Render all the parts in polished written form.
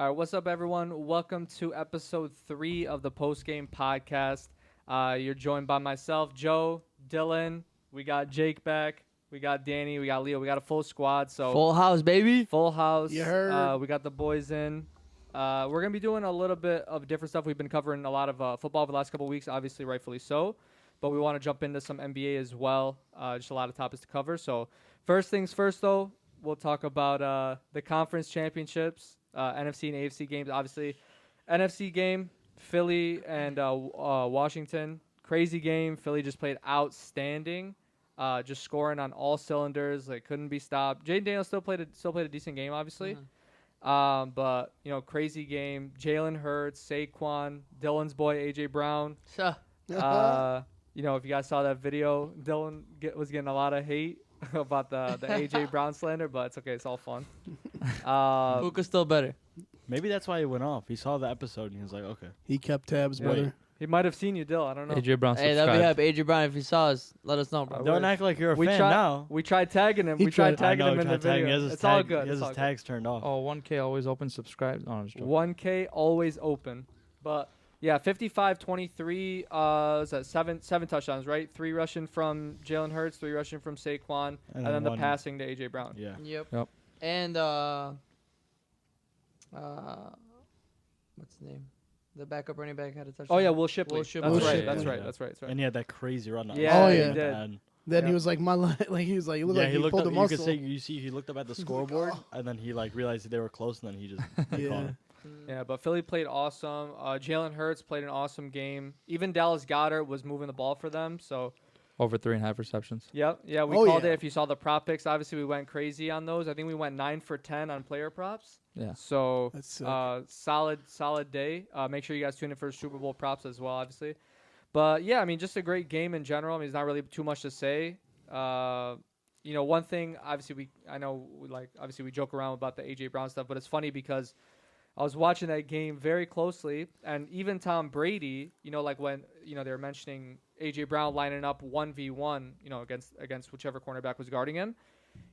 All right, what's up, everyone? Welcome to episode 3 of the post-game podcast. You're joined by myself, Joe, Dylan. We got Jake back. We got Danny. We got Leo. We got a full squad. So full house, baby. Full house. You heard. We got the boys in. We're going to be doing a little bit of different stuff. We've been covering a lot of football over the last couple of weeks, obviously, rightfully so. But we want to jump into some NBA as well. Just a lot of topics to cover. So first things first, though, we'll talk about the conference championships. NFC and AFC games, obviously. NFC game, Philly and Washington. Crazy game. Philly just played outstanding, just scoring on all cylinders. Like, couldn't be stopped. Jaden Daniels still played a decent game, obviously. But crazy game. Jalen Hurts, Saquon, Dylan's boy AJ Brown. Sure. If you guys saw that video, Dylan was getting a lot of hate about the AJ Brown slander, but it's okay. It's all fun. Luka's still better. Maybe that's why he went off. He saw the episode and he was like, okay. He kept tabs, brother. He might have seen you, Dill. I don't know. AJ Brown Hey, subscribed. that'd be happy. AJ Brown, if he saw us, let us know, bro. Don't act like you're a fan now. We tried tagging him. He We tried tried. tagging him in the video. It's all good. He has his tags turned off. Oh, 1K always open, subscribe. Oh, I'm just joking. 1K always open. But yeah, 55-23. Is that seven touchdowns, right? 3 rushing from Jalen Hurts, 3 rushing from Saquon, and then the passing to AJ Brown. Yeah. Yep. And what's his name? The backup running back had a touchdown. Oh yeah, Will Shipley. Will Shipley. That's Will right. Shipley. That's right. Yeah. That's right. That's right. And he had that crazy run. Yeah, Oh, he yeah. did. Then Yeah. he was like, he was like, you look like he he looked pulled up, a you muscle. could say he looked up at the scoreboard and then he realized that they were close and then he just caught Yeah. him. Yeah, but Philly played awesome. Jalen Hurts played an awesome game. Even Dallas Goedert was moving the ball for them. So, Over 3.5 receptions. yep. Yeah, we Oh, called yeah. it. If you saw the prop picks, obviously we went crazy on those. I think we went 9 for 10 on player props. Yeah. So, That's sick. solid day. Make sure you guys tune in for Super Bowl props as well, obviously. But, yeah, I mean, just a great game in general. I mean, there's not really too much to say. One thing, obviously, we joke around about the A.J. Brown stuff, but it's funny because I was watching that game very closely, and even Tom Brady, when, they were mentioning A.J. Brown lining up 1v1, against whichever cornerback was guarding him,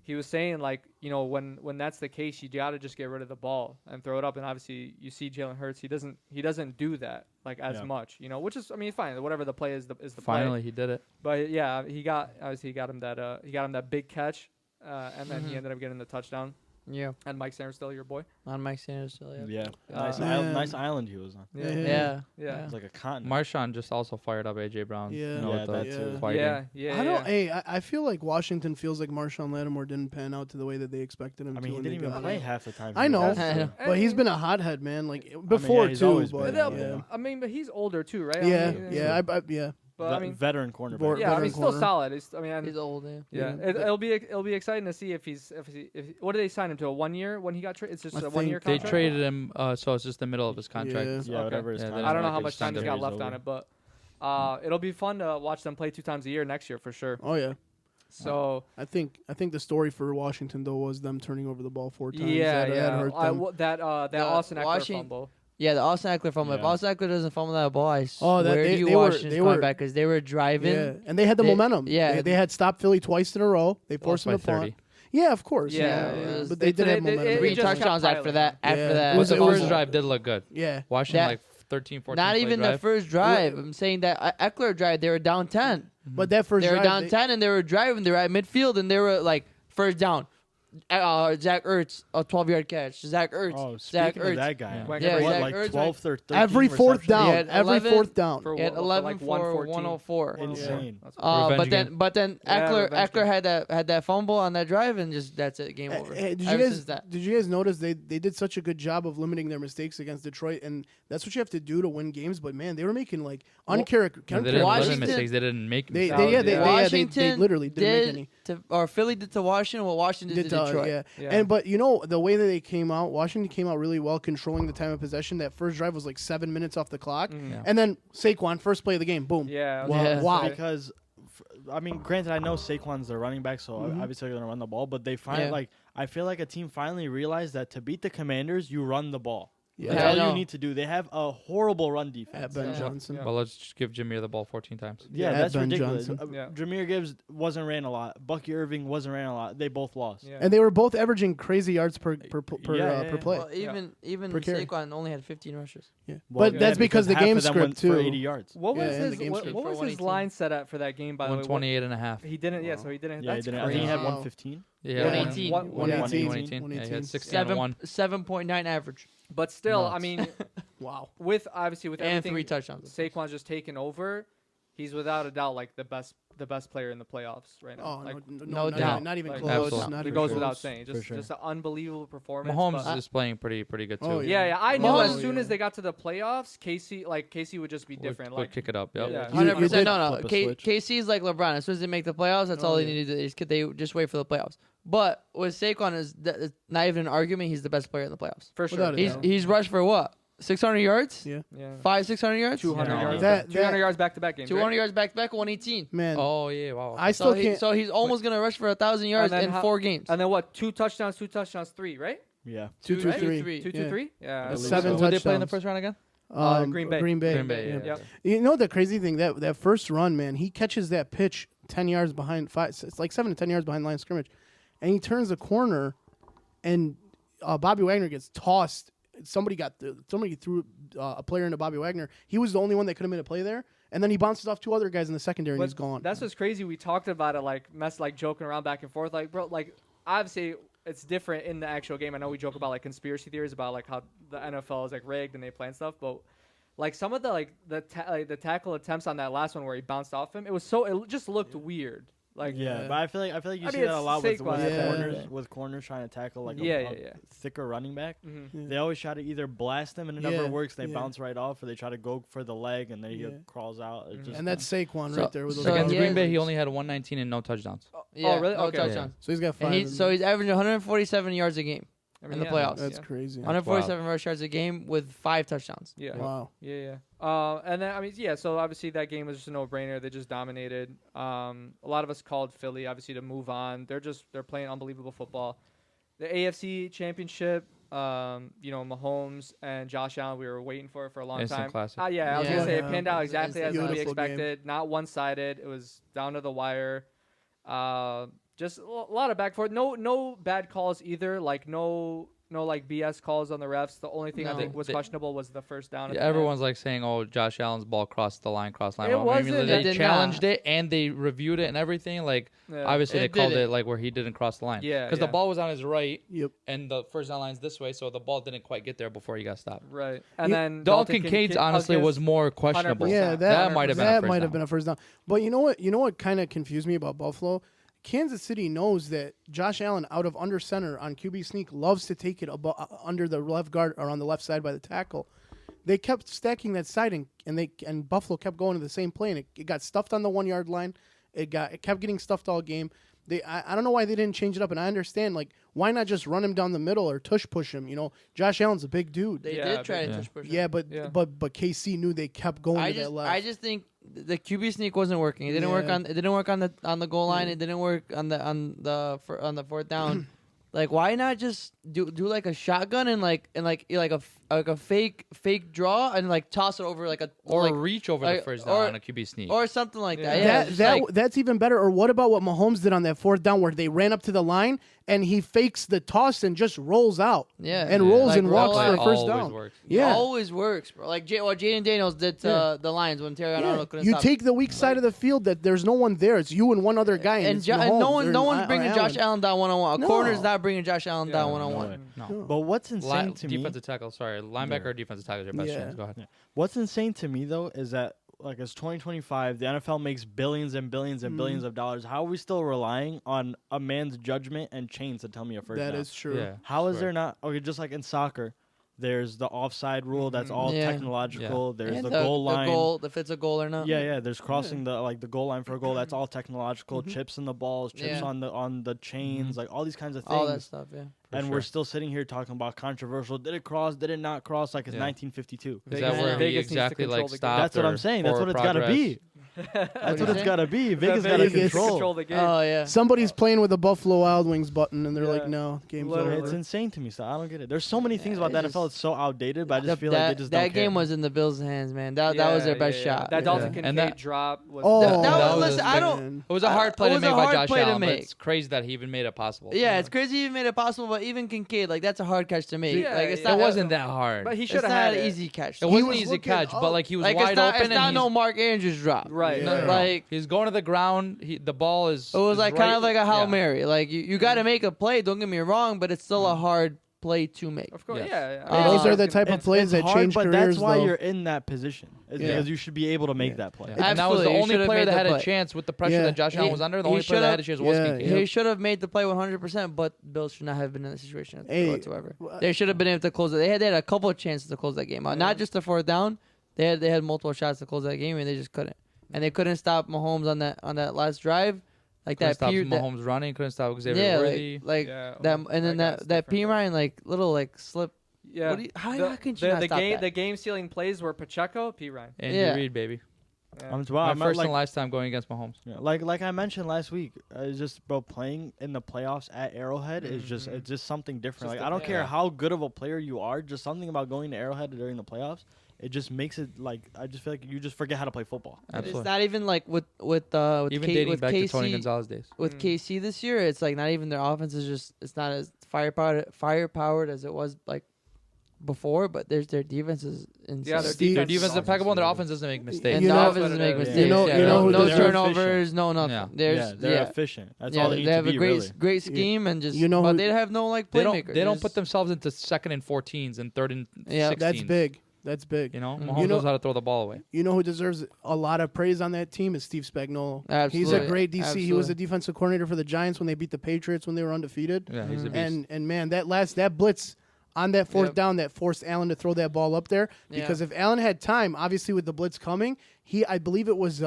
he was saying, when that's the case, you got to just get rid of the ball and throw it up. And obviously, you see Jalen Hurts, he doesn't do that as much, which is, I mean, fine. Whatever the play is, the Finally, play. he did it. But yeah, he got him that big catch, and then he ended up getting the touchdown. Yeah. And Mike Sanders, still your boy. On Mike Sanders still, Yeah. Man. Nice island he was on. Yeah. It's like a continent. Marshawn just also fired up AJ Brown. Yeah. Yeah, with the that too. fighting. Yeah. I don't. Hey, I feel like Washington feels like Marshawn Lattimore didn't pan out to the way that they expected him I to. mean, he when didn't they even got play him. half the time. I know. I know. But he's been a hothead, man. Like before he's too. always But been, yeah, But he's older too, right? yeah, I mean, yeah. But I mean, veteran cornerback. yeah, I mean, he's still corner. solid. He's old, yeah. It'll be exciting to see if what did they sign him to, a 1 year when he got traded? It's just I a 1 year think They contract. traded him, so it's just the middle of his contract. Yeah, Okay. whatever his Yeah, time. they I don't know Like how his much time he's got left on it, but it'll be fun to watch them play 2 times a year next year for sure. Oh yeah. So I think the story for Washington though was them turning over the ball 4 times. yeah, That hurt them. that Austin Eckler Washington- fumble. Yeah, the Austin Eckler fumble. If Yeah. Austin Eckler doesn't fumble that ball, I Oh, swear that- to you, they were- Washington's they coming were- back because they were driving. Yeah, and they had the They- momentum. yeah. they had stopped Philly twice in a row. They Lost forced them by to punt. 30. Yeah, of course. Yeah, it was- but they did have momentum. it Three just kept touchdowns after piling. that. After Yeah. that, It was- The it was- first drive did look good. Yeah. Washington, That- like 13, 14 not play even drive. the first drive. I'm saying that Eckler drive, they were down 10. But that first They were drive, down 10 and they were driving. They were at midfield and they were like first down. Zach Ertz, a 12-yard catch. Zach Ertz. Oh, Zach speaking of Ertz. that guy, Yeah. Went Yeah, crazy. what, Zach like Ertz 12, 13 every fourth receptions? down. He had Every 11 fourth down. For He had for 11 like for 114. 104. Insane. That's Revenge But then Yeah, Eckler revenge Eckler game. had that fumble on that drive and just that's it, game over. Did you Ever guys since that. did you guys notice they did such a good job of limiting their mistakes against Detroit, and that's what you have to do to win games. But man, they were making like No, they didn't limit Washington- mistakes. They didn't make They mistakes. they Washington literally didn't make any. or Philly did to Washington what Washington did to Detroit. Yeah. Yeah. And but the way that they came out, Washington came out really well, controlling the time of possession. That first drive was like 7 minutes off the clock, Yeah. and then Saquon first play of the game, boom. Yeah. Wow. Yeah. Wow. Because, I mean, granted, I know Saquon's the running back, so obviously they're going to run the ball. But they find Yeah. I feel like a team finally realized that to beat the Commanders, you run the ball. Yeah, That's I all know. you need to do. They have a horrible run defense. at Ben Yeah. Johnson. Yeah. Well, let's just give Jameer the ball 14 times. Yeah, at that's Ben ridiculous. Johnson. Yeah. Jameer Gibbs wasn't ran a lot. Bucky Irving wasn't ran a lot. They both lost. Yeah. And they were both averaging crazy yards per Yeah, per yeah. play. Well, even Per carry. Saquon only had 15 rushes. Yeah. Well, But that's because the half game of them script went for too. 80 yards. What Yeah, was and the his game what, script what for was his 118. line set at for that game? By the way, 128 and a half. he didn't. Yeah, Wow. so he didn't. Yeah, he that's didn't. I crazy. think he had Wow. 115. Yeah, 118. 118. 118. Yeah, he had 16 Seven, and 1. 7.9 average But still, I Nuts. mean, Wow. with obviously with and everything 3 touchdowns. Saquon's just taken over, he's without a doubt like the best player in the playoffs right now. Oh, like, no not doubt. even- Not even Like, close. absolutely. Not it even goes close. without saying. For Just sure. just an unbelievable performance. Mahomes but- is playing pretty good too. Oh, yeah, I He know. was- As soon as they got to the playoffs, Casey would just be different. Would Like, kick it up. Yep. Yeah. 100%. did No, flip a K- switch. KC's like LeBron. As soon as they make the playoffs, that's all they yeah. need to do. They just wait for the playoffs. But with Saquon, it's not even an argument. He's the best player in the playoffs. for sure. Without a He's doubt. he's rushed for what? 600 yards? Yeah. Yeah. 600 yards? 200 Yeah. yards. That- 200 that- yards back to back games. 200 right? yards back to back, 118. Man, Oh yeah. Wow. I still can't. So he's almost gonna rush for 1,000 yards then in how- 4 games. And then what? 2 touchdowns, 3, right? Yeah. 2, 2, right? 3. 3. 2, Yeah. 3. Yeah. At least Seven so. Who did they play in the touchdowns. first round again? Green Bay. Green Bay. Green Bay. Yeah. Yeah. Yep. You know the crazy thing that first run, man, he catches that pitch 10 yards behind it's like 7 to 10 yards behind line of scrimmage, and he turns the corner, and Bobby Wagner gets tossed. Somebody threw a player into Bobby Wagner. He was the only one that could have made a play there, and then he bounces off 2 other guys in the secondary, and But he's gone. That's what's crazy. We talked about it like joking around back and forth. Like, bro, like obviously it's different in the actual game. I know we joke about like conspiracy theories about like how the NFL is like rigged and they plan stuff, but like some of the tackle attempts on that last one where he bounced off him, it just looked weird. Like Yeah, but I feel like you I see mean, that a it's lot with Saquon. Yeah. corners with corners trying to tackle like Yeah. a thicker running back. Mhm. They always try to either blast them and it never Yeah, works. They yeah. bounce right off, or they try to go for the leg and then he Yeah. crawls out. It just, and that's Saquon So- right there with those so Against yeah, Green Bay, he legs. only had 119 and no touchdowns. Yeah, really? no Okay. touchdowns. So he's got 5. And he's averaging 147 yards a game. I in the yeah, playoffs. That's yeah. crazy. 147 rush yards a game with 5 touchdowns. Yeah. Wow. Yeah. And then I mean, yeah. So obviously that game was just a no-brainer. They just dominated. A lot of us called Philly obviously to move on. They're playing unbelievable football. The AFC Championship. Mahomes and Josh Allen. We were waiting for it for a long Instant time. classic. Yeah, I was Yeah. gonna say it Yeah. panned out It's an exactly as instant we beautiful game. expected. Not one-sided. It was down to the wire. Just a lot of back and forth. No bad calls either. Like no like BS calls on the refs. The only thing I No. think was questionable was the first down. at Yeah, the end. everyone's like saying, "Oh, Josh Allen's ball crossed the line, It Well, I mean, wasn't. It they did challenged not. it and they reviewed it and everything. Like Yeah. obviously they It called did it it. like where he didn't cross the line. Yeah, because yeah. the ball was on his right Yep. and the first down line's this way, so the ball didn't quite get there before he got stopped. Right. And Yeah. then Dalton Kincaid's honestly was more questionable. 100%. Yeah, That might have been a that first might have down. been a first down. But you know what kind of confused me about Buffalo? Kansas City knows that Josh Allen out of under center on QB sneak loves to take it under the left guard or on the left side by the tackle. They kept stacking that side and Buffalo kept going to the same play and it got stuffed on the 1 yard line. It kept getting stuffed all game. I don't know why they didn't change it up, and I understand like why not just run him down the middle or tush push him? Josh Allen's a big dude. They Yeah, did try to yeah. touch push him. Yeah, but Yeah. but KC knew they kept going to that left. I just think the QB sneak wasn't working. It didn't work Yeah. on. It didn't work on the goal line. It didn't work on the fourth down. Like, why not just do like a shotgun and like a fake draw and like toss it over like a Or like, reach over like- the first down or- on a QB sneak. or something like that. Yeah. Yeah, that just that like- that's even better. Or what about what Mahomes did on that fourth down where they ran up to the line and he fakes the toss and just rolls out yeah, and rolls Like, and roll walks out. for a first Always down. works. Yeah. It always works, bro. Like what Jaden Daniels did to Yeah. the Lions when Terry Yeah. Arnold couldn't You stop. take the weak side of the field that there's no one there. It's you and one other guy, and, it's and Mahomes no or one's bringing Allen. Josh Allen down 1-on-1. A No. corner's not bringing Josh Allen down Yeah, 1-on-1. way. No. But what's insane to me, Defensive tackle, sorry, linebacker or defensive tackle is your best Yeah. chance. Go ahead. what's insane to me though, is that like it's 2025, the NFL makes billions and billions and billions of dollars. How are we still relying on a man's judgment and chains to tell me a first That down? is true. Yeah. How is swear. there not? Okay, just like in soccer, there's the offside rule. That's all Yeah. technological. There's And the goal line. The goal, if it's a goal or not. Yeah. There's crossing the goal line for a goal. That's all technological. Chips in the balls, chips Yeah. on the chains, like all these kinds of things. All that stuff, yeah. and For we're sure. still sitting here talking about controversial. Did it cross? Did it not cross? Like it's Yeah. 1952. Is that where he Vegas needs to exactly control like the game. stopped? That's what or I'm saying. That's forward what it's got to progress? be. That's That's what what it's got to be. Vegas got to Vegas control. the game. Oh yeah. Somebody's playing with the Buffalo Wild Wings button, and they're like, Yeah. "No, game's Literally. It's over." insane to me. So I don't get it. There's so many things about the it's NFL. just- It's so outdated, but I just The- feel like they just don't that game care. was in the Bills' hands, man. That was their best shot. That Dalton Yeah. Kincaid And that- drop was. Oh, That that was, was listen, I don't. man. It was a hard play it to was make a by hard Josh play to Allen, but make. it's crazy that he even made it possible. Yeah, it's crazy you made it possible, but even Kincaid, like that's a hard catch to make. Yeah, like it's yeah. not. It wasn't that hard. But he It's should have not had an it. easy catch. It wasn't an was easy looking catch, up. but like he was Like wide it's not. open It's not and no Mark Andrews drop. Right. Yeah. no. Like He's going to the ground. The ball is. it was is like right, kind of like a Hail yeah. Mary. Like you got to make a play. Don't get me wrong, but it's still a hard play to make. Of course, Yes. yeah. Those are the type of It's plays that hard, change but careers, that's why though. you're in that position. Is Yeah. because you should be able to make that play. Yeah. And that was the Absolutely, you only should've player made that the had a play. chance with the pressure Yeah. that Josh Allen was under. The only player that had a chance was Yeah, Kincaid. yeah. He should have made the play 100%, but Bills should not have been in that situation Hey, whatsoever. wha- They should have been able to close it. They had a couple of chances to close that game out. Not just the fourth down. They had multiple shots to close that game, and they just couldn't. And they couldn't stop Mahomes on that last drive. Like Couldn't that stop period. Mahomes running. Couldn't stop Xavier Yeah, Worthy. like Yeah, that, oh, and then that guy's that P different, Ryan like little like slip. Yeah. What do you, how can you the, not the stop game that? the game stealing plays were Pacheco, P Ryan. Andy Yeah. Reid, baby. Yeah. My I'm first like, and last time going against Mahomes. yeah, like I mentioned last week, it's just bro playing in the playoffs at Arrowhead is just Mhm. it's just something different. Just Like I don't care yeah. how good of a player you are, just something about going to Arrowhead during the playoffs, it just makes it like I just feel like you just forget how to play football. It's Absolutely. not even like with Even dating with back KC, to Tony Gonzalez days. with Mm. KC this year. It's like not even their offense is just it's not as firepowered as it was like before. But their defense is insane. Yeah, their Steve- Their defense defense is impeccable. Their really- offense doesn't make and mistakes. You the know- offense doesn't make Yeah. mistakes. You know no, who no they're turnovers, no nothing. Yeah. There's They're efficient. That's yeah, all they need they have to a be. great Really. great scheme and just You know but who- they have no like They playmakers. don't Just- put themselves into second and 14s and third and Yeah. 16s. That's big. That's big. You know, Mhm. Mahomes You know- knows how to throw the ball away. You know who deserves a lot of praise on that team is Steve Spagnuolo. He's Absolutely. a great DC. He was Absolutely. a defensive coordinator for the Giants when they beat the Patriots when they were undefeated. Yeah, he's a Mhm. beast. And man, that blitz on that fourth Yep. down that forced Allen to throw that ball up there because if Allen had time, obviously with the blitz coming, I believe it was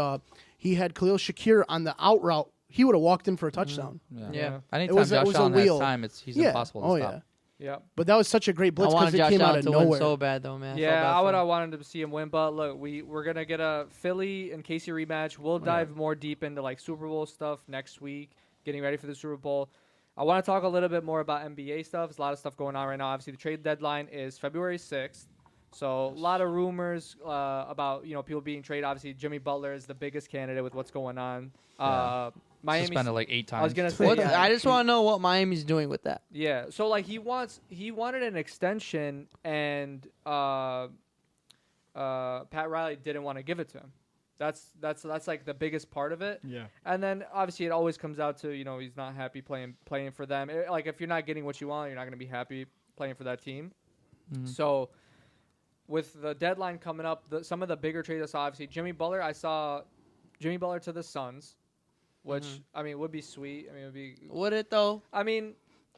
he had Khalil Shakir on the out route. He would have walked in for a touchdown. Yeah. Anytime It was Josh a Allen has wheel. time, he's Yeah. impossible to Oh stop. yeah. Yeah. But that was such a great blitz I because wanted it Josh came out Allen of to nowhere. win so bad though, man. Yeah, I I would have. have wanted to see him win, but look, we're gonna get a Philly and Casey rematch. We'll dive more deep into like Super Bowl stuff next week, getting ready for the Super Bowl. I want to talk a little bit more about NBA stuff. There's a lot of stuff going on right now. Obviously, the trade deadline is February 6th, so a lot of rumors about people being traded. Obviously, Jimmy Butler is the biggest candidate with what's going on. Miami. Suspended like 8 times. I was gonna say. What, yeah. I just want to know what Miami's doing with that. Yeah. So like he wanted an extension and Pat Riley didn't want to give it to him. That's like the biggest part of it. Yeah. And then obviously it always comes out to he's not happy playing for them. Like if you're not getting what you want, you're not going to be happy playing for that team. Mhm. So with the deadline coming up, some of the bigger trades I saw, obviously Jimmy Butler. I saw Jimmy Butler to the Suns, which I mean would be sweet. I mean it would be. Would it though? I mean,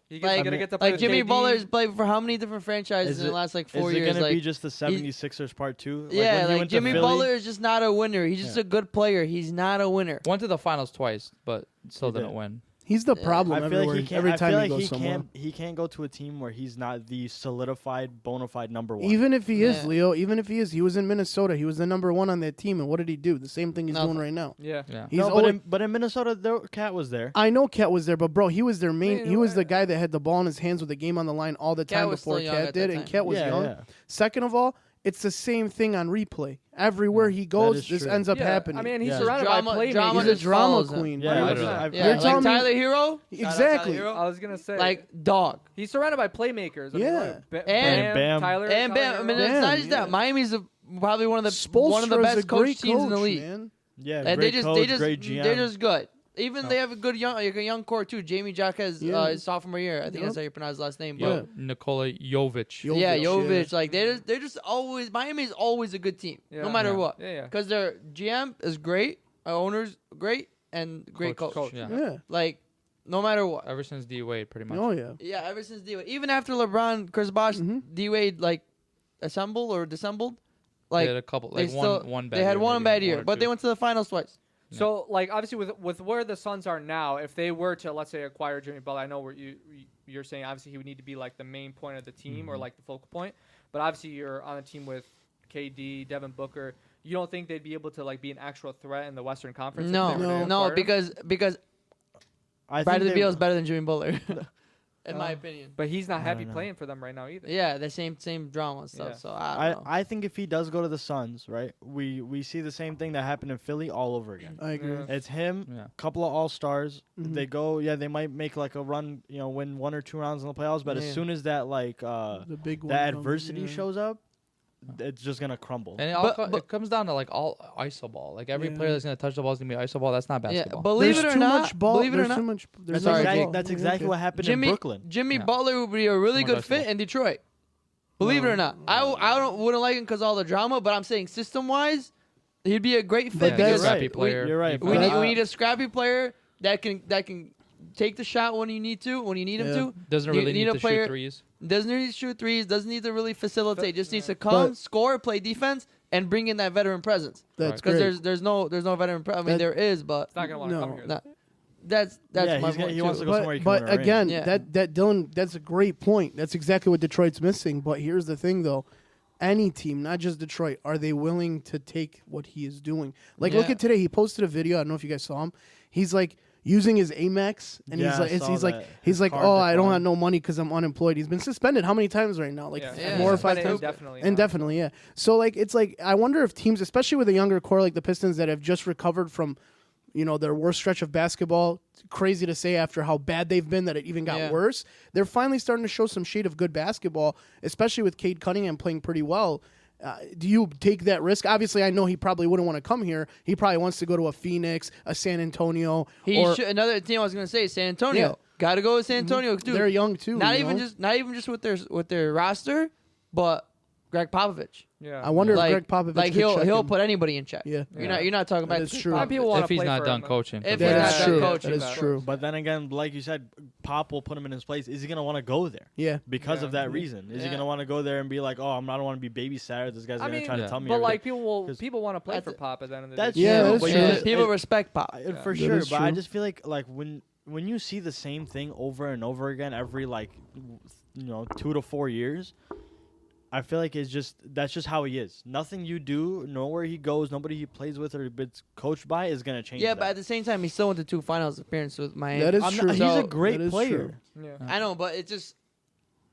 he's Like- gonna get to play Like with Jimmy KD. Butler's played for how many different franchises Is in the it- last like Is 4 it years? gonna Like be just the 76ers part 2? yeah, like Jimmy Philly, Butler is just not a winner. He's just Yeah. a good player. He's not a winner. Went to the finals twice, but still He didn't did. win. He's the Yeah. problem I feel everywhere. like he can't. Every I time feel he like goes he somewhere. can't. He can't go to a team where he's not the solidified, bona fide number one. Even if he is, Yeah. Leo, even if he is, he was in Minnesota. He was the number one on that team, and what did he do? The same thing he's Nothing. doing right now. Yeah. Yeah. He's no, always, but in Minnesota, Cat was there. I know Cat was there, but bro, he was their main. Man, He was the guy that had the ball in his hands with the game on the line all the Cat time was before still young Cat at did, that and time. Cat was yeah, young. yeah. Second of all, it's the same thing on replay. Everywhere he goes, is this true. ends up Yeah, happening. I mean, he's Yeah. surrounded Drama- by playmakers. drama he's a just drama follows him. queen. Yeah, bro. literally. 100%. I've- Yeah, You're like telling me- Tyler Hero. Exactly. I was gonna say Like dog. he's surrounded by playmakers. I mean, Yeah. look, And- Bam. Tyler, And Bam. I mean, Hero. it's not just yeah. that. Miami's probably one of the Spoelstra's best a coach great teams in the coach, league. man. Yeah, And great they coach, just great GM. they're just good. Even No. they have a good young core too. Jamie Jaquez, Yeah. his sophomore year. I think Yep. that's how you pronounce his last name. Yeah. But Nikola Jovic. yeah, Jovic, Jovic. Like they're just always Miami's always a good team, Yeah. no matter Yeah. what. Yeah, yeah. Because their GM is great, our owner's great, and great coach. Yeah. Yeah. Like no matter what. Ever since D Wade, pretty much. Oh yeah. Yeah, ever since D Wade, even after LeBron, Chris Bosh, Mhm. D Wade like assembled or dissembled, They like had a couple, they like still one bad they had year, one maybe, bad year, or but two. they went to the finals twice. So, like, obviously, with where the Suns are now, if they were to, let's say, acquire Jimmy Butler, I know where you're saying obviously he would need to be like the main point of the team or like the focal point. But obviously, you're on a team with KD, Devin Booker. you don't think they'd be able to like be an actual threat in the Western Conference? if No, they were to no, acquire him? because I Bradley think Beal is better than Jimmy Butler, in my Uh, opinion. But he's not I happy don't know. playing for them right now either. Yeah, the same drama and stuff. Yeah. So I don't know. I think if he does go to the Suns, right, we see the same thing that happened in Philly all over again. I agree. Yeah. It's him, Yeah. couple of all stars. Mhm. They go, they might make like a run, win 1 or 2 rounds in the playoffs. But Yeah. as soon as that The big one. that comes, adversity yeah. shows up, it's just gonna crumble. And it comes down to like all iso ball. Like every Yeah. player that's gonna touch the ball is gonna be iso ball. That's not Yeah, basketball. believe There's it or too not, much ball. believe it or There's not, too much. There's Sorry, too much Jake. ball. That's Yeah, exactly okay. what happened in Brooklyn. Jimmy Yeah. Butler would be a really Oh my good gosh, fit ball. in Detroit. Believe it or not, I don't wouldn't like him because all the drama, but I'm saying system wise, he'd be a great fit. But Yeah, that's- he's a scrappy right. player. You're right. We But need, we need a scrappy player that can take the shot when you need to, when you need him Yeah. to. Doesn't You really need need a to player- shoot threes. Doesn't need to shoot threes. Doesn't need to really facilitate. Just needs to come, But- score, play defense, and bring in that veteran presence. That's Right. Because great. there's no veteran. I mean, That- there is, but It's not gonna want to No. come here. not, that's Yeah, my he's gonna- point he wants too. to go somewhere he can But win a ring. again, Yeah. that Dylan, that's a great point. That's exactly what Detroit's missing. But here's the thing, though. Any team, not just Detroit, are they willing to take what he is doing? Like, look Yeah. at today. He posted a video. I don't know if you guys saw him. He's like using his Amex, and Yeah, he's like, I saw he's like, that. he's His like, card oh, I don't declined. have no money because I'm unemployed. He's been suspended how many times right now? Like Yeah. 4 or 5 Suspended times. indefinitely. Indefinitely, yeah. So like, it's like I wonder if teams, especially with a younger core like the Pistons that have just recovered from, their worst stretch of basketball. Crazy to say after how bad they've been that it even got Yeah. worse. They're finally starting to show some shade of good basketball, especially with Cade Cunningham playing pretty well. Do you take that risk? Obviously, I know he probably wouldn't want to come here. He probably wants to go to a Phoenix, a San Antonio, or Another team I was gonna say San Antonio. Yeah. Got to go with San Antonio, dude. they're young too. not you even know? just with their roster, but Greg Popovich. Yeah. I wonder Like, if Greg Popovich like could check he'll him. put anybody in check. Yeah. You're not talking That about is Greg true. A lot of people want If to he's play not for done him. coaching. If for he's That not is done true. coaching. That is true. But then again, like you said, Pop will put him in his place. Is he gonna want to go there Yeah. because Yeah. of that reason? Is he Yeah. gonna want to go there and be like, oh, I don't want to be babysat. This guy's I gonna mean, try to yeah. tell me. But everything. like people 'Cause want to play that's for it. Pop at the end of the That's day. Yeah, true, that's but true. you just- People it- respect Pop. Yeah. for That sure. is But I true. just feel like when you see the same thing over and over again every 2 to 4 years, I feel like that's just how he is. Nothing you do, nowhere he goes, nobody he plays with or gets coached by is gonna change. Yeah, that. but at the same time, he still went to 2 finals appearances with Miami. That is I'm true. not- he's So- a great that is player. true. Yeah. I know, but it's just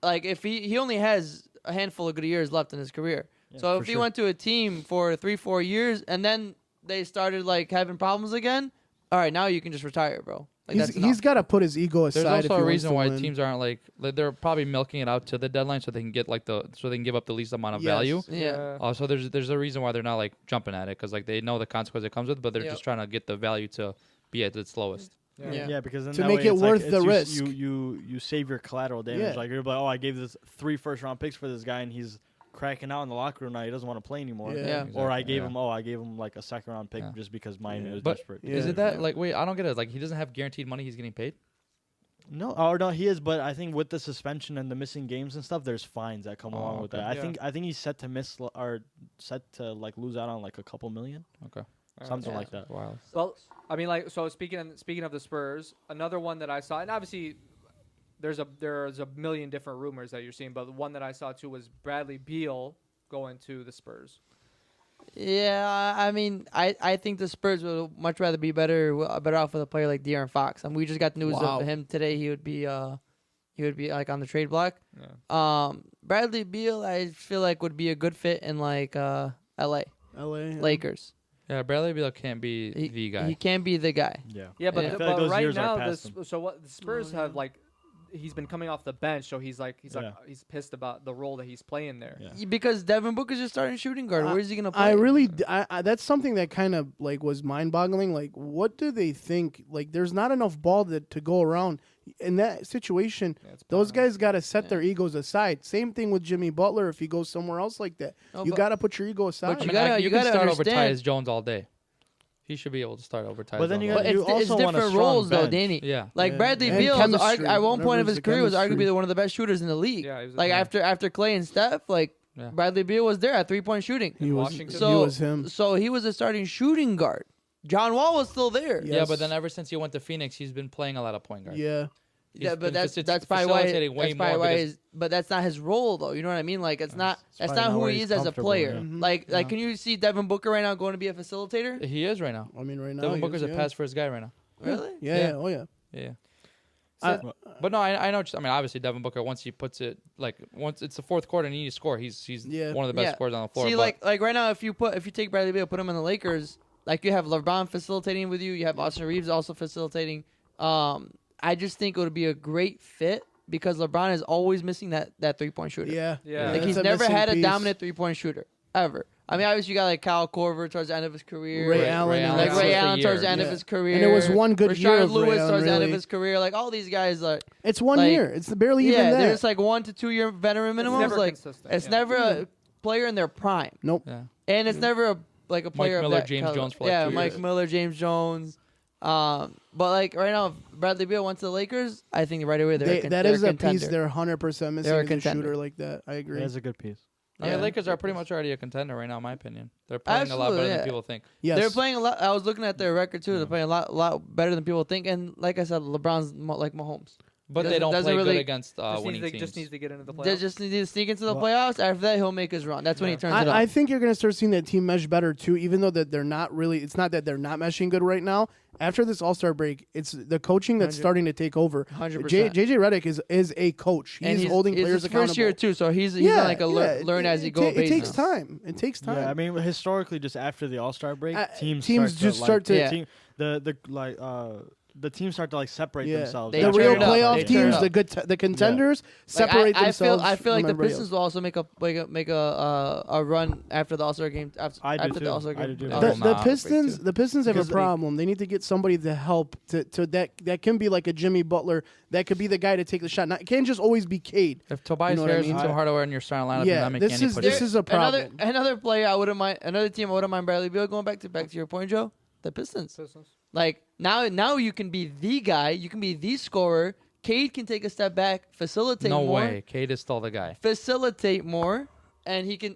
like if he only has a handful of good years left in his career. Yeah, So for if he sure. went to a team for 3-4 years and then they started like having problems again, all right, now you can just retire, bro. Like that's He's enough. got to put his ego aside. There's if also he a wants reason to why win. teams aren't like they're probably milking it out to the deadline so they can get so they can give up the least amount of Yes. value. Yeah. Also, there's a reason why they're not like jumping at it because like they know the consequence it comes with, but they're Yep. just trying to get the value to be at its lowest. Yeah. Yeah, because then To that make way it it's like worth the it's risk. You save your collateral damage. Yeah. Like you're like, oh, I gave this 3 first-round picks for this guy, and he's cracking out in the locker room now. He doesn't want to play anymore. Yeah. Or I Exactly, gave yeah. I gave him like a second-round pick Yeah. just because Miami was But desperate. Yeah. Is it that like wait? I don't get it. Like he doesn't have guaranteed money. He's getting paid. No, he is, but I think with the suspension and the missing games and stuff, there's fines that come along with okay. that. Yeah. I think he's set to miss or set to like lose out on like a couple million, Okay. something Yeah. like that. Wow. Well, I mean, like, so speaking of the Spurs, another one that I saw, and obviously there's a million different rumors that you're seeing, but the one that I saw too was Bradley Beal going to the Spurs. Yeah, I mean, I think the Spurs would much rather be better off with a player like De'Aaron Fox. And we just got news Wow. of him today. He would be like on the trade block. Yeah. Bradley Beal, I feel like would be a good fit in like L.A. L.A. yeah. Lakers. Yeah, Bradley Beal can't be He, the guy. He can be the guy. Yeah. Yeah, but Yeah. I feel like but those right years are now, past him. so what the Spurs Oh, have yeah. like, he's been coming off the bench, so he's Yeah. pissed about the role that he's playing there. Yeah. Because Devin Booker's just starting shooting guard. Where is he gonna play? I really, I that's something that kind of like was mind-boggling. Like, what do they think? Like, there's not enough ball to go around in that situation. Yeah, it's Those bad. guys got to set their egos aside. Same thing with Jimmy Butler. If he goes somewhere else like that, No, you but- got to put your ego aside. you I mean, gotta- you you can gotta start over understand- Tyus Jones all day. He should be able to start over Tyus. But then Jones you all got- day. But you it's also want a different strong roles though, bench. Danny. Yeah. Like Yeah. Bradley And Beal, chemistry, at one point whatever of is his the career, was chemistry. arguably one of the best shooters in the league. Yeah, he was a Like top. after Clay and Steph, like Yeah. Bradley Beal was there at 3-point shooting. He was, Washington. he So was him. So he was a starting shooting guard. John Wall was still there. Yeah. Yeah, but Yes. then ever since he went to Phoenix, he's been playing a lot of point guard. Yeah, Yeah, but been that's probably why. facilitating way That's probably more why. because- But that's not his role, though. You know what I mean? Like, it's not. That's probably not who where he he's is as a comfortable, player. yeah. Mhm. Like, can you see Devin Booker right now going to be a facilitator? He is right now. I mean, right now, Devin he Booker's is, a yeah. pass first guy right now. Really? Yeah, Yeah. yeah, oh yeah. Yeah. So- But no, I know. I mean, obviously, Devin Booker, once he puts it, like, once it's the fourth quarter and you need to score, he's Yeah. one of the best Yeah. scorers on the floor. See, but like right now, if you take Bradley Beal, put him in the Lakers, like you have LeBron facilitating with you, you have Austin Reeves also facilitating. I just think it would be a great fit because LeBron is always missing that 3-point shooter. Yeah, Yeah. Like That's he's a never missing had a piece. dominant 3-point shooter ever. I mean, obviously you got like Kyle Korver towards the end of his career, Ray Ray Allen, Allen, like for Ray years. Allen towards the end of Yeah. his career, And it was one good Rashard year of Ray Lewis Allen, towards the end of really. his career. Like all these guys, like It's 1 Like, year. It's barely even yeah, that. there's like 1 to 2 year veteran It's minimums. never Like consistent. it's yeah. never a player in their prime, Nope. yeah. and it's never a player of Miller, that James caliber. Jones for like yeah, 2 Mike years. Miller, James Jones. But like right now, if Bradley Beal went to the Lakers, I think right away That is a piece they're they're 100% missing They're a is a contender. shooter like that. I agree. It is a good piece. I mean, Yeah. Lakers are pretty much already a contender right now, in my opinion. They're playing a lot Absolutely, better yeah. than people think. Yes. They're playing a lot. I was looking at their record too. They're playing a lot better than people think. And like I said, LeBron's like Mahomes. But they Doesn't- don't doesn't play really- good against Just winning needs to, teams. just needs to get into the They playoffs. just need to sneak into the Well- playoffs. After that, he'll make his run. That's when he turns it up. I think you're going to start seeing that team mesh better too, even though that they're not really. It's not that they're not meshing good right now. After this All-Star break, it's the coaching that's 100. starting to take over. 100%. JJ Redick is a coach. And He's holding it's players his accountable. first year too, so he's yeah, on like a learn as he goes It basis. takes time. It takes time. Yeah, I mean, historically, just after the All Star break, teams just start to- Yeah. team, the teams start to like separate Yeah. themselves. They the turn real it up. playoff They turn it teams, up. the contenders, Like, separate I themselves. feel like from the everybody Pistons else. will also make a run after the All Star game. I do after too. the All Star I game. do too. I The, will the not. Pistons have a Because they- problem. They need to get somebody to help to that can be like a Jimmy Butler. That could be the guy to take the shot. Not, it can't just always be Cade. If Tobias You know what I Harris mean? and Tim Hardaway in your starting lineup, Yeah, you're not making this any is- pushes. this is a problem. Another player I wouldn't mind. Another team I wouldn't mind Bradley Beal going back to your point, Joe. The Pistons. Pistons. Like now you can be the guy. You can be the scorer. Cade can take a step back, facilitate No more, way. Cade is still the guy. facilitate more, and he can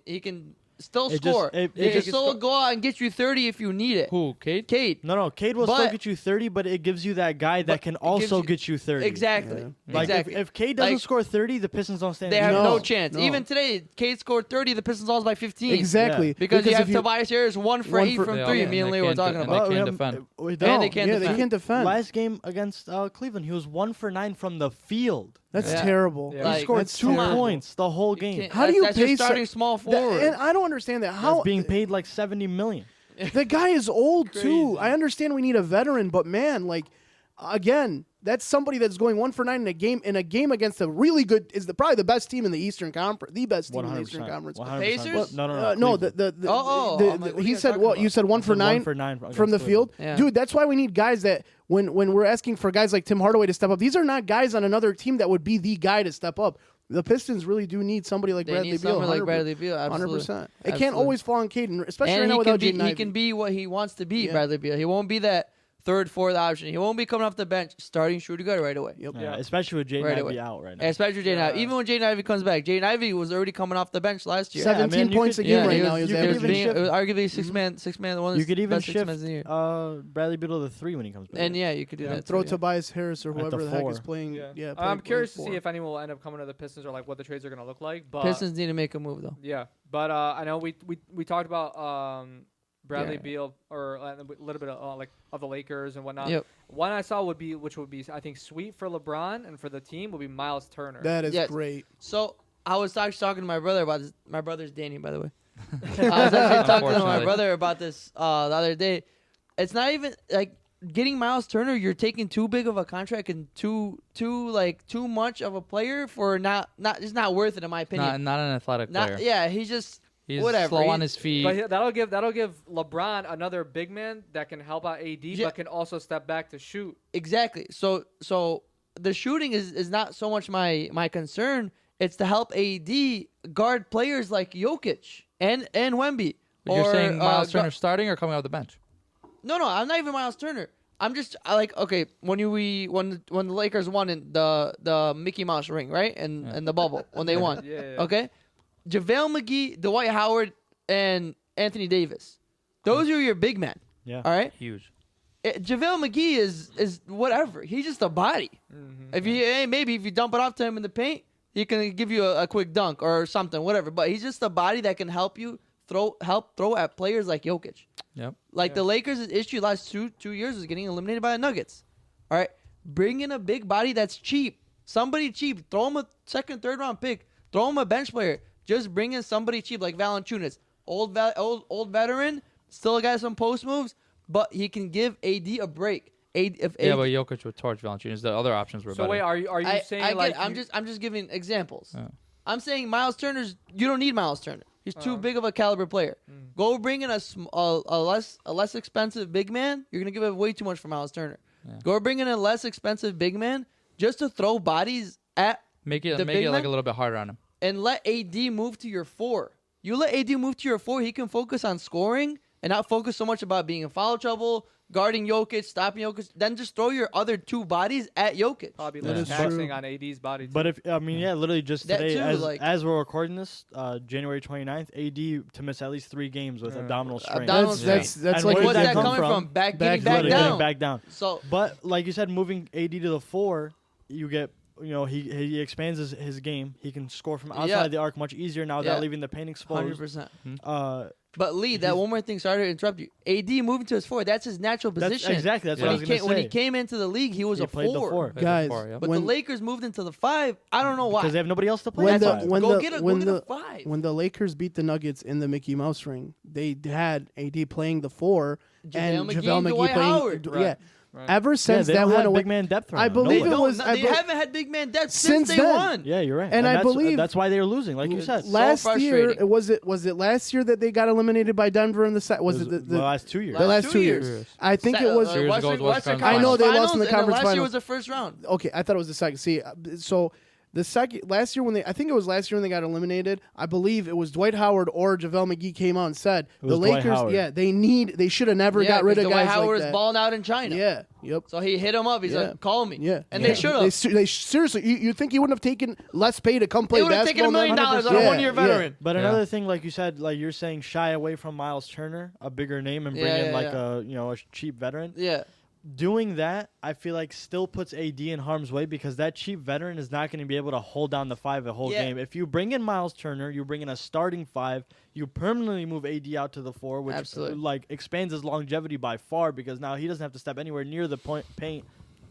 still It just- score. it he can just- still go out and get you 30 if you need it. Who? Cade? Cade. No, Cade will But- still get you 30, but it gives you that guy But that can it gives also you- get you 30. Exactly. Yeah. Like exactly. if Cade doesn't Like, score 30, the Pistons don't stand. they a have chance. no No, chance. no. Even today, Cade scored 30. The Pistons lost by 15. Exactly. Because you have if Tobias Harris 1 for One 8 for- from Yeah, 3. and Me and they Leo were can't talking de- and about. they Oh, can't yeah, defend. And they can't yeah, defend. they can't defend. Last game against Cleveland, he was 1 for 9 from the field. That's Yeah. terrible. Yeah. He scored that's 2 terrible. points the whole You game. can't- How do you that's your pay starting small forward? And I don't understand that. How That's being paid like 70 million. the guy is old too. Crazy. I understand we need a veteran, but man, like again, that's somebody that's going 1 for 9 in a game against a really good probably the best team in the Eastern Conference, the best team in the Eastern Conference. 100%. Pacers? No. No, Cleveland. I'm like, what are he you said talking what? about? You said 1 for 9 1 for 9 from the against field, Yeah. dude. That's why we need guys that when we're asking for guys like Tim Hardaway to step up. These are not guys on another team that would be the guy to step up. The Pistons really do need somebody like They Bradley need Beal. someone like Bradley Beal. 100%. It can't Absolutely. always fall on Caden, especially right And now he without can, Jaden be, he Ivey. can be what he wants to be, Yeah. Bradley Beal. He won't be that third, fourth option. He won't be coming off the bench starting shooting guard right away. Yep. Yeah, especially with Jaden Right Ivey away. out right now. And especially Jaden Yeah. Ivey. Even when Jaden Ivey comes back, Jaden Ivey was already coming off the bench last year. 17 you points could- a game Yeah, right he now. was, He's you could averaging. even it was shift- arguably six man, one of You the could even best 6 shift men in the year. Bradley Beal to the 3 when he comes back. And yeah, you could do Yeah, that. throw too, yeah. Tobias Harris or At the whoever the heck is 4. playing. Yeah. Yeah, I'm curious to playing see four. if anyone will end up coming to the Pistons or like what the trades are going to look like. But Pistons need to make a move though. yeah, but I know we talked about Bradley Yeah. Beal or a little bit of like of the Lakers and whatnot. Yep. One I saw which would be I think sweet for LeBron and for the team would be Miles Turner. That is Yes. great. So I was actually talking to my brother about this. My brother's Danny, by the way. I was actually talking to my Unfortunately. brother about this the other day. It's not even like getting Miles Turner. You're taking too big of a contract and too much of a player for not it's not worth it in my opinion. Not an athletic player. Yeah, he's just He's whatever. slow on He- his feet. But that'll give LeBron another big man that can help out AD, Yeah. but can also step back to shoot. Exactly. So the shooting is not so much my concern. It's to help AD guard players like Jokic and Wemby. You're or, saying Miles gu- Turner starting or coming off the bench? No, I'm not even Miles Turner. I'm just okay when the Lakers won in the Mickey Mouse ring, right? And the bubble when they won. Yeah. Okay? JaVale McGee, Dwight Howard, and Anthony Davis. Those are your big men. Yeah. All right? Huge. JaVale McGee is whatever. He's just a body. If you maybe if you dump it off to him in the paint, he can give you a quick dunk or something, whatever. But he's just a body that can help you throw at players like Jokic. Yep. Like the Lakers' issue last two years was getting eliminated by the Nuggets. All right, bring in a big body that's cheap. Somebody cheap. Throw him a second, third round pick. Throw him a bench player. Just bring in somebody cheap like Valanciunas. Old veteran. Still got some post moves, but he can give AD a break. But Jokic would torch Valanciunas. The other options were better. So wait, are you saying like I'm just giving examples. Yeah. I'm saying Miles Turner's. You don't need Miles Turner. He's too big of a caliber player. Go bring in a less expensive big man. You're gonna give it way too much for Miles Turner. Yeah. Go bring in a less expensive big man just to throw bodies at Make it the big like man? a little bit harder on him. And let AD move to your 4. You let AD move to your 4, he can focus on scoring and not focus so much about being in foul trouble, guarding Jokic, stopping Jokic. Then just throw your other 2 bodies at Jokic. probably That less is taxing true. on AD's body. But if literally just That today, too, as we're recording this, January 29th, AD to miss at least 3 games with abdominal strain. Abdominal That's strain. that's And like where What's did that come coming from? Back Getting literally back getting down. back down. So But like you said, moving AD to the 4, you get he expands his game. He can score from outside the arc much easier now without leaving the paint exposed. 100%. But Lee, that one more thing. Sorry to interrupt you. AD moving to his 4. That's his natural position. That's what Yeah. I was gonna say. When he came into the league, he was He a played the 4. 4. guys. But when the Lakers moved into the 5. I don't know why. Because they have nobody else to play. when at the five. when Go the get a when the 5. when the Lakers beat the Nuggets in the Mickey Mouse ring, they had AD playing the 4 and JaVale McGee JaVale and McGee Dwight playing. Howard. Yeah. Right. Ever since they that don't went have away, big man depth right I now. believe Nobody. it was. They haven't had big man depth Since since day then. one. Yeah, you're right. And I believe- that's why they were losing, like you said. last year frustrating. was it last year that they got eliminated by Denver in the set? Was it the last 2 years? the last Last 2 2 years? years. I think it was. Years ago, it was Western Conference I know they Finals, lost in the and then Conference last year Finals. was the first round. Okay, I thought it was the second. See, so the second last year when they, I think it was last year when they got eliminated. I believe it was Dwight Howard or JaVale McGee came out and said the was Dwight Lakers. Howard. Yeah, they should have never got rid of Dwight guys Howard like is that. balling out in China. Yeah, yep. So he hit him up. He's Yeah. like, "Call me." Yeah, And yeah. they should They, have. they seriously, you think he wouldn't have taken less pay to come play They would have taken basketball? $1 million on a Yeah, 1-year yeah. veteran. But Yeah. another thing, like you said, like you're saying, shy away from Miles Turner, a bigger name, and bring Yeah, in yeah, like yeah. a cheap veteran. Yeah. Doing that, I feel like still puts AD in harm's way because that cheap veteran is not going to be able to hold down the 5 the whole Yeah. game. If you bring in Miles Turner, you bring in a starting 5, you permanently move AD out to the 4, which Absolutely. like expands his longevity by far because now he doesn't have to step anywhere near the paint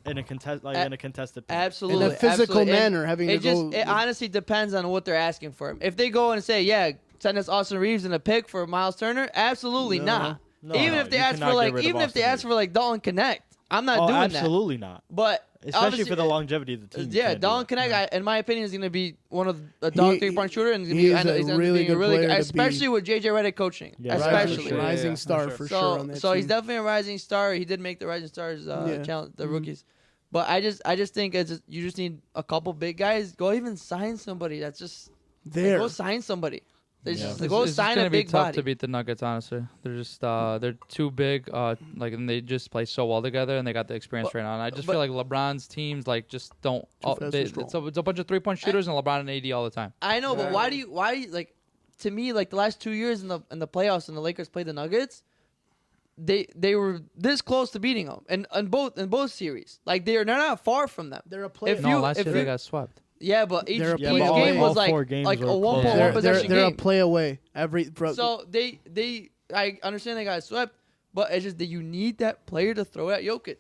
in a contested paint. Absolutely. In a physical absolutely. And manner, having it to go. It honestly depends on what they're asking for him. If they go and say, "Yeah, send us Austin Reeves and a pick for Miles Turner," absolutely No. not. No, even no, if they you ask cannot for get like, rid of even if they Austin ask for like Dalton Connect, I'm not Oh, doing that. absolutely not. But Especially obviously- for the longevity of the team. you Yeah, can't do Dalton that. Connect, in my opinion, is going to be one of a dog 3-point shooter, and he's he going to is be a really good player to especially be- with JJ Redick coaching, Yeah, especially. Sure. rising Yeah, star for for So, sure on that so he's team. definitely a rising star. He did make the Rising Stars Yeah. challenge, the Mhm. rookies. But I just think you just need a couple big guys. Go even sign somebody. That's just there. go sign somebody. They Yeah. just go It's sign gonna a be big tough body. to beat the Nuggets. Honestly, they're just they're too big. And they just play so well together, and they got the experience But- right now. And I just but- feel like LeBron's teams like just don't. Too fast and strong. It's a bunch of 3-point shooters and LeBron and AD all the time. I know, but Yeah. why like to me like the last 2 years in the playoffs when the Lakers played the Nuggets, they were this close to beating them in both series. Like they're not far from them. They're a player. If No, you- last if year they you- got swept. Yeah, but each They're a each play away. game was All like 4 games like were a close. 1.1 they're possession they're a game. play away So they I understand they got swept, but it's just that you need that player to throw at Jokic.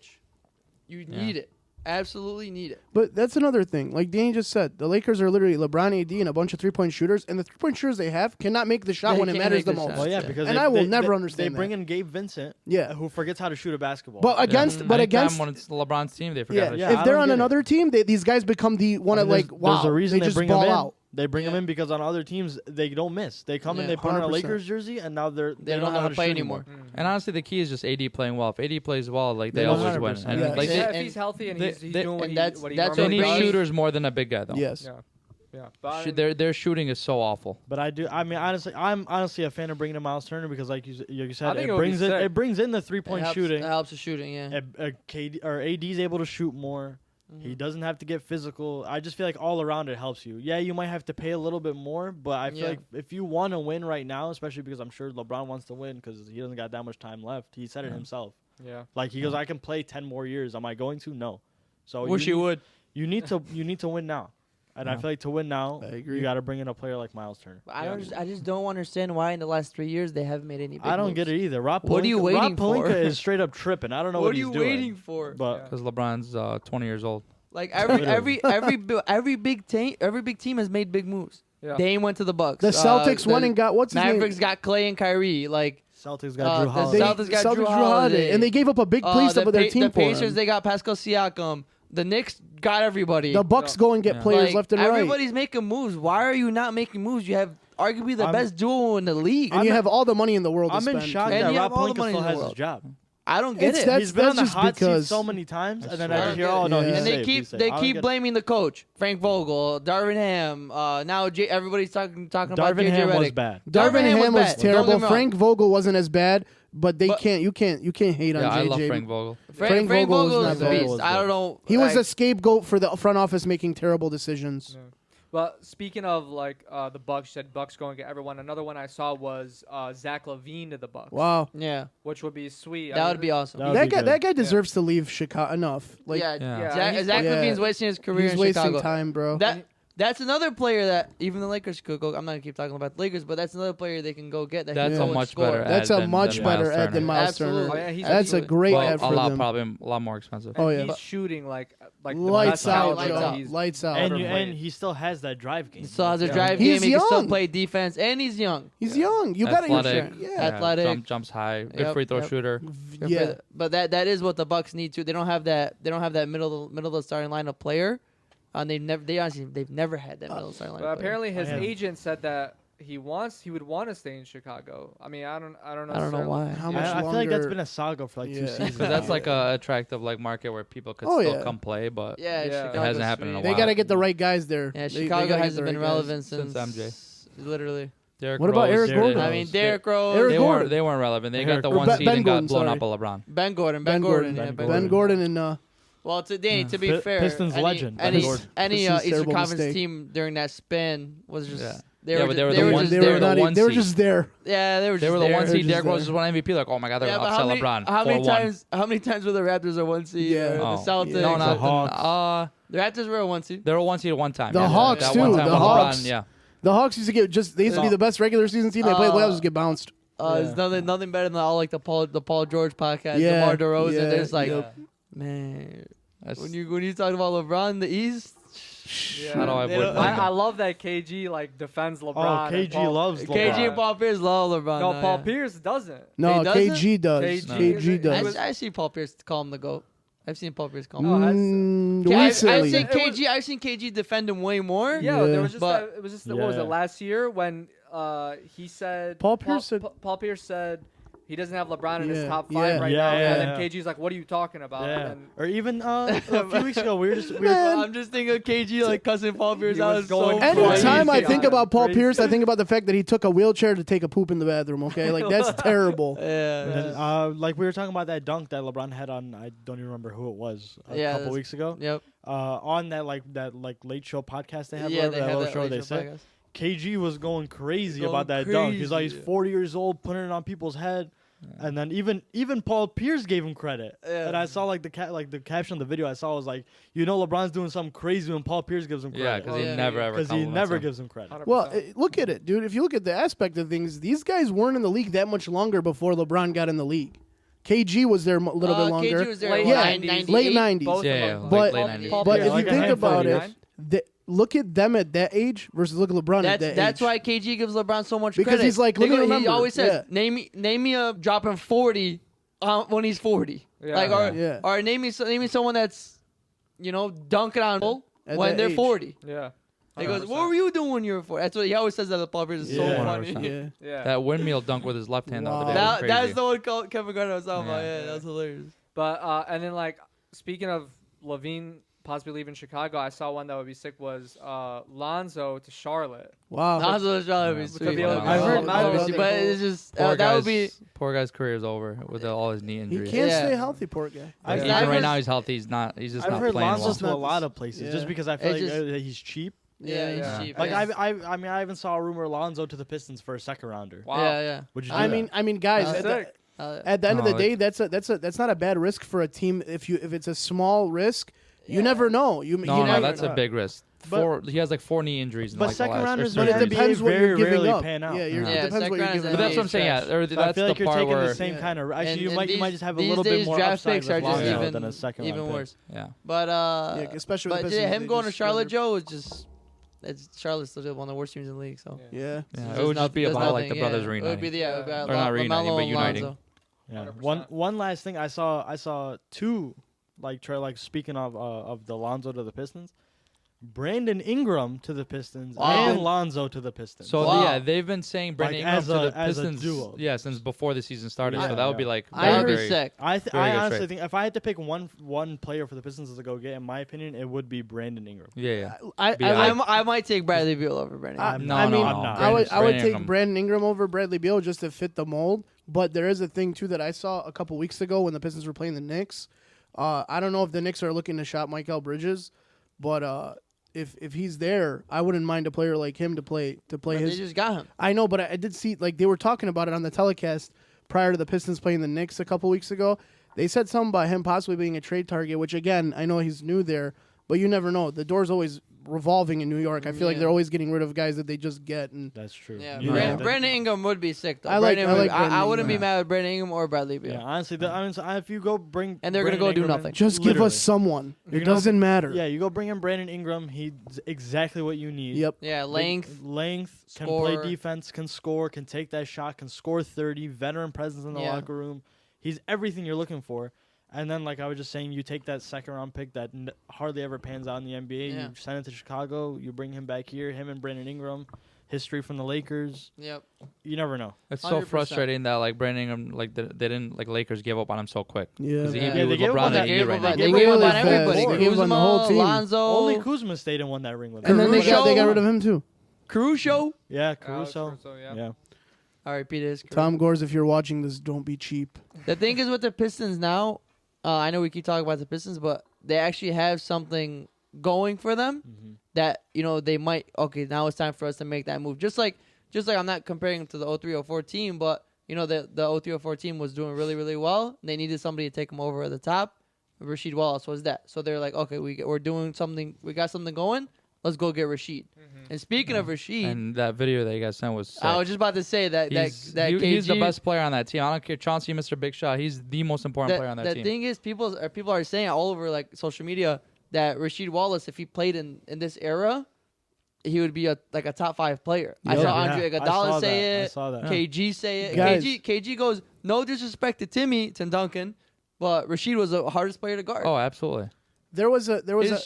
You need it. Absolutely need it. But that's another thing. Like Danny just said, the Lakers are literally LeBron, AD, and a bunch of 3-point shooters, and the 3-point shooters they have cannot make the shot They when it can't matters make the the most. shot. Well, yeah, Yeah. because And they, I will they- never they- understand They bring that. in Gabe Vincent, Yeah. who forgets how to shoot a basketball. But against, Yeah. but Anytime against, when it's LeBron's team, they forgot. yeah, how to Yeah, shoot. if I they're don't on get it. another team, these guys become the one I of mean, like, wow, there's a reason they they just bring ball him in. out. They bring him Yeah. in because on other teams they don't miss. They come in, Yeah. they put on a 100%. Lakers jersey, and now they don't know how to play shoot anymore. And honestly, the key is just AD playing well. If AD plays well, like they They always 100%. win. And Yes. like Yeah, And- if he's healthy and they- he's they- doing what and he that's- what he that's they what normally need brings- does. shooters more than a big guy, though. Yes. Yeah, yeah. But Their shooting is so awful. But I'm honestly a fan of bringing in Miles Turner because, like you I said, think it it would be brings in sick. it brings in the 3-point shooting. It helps the shooting, yeah. KD or AD's able to shoot more. He doesn't have to get physical. I just feel like all around it helps you. Yeah, you might have to pay a little bit more, but I feel Yeah. like if you want to win right now, especially because I'm sure LeBron wants to win because he doesn't got that much time left. He said it himself. Yeah. Like he goes, I can play 10 more years. Am I going to? No. So Wish you would. You need to win now. And I Yeah. feel like to win now, I agree. you got to bring in a player like Miles Turner. I just don't understand why in the last 3 years they haven't made any. Big I don't moves. get it either. Rob What are you Pelinka- waiting Rob Pelinka for? is straight up tripping. I don't know What what are he's you doing. waiting for? But Because LeBron's 20 years old. Like every Literally. every big team has made big moves. Yeah. Dame went to the Bucks. The Celtics went the and got what's his name? Mavericks got Clay and Kyrie. Like Celtics got Drew the Holiday. Celtics got Drew Holiday. and they gave up a big piece of their team the for Pacers him. they got Pascal Siakam. The Knicks got everybody. The Bucks go and get Yeah. players Like, left and right, everybody's making moves. Why are you not making moves? You have arguably the I'm- best duo in the league. and you have all the money in the world to I'm in spend. shock And that you Rob have all the Pelinka money in still the has his world. job. I don't get It's it. that- He's been on the just hot seat because- so many times, and then I I don't just hear, get oh it. no, Yeah. he's And they safe, keep he's safe. they I don't keep get it. blaming the coach, Frank Vogel, Darvin Ham. Now everybody's talking about Darvin JJ Ham was Redick. bad. Darvin Ham was bad. Don't get terrible. me wrong. Frank Vogel wasn't as bad, but But- you can't hate on Yeah, I JJ. love Frank Vogel. Frank Frank Vogel Vogel was is not a bad. beast. I don't know. He was a like, scapegoat for the front office making terrible decisions. Yeah. Well, speaking of like the Bucks, you said Bucks going to get everyone. Another one I saw was Zach LaVine to the Bucks. Wow, yeah, Which would be sweet. that would be awesome. That would that be guy good. that guy deserves to leave Chicago. Enough. Like yeah, Yeah. Yeah, Zach yeah. LaVine's wasting his career he's in wasting Chicago. time, bro. That's another player that even the Lakers could go. I'm not gonna keep talking about the Lakers, but that's another player they can go get. That That's can a go much score. better ad That's a than much better Miles ad Turner. than Miles Absolutely. Oh, Turner. yeah, he's That's a absolutely. great Well, ad a for lot them. probably a lot more expensive. Oh, And yeah. he's shooting like the Lights best out, caliber lights that out. he's Lights out. ever And played. he still has that drive game. He still has a Yeah. drive He's game. He can still young. play defense, and he's young. He's young. You got Athletic. to. Yeah. Athletic. Jumps high. Good Yep, free throw yep. shooter. Yeah. But that is what the Bucks need to. They don't have that. They don't have that middle of the starting lineup player. They've never had that middle of the starting lineup. But apparently his Yeah. agent said that he would want to stay in Chicago. I mean, I don't know. I don't know necessarily- why. How Yeah. much I feel like that's longer- been a saga for like Yeah. 2 seasons. Because that's now. like a attractive like market where people could Oh, still yeah. come play, but Yeah, Yeah. Chicago's It hasn't happened in a sweet. They while. got to get the right guys there. Yeah, They Chicago gotta get hasn't the been right guys. relevant Since since literally. Derrick What about Rose, Eric Gordon? I mean, Derrick Rose, Eric They Gordon. weren't relevant. They got Eric- the or one Ben- seed Ben and Gordon, got blown sorry. up by LeBron. Ben Gordon. Ben Gordon. Ben Ben Gordon and Well, to Danny, to be Pi- fair, Pistons legend, Ben any Gordon. Eastern terrible Conference mistake. team during that span was just Yeah. they Yeah, were but ju- they were they the were ones- just they they were were the not. one They were seed. just there. yeah they were They just were the there. one They're seed. just Derrick Rose there. was one MVP. Like, oh my god, they're Yeah, gonna but upset LeBron. how many 4-1. times? How many times were the Raptors a one seed? Yeah. Or the Oh. Celtics. Yeah. No, The not Hawks. The Raptors were a one seed. they were one seed at one time. The yeah. Hawks, that too. One time The with Hawks. LeBron, yeah. The Hawks used to get they used to be the best regular season team. They played playoffs, just get bounced. It's nothing better than all like the Paul George podcast. Yeah, DeMar DeRozan. yeah, There's like, yep. man, That's- when you talk about LeBron in the East, Yeah. How do I They avoid don't- I love that KG like defends LeBron. and KG Paul- loves KG LeBron. and Paul Pierce love LeBron. No, now, Paul yeah. Pierce doesn't. No, He doesn't? KG does. KG KG is- does. I see Paul Pierce call him the GOAT. I've seen Paul Pierce call him. Oh, has- I've Recently, seen It was- KG. I've seen KG defend him way more. Yeah, Yeah. there was just But- that, it was just what was Yeah. it last year when he said Paul Pierce said- Paul Pierce said he doesn't have LeBron in his Yeah, top 5 yeah. right Yeah, now, yeah, and then yeah. KG's like, "What are you talking about?" Yeah. And then Or even a few weeks ago, we were I'm just thinking of KG like cussing Paul Pierce He out. was It's so going funny. anytime I crazy think on about him. Paul Crazy. Pierce, I think about the fact that he took a wheelchair to take a poop in the bathroom. Okay, like that's terrible. Yeah. And then, like we were talking about that dunk that LeBron had on, I don't even remember who it was, a Yeah, couple that's- weeks ago. Yep. On that late show podcast they had, Yeah, whatever, they that have little that show late they show said. podcast. KG was going crazy Going about that dunk. He's like, he's crazy. 40 years old, putting it on people's head. And then even Paul Pierce gave him credit. Yeah. And I saw like the caption of the video I saw was like, LeBron's doing something crazy when Paul Pierce gives him Yeah, credit. because Yeah. he never ever. Because he compliments never him. gives him credit. 100%. Well, look at it, dude. If you look at the aspect of things, these guys weren't in the league that much longer before LeBron got in the league. KG was there a little bit longer. KG was there Late in Yeah, 98. late 90s. Both Yeah, of yeah, them. late- But- late 90s. Paul But Pierce, if you like a think handful about of it, years. look at them at that age versus look at LeBron at that That's age. why KG gives LeBron so much Because credit. he's like, They look at go- remember, he always says, yeah. name me a dropping 40 when he's 40. Yeah. Like, or, Yeah. or name me someone that's, dunking on people At when that they're age. 40. Yeah. He goes, 100%. what were you doing when you were 40? That's what he always says that the Paul Pierce is so Yeah. funny. 100%. Yeah. Yeah. That windmill dunk with his left hand the other day. Wow. was That's crazy. the one Kevin Garnett was talking about. Yeah. Yeah, that was hilarious. But and then like speaking of Levine possibly leaving Chicago, I saw one that would be sick was Lonzo to Charlotte. Wow. Lonzo Charlotte would be Yeah. sweet. Could be like- I've heard- but it's just Poor that would guy's- be. Poor guy's career is over with all his knee He injuries. can't Yeah. stay healthy, poor guy. I've Even I've right heard- now he's healthy. He's not. He's just I've not heard playing Lonzo's well. to a lot of places Yeah. just because I feel It like just- he's cheap. Yeah, he's Yeah. cheap. Like yeah. I mean I even saw a rumor Lonzo to the Pistons for a second rounder. Wow. Yeah, yeah. Would you do I that? mean, guys, That's at the- sick. At the end of No, the day, that's not a bad risk for a team. If it's a small risk, you Yeah. never know. No, never that's know. a big risk. But- He has like 4 knee injuries. In But like second the last, rounders But in it the depends NBA what you're very giving rarely up. pan out. Yeah, Yeah, it depends what second you're round is giving But up. that's what I'm saying. Yeah, trash. or So I that's feel like the you're part taking where the same kind of. Actually, And- you and might these- just have a these little days, bit more draft upside picks are with just Lonzo even than a second even round pick. worse. yeah. But Yeah, especially with but the yeah, Pistons, him they going to just Charlotte, rather- Joe, is just Charlotte's still one of the worst teams in the league. So Yeah. Yeah, It's it would just be does about like the nothing, brothers yeah. It would reuniting. be it would be Or not reuniting, LaMelo but and uniting. Lonzo. Yeah. 100%. One last thing I saw two like speaking of the Lonzo to the Pistons, Brandon Ingram to the Pistons Wow. and Lonzo to the Pistons. So Wow. yeah, they've been saying Brandon Ingram as to a- the as a Pistons. duo. Yeah, since before the season started. Yeah, so that would be yeah. like I That very, would be very- sick. I Very good honestly trade. think if I had to pick one player for the Pistons to go get, in my opinion, it would be Brandon Ingram. Yeah, yeah. I Be like- I might take Bradley Beal over Brandon. I, I'm No, I no, mean, no. I would Brandon take Ingram. Brandon Ingram over Bradley Beal just to fit the mold. But there is a thing too that I saw a couple weeks ago when the Pistons were playing the Knicks. I don't know if the Knicks are looking to shop Michael Bridges, but if he's there, I wouldn't mind a player like him to play But his. they just got him. I know, but I did see like they were talking about it on the telecast prior to the Pistons playing the Knicks a couple weeks ago. They said something about him possibly being a trade target, which again I know he's new there, but you never know. The door's always revolving in New York. I feel like Yeah. they're always getting rid of guys that they just get. And That's true. Yeah, You Brandon- know, Brandon Ingram would be sick though. I like- Brandon I like would- Brandon I wouldn't be Ingram. mad with Brandon Ingram or Bradley Beal. Yeah, honestly, if you go bring And they're gonna Brandon go do Ingram nothing. in- just give literally. us someone. You're It gonna- doesn't matter. Yeah, you go bring in Brandon Ingram. He's exactly what you need. Yep. Yeah, length. Length, can score. play defense, can score, can take that shot, can score 30, veteran presence in the Yeah. locker room. He's everything you're looking for. And then, like I was just saying, you take that second round pick that hardly ever pans out in the NBA. Yeah. You send it to Chicago. You bring him back here. Him and Brandon Ingram, history from the Lakers. Yep. You never know. It's so 100%. frustrating that like Brandon Ingram, like they didn't like Lakers gave up on him so quick. Yeah. 'Cause he Yeah. could be Yeah, they with gave up LeBron on that- and They AD gave right up now. on- They they gave gave up up on on everybody. They gave up on the whole Kuzma, team. Lonzo, Only Kuzma stayed and won that ring with And them. then they got Caruso. rid of him too. Caruso. Yeah, Alex Caruso. Caruso, yeah. Yeah. R.I.P. to his career. Tom Gores, if you're watching this, don't be cheap. The thing is with the Pistons now, I know we keep talking about the Pistons, but they actually have something going for them Mm-hmm. that they might. Okay, now it's time for us to make that move. Just like I'm not comparing them to the 03-04 team, but the 03-04 team was doing really really well. They needed somebody to take them over at the top. Rasheed Wallace was that. So they're like, okay, we're doing something. We got something going. Let's go get Rasheed. And speaking of Rasheed, And that video that you guys sent was sick. I was just about to say that he's KG, he's the best player on that team. I don't care, Chauncey, Mr. Big Shot. He's the most important player on that the team. thing is, people are saying all over like social media that Rasheed Wallace, if he played in this era, he would be a top 5 player. I Yeah. saw Andre I Iguodala saw say that. I it. saw that. KG say it. Guys. KG goes, no disrespect to Tim Duncan, but Rasheed was the hardest player to guard. Oh, absolutely. There was a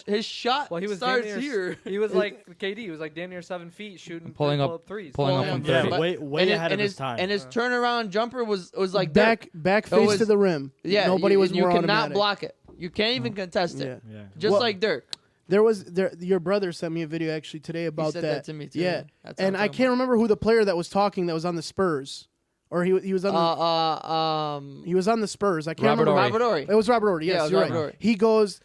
his shot Well, he was starts damn near, here. He was like KD. He was like damn near 7 feet shooting Pulling up- pull-up threes. pulling up Pulling from up. 30. Yeah, But- way ahead of his time. And his turnaround jumper was like back Dirk. face was- to the rim. Yeah, Nobody was you more cannot automatic. block it. You can't even contest it. Yeah. yeah. Just Well, like Dirk. Your brother sent me a video actually today He about said that to me too. Yeah, That's what and I'm I talking can't remember who the player that was talking that was on the Spurs, or he was on about. he was on the Spurs. I can't Robert remember. Horry. Robert Horry. It was Robert Horry. Yeah, Yes, it was you're Robert right. Horry. He goes,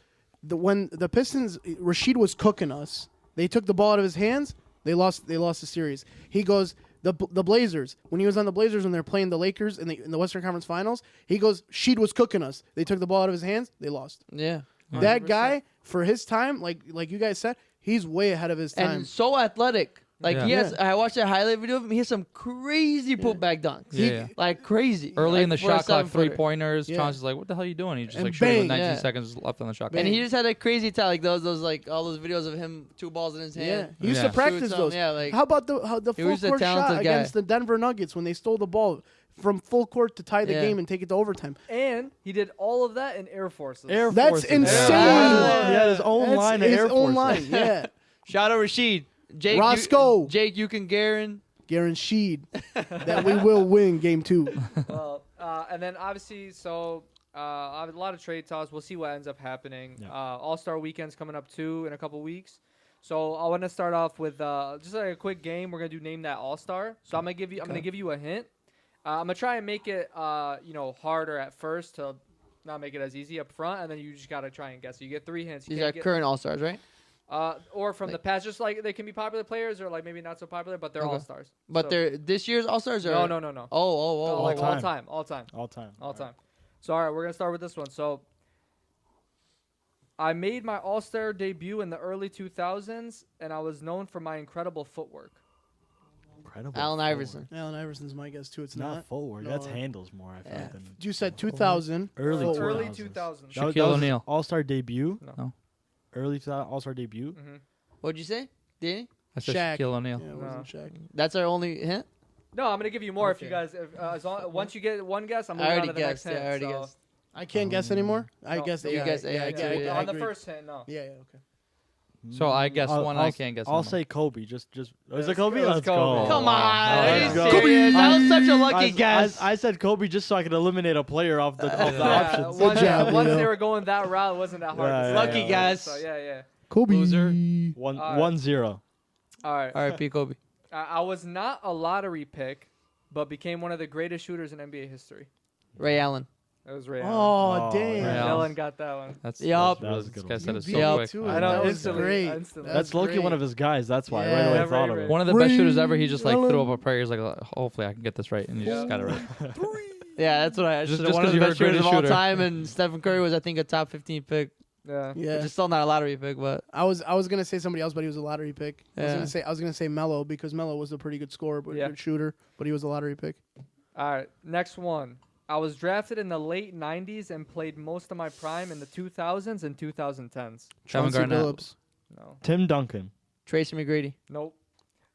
when the Pistons, Rasheed was cooking us. They took the ball out of his hands. They lost the series. He goes, the Blazers, when he was on the Blazers when they're playing the Lakers in the Western Conference Finals, he goes, Sheed was cooking us. They took the ball out of his hands. They lost. Yeah. That 100%. guy, for his time, like you guys said, he's way ahead of his time. And so athletic. Like Yeah. he has, Yeah. I watched that highlight video of him. He has some crazy putback dunks. Yeah. Like crazy. Early Like in the for a shot clock, 7-footer. 3-pointers. Yeah. Chauncey's like, what the hell are you doing? He just And like shooting with bang. 19 Yeah. seconds left on the shot Bang. clock. And he just had a crazy time, like those like all those videos of him 2 balls in his yeah, hand. he used Yeah. to practice Shoots those. them, yeah, like- How about the He full was a court shot talented guy. against the Denver Nuggets when they stole the ball from full court to tie the Yeah. game and take it to overtime? And he did all of that in Air Forces. Air That's Forces. insane. Yeah. He had his own That's line of his Air own Forces. line. Yeah, Shout out Rasheed. Jake Roscoe. Jake, you can guarantee. guaranteed that we will win Game 2. Well, and then obviously, so a lot of trade talks. We'll see what ends up happening. Yeah. All-Star weekend's coming up too in a couple weeks. So I want to start off with just like a quick game. We're gonna do name that All-Star. So I'm gonna give you a hint. I'm gonna try and make it harder at first to not make it as easy up front, and then you just gotta try and guess. So you get 3 hints. You These can't are get- current All Stars, right? Or from the Like- past, just like they can be popular players or like maybe not so popular, but they're Okay. all stars. But So- they're this year's All Stars or no. Oh, All oh. time. All All time. So all right, we're gonna start with this one. So I made my All-Star debut in the early 2000s, and I was known for my incredible footwork. Incredible. Allen forward. Iverson. Allen Iverson's my guess too. It's Not not. forward. No. That's handles more. I feel Yeah. like, than You said 2000. early forward. Early 2000s. 2000s. Shaquille That was O'Neal. All-Star debut. No. Early 2000 All-Star debut. Mm-hmm. What'd you say, Danny? I said Shaq. Shaquille O'Neal. Yeah, it No. wasn't Shaq. That's our only hint. No, I'm gonna give you more if you Okay. guys. Once you get one guess, I'm I moving on already to the next guessed. Yeah, hint. I already so- guessed. I can't guess anymore. I No. guess. You Yeah, guessed, yeah, yeah, I yeah, agree, yeah. I on the agree. first hint, no. Yeah, yeah, okay. So I guess one. I can't guess. I'll one. say Kobe. Just. Is Let's it Kobe? go, let's Let's go. go. Come wow. on, are Let's you go. serious? That was such a I, lucky guess. I said Kobe just so I could eliminate a player off the Yeah, options. Good job, once Leo. they were going that route, it wasn't that hard. Yeah, to yeah, say. Lucky yeah. guess. So yeah. Kobe. Loser. One, All right. 1-0. All right. R.I.P. Kobe. I was not a lottery pick, but became one of the greatest shooters in NBA history. Ray Allen. It was Ray Allen. Oh, Oh, damn. Ray Dylan Allen. got that one. That's Yup. That was a This good guy one. said You it beat so me quick. too. I know, That was instantly, great. instantly. That's Loki, great. one of his guys. That's why. Yeah. Right away, I Ray, thought of Ray. it. One of the best Ray shooters ever. He just like Allen. threw up a prayer. He's like, hopefully I can get this right, and he just got it right. Yeah, that's what I Just- said. just One of 'cause the you heard best shooters of greatest all shooter. time, and Stephen Curry was, I think, a top 15 pick. Yeah. Yeah. Which is still not a lottery pick, but I was gonna say somebody else, but he was a lottery pick. Yeah. I was gonna say Melo because Melo was a pretty good scorer, but Yeah. good shooter, but he was a lottery pick. All right. Next one. I was drafted in the late 90s and played most of my prime in the 2000s and 2010s. Kevin Chauncey Garnett. Billups. No. Tim Duncan. Tracy McGrady. Nope.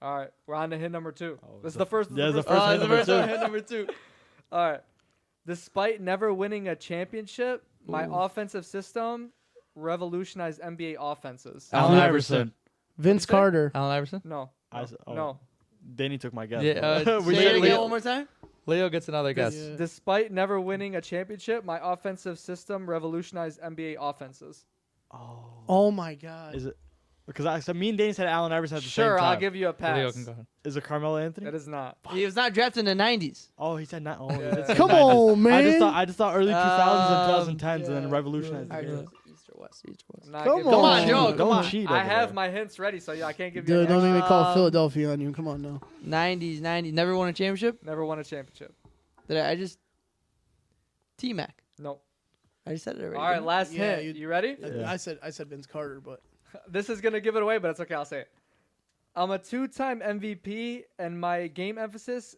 All right. We're on to hint number 2. Oh, This is the- the first. yeah, the first first one. hint The number first two. one, hint number 2. All right. Despite never winning a championship, my Ooh. offensive system revolutionized NBA offenses. Allen Iverson. Vince say? Carter. Allen Iverson. No. I No. s- oh. No. Danny took my guess. Yeah, bro. we Say said it Leo- again one more time. Leo gets another guess. Yeah. Despite never winning a championship, my offensive system revolutionized NBA offenses. Oh my God. Is it? Because I said me and Danny said Allen Iverson at the same Sure, time. I'll give you a pass. Leo can go ahead. Is it Carmelo Anthony? It is not. He was not drafted in the 90s. Oh, he said not. Oh, he Yeah. did say Come 90s. on, man. I just thought early 2000s and 2010s and yeah. then revolutionized. All the right, game. East or West? East or West? I'm not Come giving on. you Come a on, chance. Joe, Don't come on. cheat I over have there. my hints ready, so yeah, I can't give you. Dude, Any don't extra. make me call Um, Philadelphia on you. Come on now. 90s. Never won a championship. Never won a championship. Did I just T-Mac? Nope. I just said it already. All right, didn't I? last Yeah, hint. you- You ready? Yeah. I said Vince Carter, but This is gonna give it away, but it's okay. I'll say it. I'm a 2-time MVP, and my game emphasized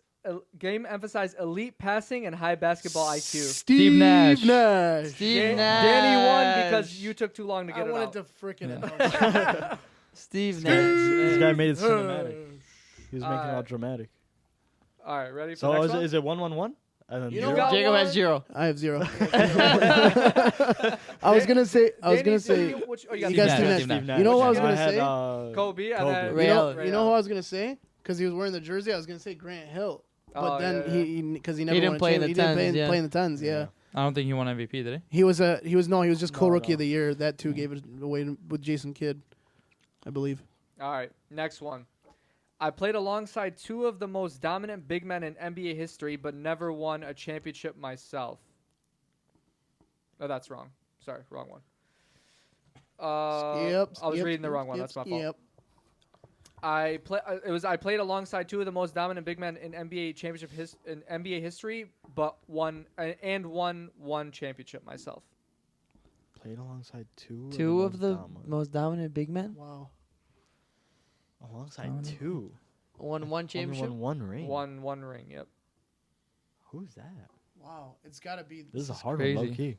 elite passing and high basketball IQ. Steve Nash. Nash. Steve Dan- Nash. Danny won because you took too long to I get it wanted out. to freaking Yeah. announce. Steve This Nash. guy made it cinematic. He was making it all Alright. dramatic. All right, ready for So next is one? it 1-1-1? And then You know zero? got Jacob one? has 0. I have 0. I was gonna say. you you got guys Steve do Nash. that. Steve Nash. You know what I was I gonna had, say? Kobe, and Kobe. then Ray You know, Allen. you know who I was gonna say? Because he was wearing the jersey. I was gonna say Grant Hill, but Oh, then yeah, he because he never didn't won a play in champ- the he didn't play, tens, yeah. play in the tens. Yeah, I don't think he won MVP, did he? he was just No, co-rookie no. of the year. That too gave it away with Jason Kidd, I believe. All right, next one. I played alongside 2 of the most dominant big men in NBA history, but never won a championship myself. Oh, that's wrong. Sorry, wrong one. Skip. I was skip, reading the wrong one. skip, That's my fault. skip. I played alongside 2 of the most dominant big men in NBA history, but won one championship myself. Played alongside 2 Two of the dominant. most dominant big men. Wow. Alongside Dominant. 2. Won one Only championship. won one ring. One ring. Yep. Who's that? Wow. It's gotta be. This is a hard one, low crazy. key.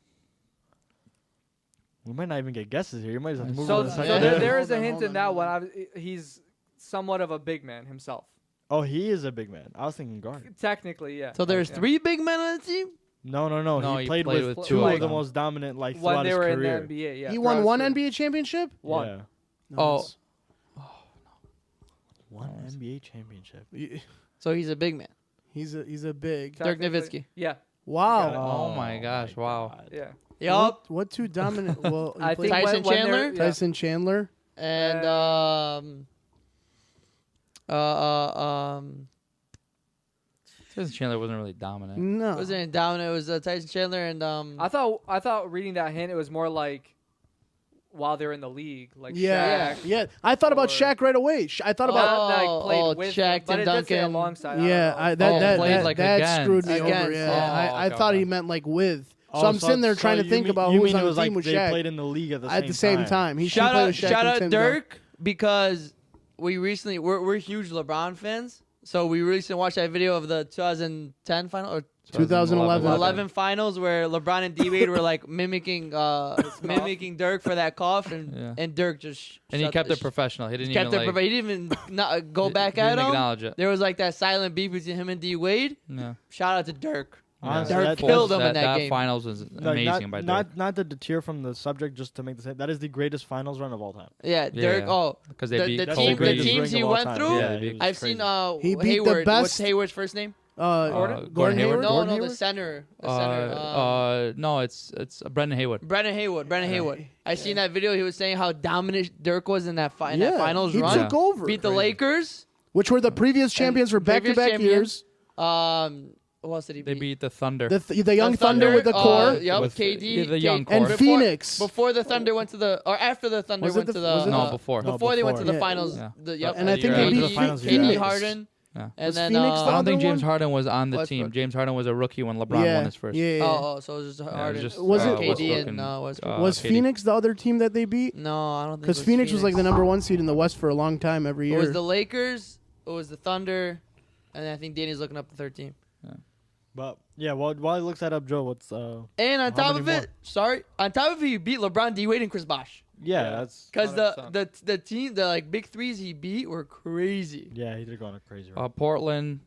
We might not even get guesses here. You might just have to move So, on to the so second there, hint. there is a Hold on, hint hold in on, that hold one. He's somewhat of a big man himself. Oh, he is a big man. I was thinking guard. Technically, yeah. So there's Yeah. 3 big men on the team. No. No, He he played played with with 2 two of of the them. most dominant like When throughout they his were career. in the NBA, yeah. He throughout won his one career. NBA championship. One. Yeah. No, One NBA championship. it's- So he's a big man. He's a big. Dirk Technically- Nowitzki. Yeah. Wow. Oh my gosh, wow. God. Yeah. Yup. What 2 dominant? Well, he I played think Tyson when they're- Chandler? yeah. Tyson Chandler. And Tyson Chandler wasn't really dominant. No. wasn't it dominant? It was Tyson Chandler and I thought reading that hint, it was more like while they're in the league, like Yeah, Shaq. yeah. I thought about or- Shaq right away. I thought about Not like played oh, with Shaq him, but and it did say Duncan. alongside. I yeah. don't know. played, like, that against. screwed me over. Against, Yeah, oh, I okay, thought okay. he meant like with. So Oh, I'm sitting there trying to you think mean- about you who was mean on it the was team like with they Shaq played in the league at at the same time. He Shout played out, with Shaq shout and out Tim, though. Dirk because we're huge LeBron fans. So we recently watched that video of the 2010 final or 2011. 11 finals where LeBron and D Wade were like mimicking Dirk for that cough, and Yeah. and Dirk just And he shut kept the it professional. He didn't kept even it like, prof- he didn't even not go back he at didn't him. acknowledge it. There was like that silent beef between him and D Wade. Yeah. Shout out to Dirk. Honestly, Dirk that- killed that's- him in that game. finals was amazing by Dirk. not to deter from the subject, just to make the same. That is the greatest finals run of all time. Yeah, Yeah, Dirk. yeah. Oh, Because they beat the Kobe. teams he went through. Yeah, they beat- I've seen He beat the Hayward. best- What's Hayward's first name? Gordon Hayward. No, Gordon no, Hayward? the center. No, it's Brendan Haywood. Brendan Haywood. I seen that video. He was saying how dominant Dirk was in that that finals he run. took over. Beat the Lakers. which were the previous champions for previous back-to-back champions. years. Who else did he They beat? beat the Thunder. The Young Thunder with the core. Yep, With- KD. yeah, the young And core. Phoenix. Before the Thunder went to the, or after the Thunder Was it went the- to was the. it No, the- before. Before they went to the Yeah. finals. Yeah. Yep. And I think they KD, beat the finals, KD yeah. Harden. Yeah. And Was then Phoenix the I don't think other James one? Harden was on the Westbrook. team. James Harden was a rookie when LeBron yeah. won his first. Yeah. Oh, so it was just it was Harden. just, Was it- KD Westbrook and Westbrook. Was KD. Phoenix the other team that they beat? No, I don't think. Because Phoenix was like the number one seed in the West for a long time every It year. was the Lakers. It was the Thunder, and I think Danny's looking up the third team. But yeah, while he looks that up, Joe, what's And on How top many of it, on top of it, you beat LeBron, D Wade, and Chris Bosh. yeah, Yeah. that's Because 100%. the team, the like big threes he beat were crazy. yeah, he did go on a crazy run. Portland,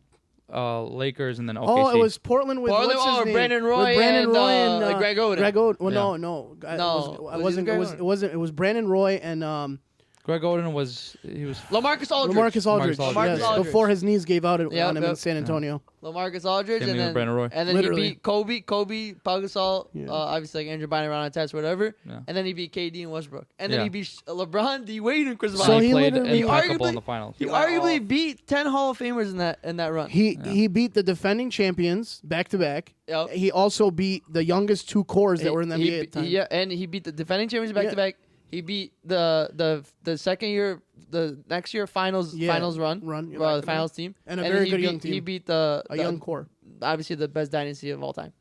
Lakers, and then OKC. Oh, it was Portland with Portland, what's his oh, name? Brandon Roy with Brandon and, Roy and Greg Oden. Greg Oden. Well, Yeah. no. No, It was it wasn't. Greg It was. Oden? It wasn't. It was Brandon Roy and Greg Oden was LaMarcus Aldridge. LaMarcus Aldridge. LaMarcus Yes, Aldridge. before his knees gave out on Yep, him in yep. San Antonio. LaMarcus Aldridge, Same and thing with then Brandon Roy. and then Literally. he beat Kobe, Pau Gasol, Yeah. obviously like Andrew Bynum around on test, whatever. Yeah. And then he beat KD and Westbrook, and then Yeah. he beat LeBron, D Wade, and Chris Bosh. So he he played literally- impeccable arguably- in the finals. He went arguably off. beat 10 Hall of Famers in that run. He beat the defending champions back to back. Yep. He also beat the youngest two cores that were in the NBA at the time. Yeah, and he beat the defending champions back Yeah. to back. He beat the second year, the next year finals Yeah, run, yeah, the back-to-back. finals team, And a then very he good beat, young team. He beat a young core. obviously the best dynasty of all time.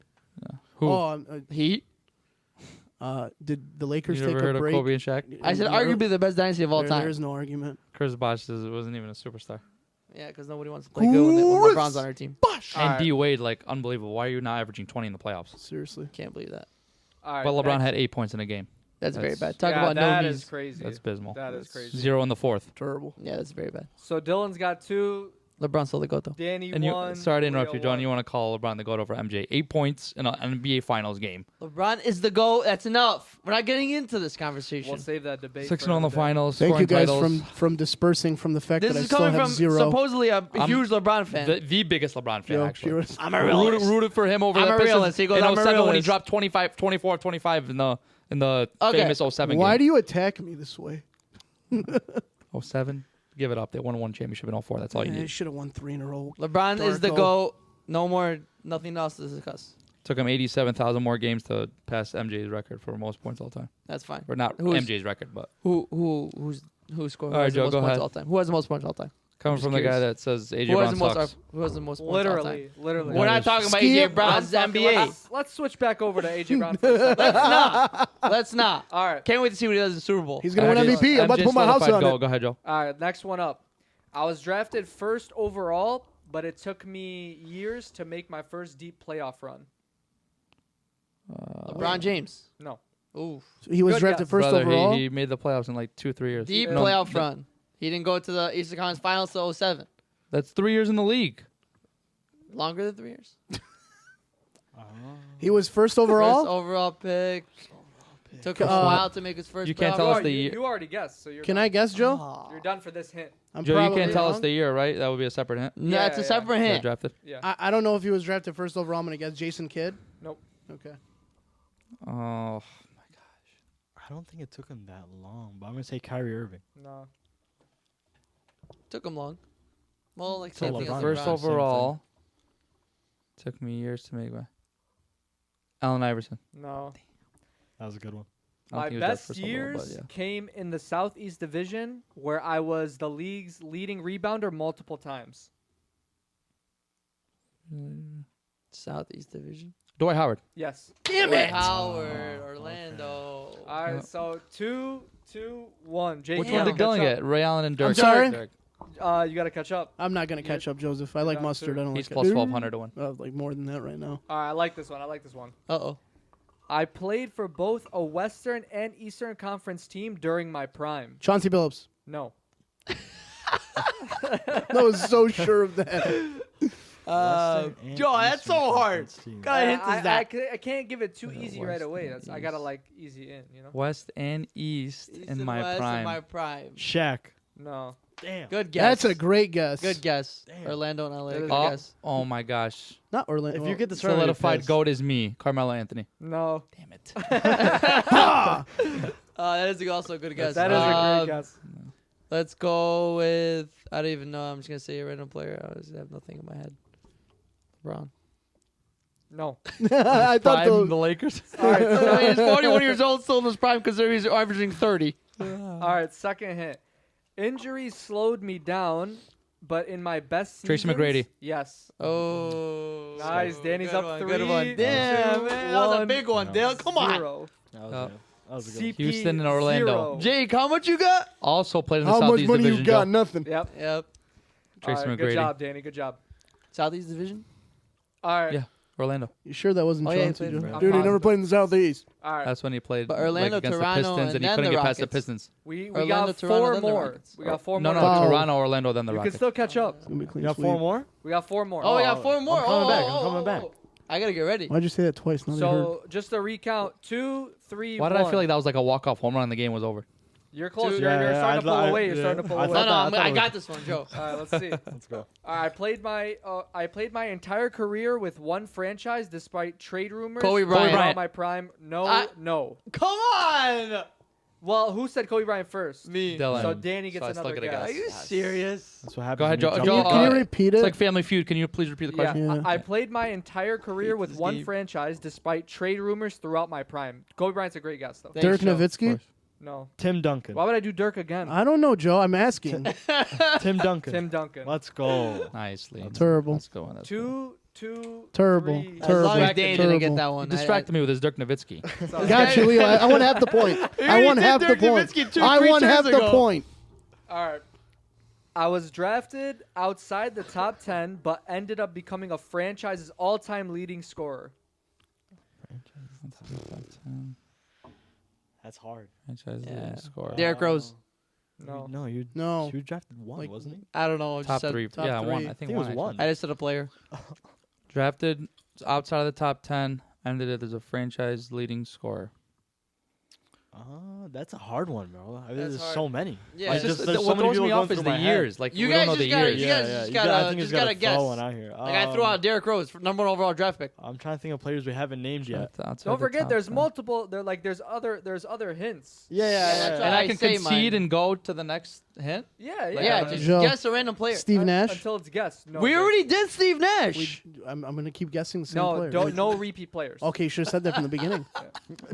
Who? Heat. Did the Lakers You take ever heard a of break? Kobe and Shaq? I said arguably the best dynasty of all time. There is no argument. Chris Bosh wasn't even a superstar. Yeah, because nobody wants to play good when LeBron's on our team. Bosh. And Alright. D Wade, like unbelievable. Why are you not averaging 20 in the playoffs? Seriously. Can't believe that. All right, But LeBron next. had 8 points in a game. That's very That's- bad. Talk about no that knees. is crazy. That's abysmal. That is crazy. 0 in the fourth. Terrible. Yeah, that's very bad. So Dylan's got 2. LeBron still the goat though. Danny And won. sorry to interrupt you, Leo John. won. You want to call LeBron the GOAT over MJ? 8 points in an NBA Finals game. LeBron is the GOAT. That's enough. We're not getting into this conversation. We'll save that debate. 6 for 0 in the another day. finals. Thank you scoring guys titles. from dispersing from the fact This that I is still coming have from 0. supposedly a I'm- huge LeBron fan. The biggest LeBron fan, Yo, actually. purist. I'm a realist. Rooted for him over I'm the a Pistons realist. He goes, in I'm a 07 when he realist. dropped 24 25 in the Okay. famous 07 Why game. do you attack me this way? 07? Give it up. They won one championship in 04. That's all you I need. should have won 3 in a row. LeBron is the Darko. GOAT. No more, nothing else to discuss. Took him 87,000 more games to pass MJ's record for most points all time. That's fine. Or not Who's- MJ's record, but Who scored? All right, Joe, go points ahead. all time? Who has the most points all time? coming just from the guy curious. that says AJ Who has Brown the most? sucks. Who has the most points all time? Literally. We're not talking about AJ Brown's NBA. Let's switch back over to AJ Brown. For a second. Let's not. All right. Can't wait to see what he does in the Super Bowl. He's going to win MJ MVP. I'm about to put my house solidified. on it. Go ahead, Joe. All right. Next one up. I was drafted first overall, but it took me years to make my first deep playoff run. LeBron James. No. Ooh. He was Good drafted guess. first Brother, overall. he made the playoffs in like 2-3 years. Deep No, playoff run. He didn't go to the Eastern Conference Finals till 07. That's 3 years in the league. Longer than 3 years. He was first First overall. overall pick. Took him a Uh, while to make his first you can't playoff tell run. us the you, year. you already guessed, so you're Can done. I guess, Joe? Aw. You're done for this hint. I'm Joe, you probably can't tell us wrong. the year, right? That would be a separate hint. No, Yeah, it's a yeah. separate Yeah, hint. drafted. Yeah. I don't know if he was drafted first overall. I'm going to guess Jason Kidd. Nope. Okay. Oh, I don't think it took him that long, but I'm gonna say Kyrie Irving. No. Took him long. Well, like So same thing LeBron. as first LeBron. Same thing. overall. Took me years to make my. Allen Iverson. No. That was a good one. I don't My think he was that best first overall, years but came in the Southeast Division, where I was the league's leading rebounder multiple times. yeah. Southeast Division. Dwight Howard. Yes. Dwight Howard, Orlando. All right. Yeah. So 2-1. Jake, Which you one gotta did Dylan catch get? Ray Allen and Dirk. I'm sorry? Dirk. up. You got to catch up. I'm not gonna catch up, Joseph. I like down mustard. two. I don't He's like plus 1,200 to win. like more than that right now. All right. I like this one. Uh-oh. I played for both a Western and Eastern Conference team during my prime. Chauncey Billups. No. I was so sure of that. Western and Joe, that's Eastern so hard. Conference teams. Kind of hint is that. I can't give it too Yeah, easy right West away. and That's I gotta East. like easy in. You know. West and East, East in and my West prime. in my prime. Shaq. No. Damn. Good guess. That's a great guess. good guess. Damn. Orlando and LA. That is Good a Oh, guess. oh my gosh. Not Orlando. If you get the Solidified GOAT is me, Carmelo Anthony. No. Damn it. That is also a good guess. That is a great guess. Let's go with. I don't even know. I'm just gonna say a random player. I just have nothing in my head. LeBron. No. I thought Prime those, the Lakers. All right. So he's 41 years old, still in his prime because he's averaging 30. All right. Second hint. Injuries slowed me down, but in my best Tracy seasons, McGrady. Yes. Oh. Nice. Danny's good up one, 3. Good one. Damn, 2, man. That was a 1, big one, Dale. Come on. 0. That was a good one. CP Houston and Orlando. 0. Jake, how much you got? Also played in the how much Southeast money Division. you got? Joe. Nothing. Yep. Yep. Tracy All right, McGrady. Good job, Danny. Good job. Southeast Division? All right. Yeah. Orlando. You sure that wasn't Oh, yeah, he Chauncey? played Joe? for- Dude, I'm he never positive. played in the Southeast. All right. That's when he played But Orlando, against Toronto, the Pistons, and and he then couldn't the get past the Rockets. Pistons. We Orlando, got Toronto, 4 then the more. Rockets. We got 4 No, more. no, Wow. Toronto, Orlando, then the You can Rockets. still catch up. It's gonna be a clean You got sweep. 4 more? We got 4 more. Oh, we got 4 more. I'm coming back. I'm Oh, coming oh, back. oh. I got to get ready. Why'd you say that twice? Now they heard. So just to recount, 2, 3, Why 1. did I feel like that was like a walk-off home run and the game was over? You're close. Dude, You're, yeah, you're yeah, starting to pull away. You're yeah. starting to pull I away. thought No, that- I was- got this one, Joe. All right, let's see. Let's go. All right, I played my entire career with one franchise despite trade rumors. Kobe Bryant. Throughout my prime. No, no. Come on! Well, who said Kobe Bryant first? Me. Dylan. So Danny gets So I still another get a guess. Are you Yes. serious? That's what happens. Go ahead, when you Joe. jump Joe, in. Can you repeat It's it? like Family Feud. Can you please repeat the question? Yeah. I played my entire career with this one game. franchise despite trade rumors throughout my prime. Kobe Bryant's a great guess, though. Thanks, Dirk Joe. Nowitzki? No. Tim Duncan. Why would I do Dirk again? I don't know, Joe. I'm asking. Tim Duncan. Tim Duncan. Let's go. Nicely. Terrible. Let's go on. Let's go. 2, Terrible. 3. As Terrible. long as Danny didn't get Terrible. that You one. distracted me with his Dirk Nowitzki. So- Got you, Leo. I want half the point. I want half the point. I want half the point. All right. I was drafted outside the top 10, but ended up becoming a franchise's all-time leading scorer. That's hard. Franchise Yeah. leading scorer. Derrick Rose. No. No, you No. you drafted one, Like- wasn't he? I don't know. I Top just said- 3. top Yeah, one. three. I I think think it was one. one. I just said a player. Actually. Drafted outside of the top 10. Ended it as a franchise leading scorer. That's a hard one, bro. I mean, That's there's hard. so many. Yeah, Like, it's just just- there's what so many throws people me going off is through the my years. head. Like You we guys don't know just the gotta- years. you guys just you gotta- got- I think just you gotta gotta throw guess. one out here. Like I threw out Derrick Rose, for number 1 overall draft pick. I'm trying to think of players we haven't named yet. Don't forget, there's multiple. There's other hints. Yeah, that's And I I can say concede mine. and go to the next hint. Yeah, Like, Yeah, uh, just Joe. guess a random player. Steve Nash? Until it's guessed. No, We Jake. already did Steve Nash. I'm going to keep guessing the same No, player. don't. No repeat players. Okay, you should have said that from the beginning.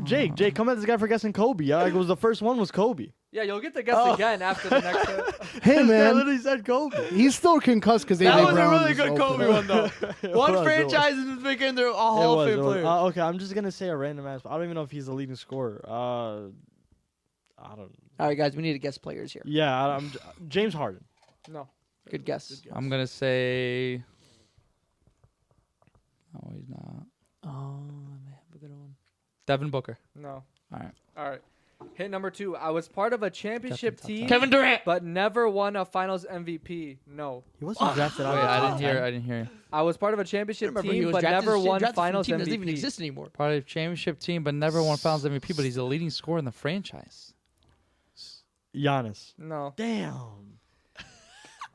Jake, come at this guy for guessing Kobe. Yeah, like, it was the first one was Kobe. Yeah, you'll get to guess again after the next hit. Hey, This guy man. literally said Kobe. He's still concussed because That A.J. was a Brown really is good open. Kobe one, though. It One was, it was. franchise is making their a Hall of Fame player. Okay, I'm just gonna say a random ass. I don't even know if he's a leading scorer. I don't. All right, guys, we need to guess players here. Yeah, I'm James Harden. No. Good guess. I'm gonna say. No, he's not. Oh, I may have a good one. Devin Booker. No. All right. All right. Hit number 2. I was part of a championship Definitely team, top Kevin Durant. but never won a Finals MVP. No. He wasn't drafted out. Wait, of the I top didn't hear. 10. I didn't hear. I was part of a I championship remember he team, was but drafted never as- won drafted from a Finals team that doesn't even MVP. exist anymore. Part of the championship team, but never won Finals MVP. But he's a leading scorer in the franchise. Giannis. No. Damn.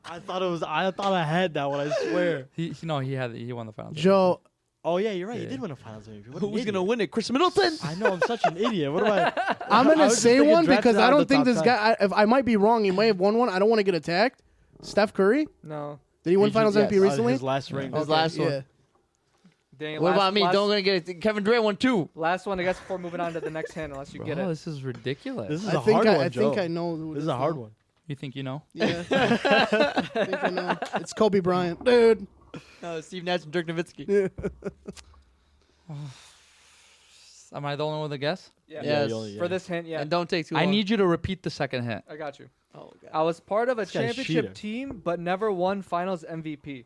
I thought I had that one. I swear. He won the Finals. Joe, Oh yeah, you're right. He Yeah. did win a Finals MVP. What Who an was idiot. gonna win it? Chris Middleton. I know. I'm such an idiot. What do I? I'm I going to was just say thinking one drafted because out I of don't the think top this 10. guy, if I might be wrong, he may have won one. I don't want to get attacked. Steph Curry? No. Did he win He Finals just- MVP recently? His last ring. His last one. Yeah. Dang, What last- about me? last- Don't gonna get it. Kevin Durant won 2. Last one, I guess, before moving on to the next hand, unless you get Bro, it. this is ridiculous. This is I a think hard I one, Joe. think I know who it This is a hard now. one. You think you know? Yeah. I think I know. It's Kobe Bryant, dude. No, Steve Nash and Dirk Nowitzki. Yeah. Am I the only one with a guess? Yeah. Yes. For this hint, yeah. And don't take too long. I need you to repeat the second hint. I got you. Oh, God. I was part of a This guy's championship cheater. team, but never won Finals MVP.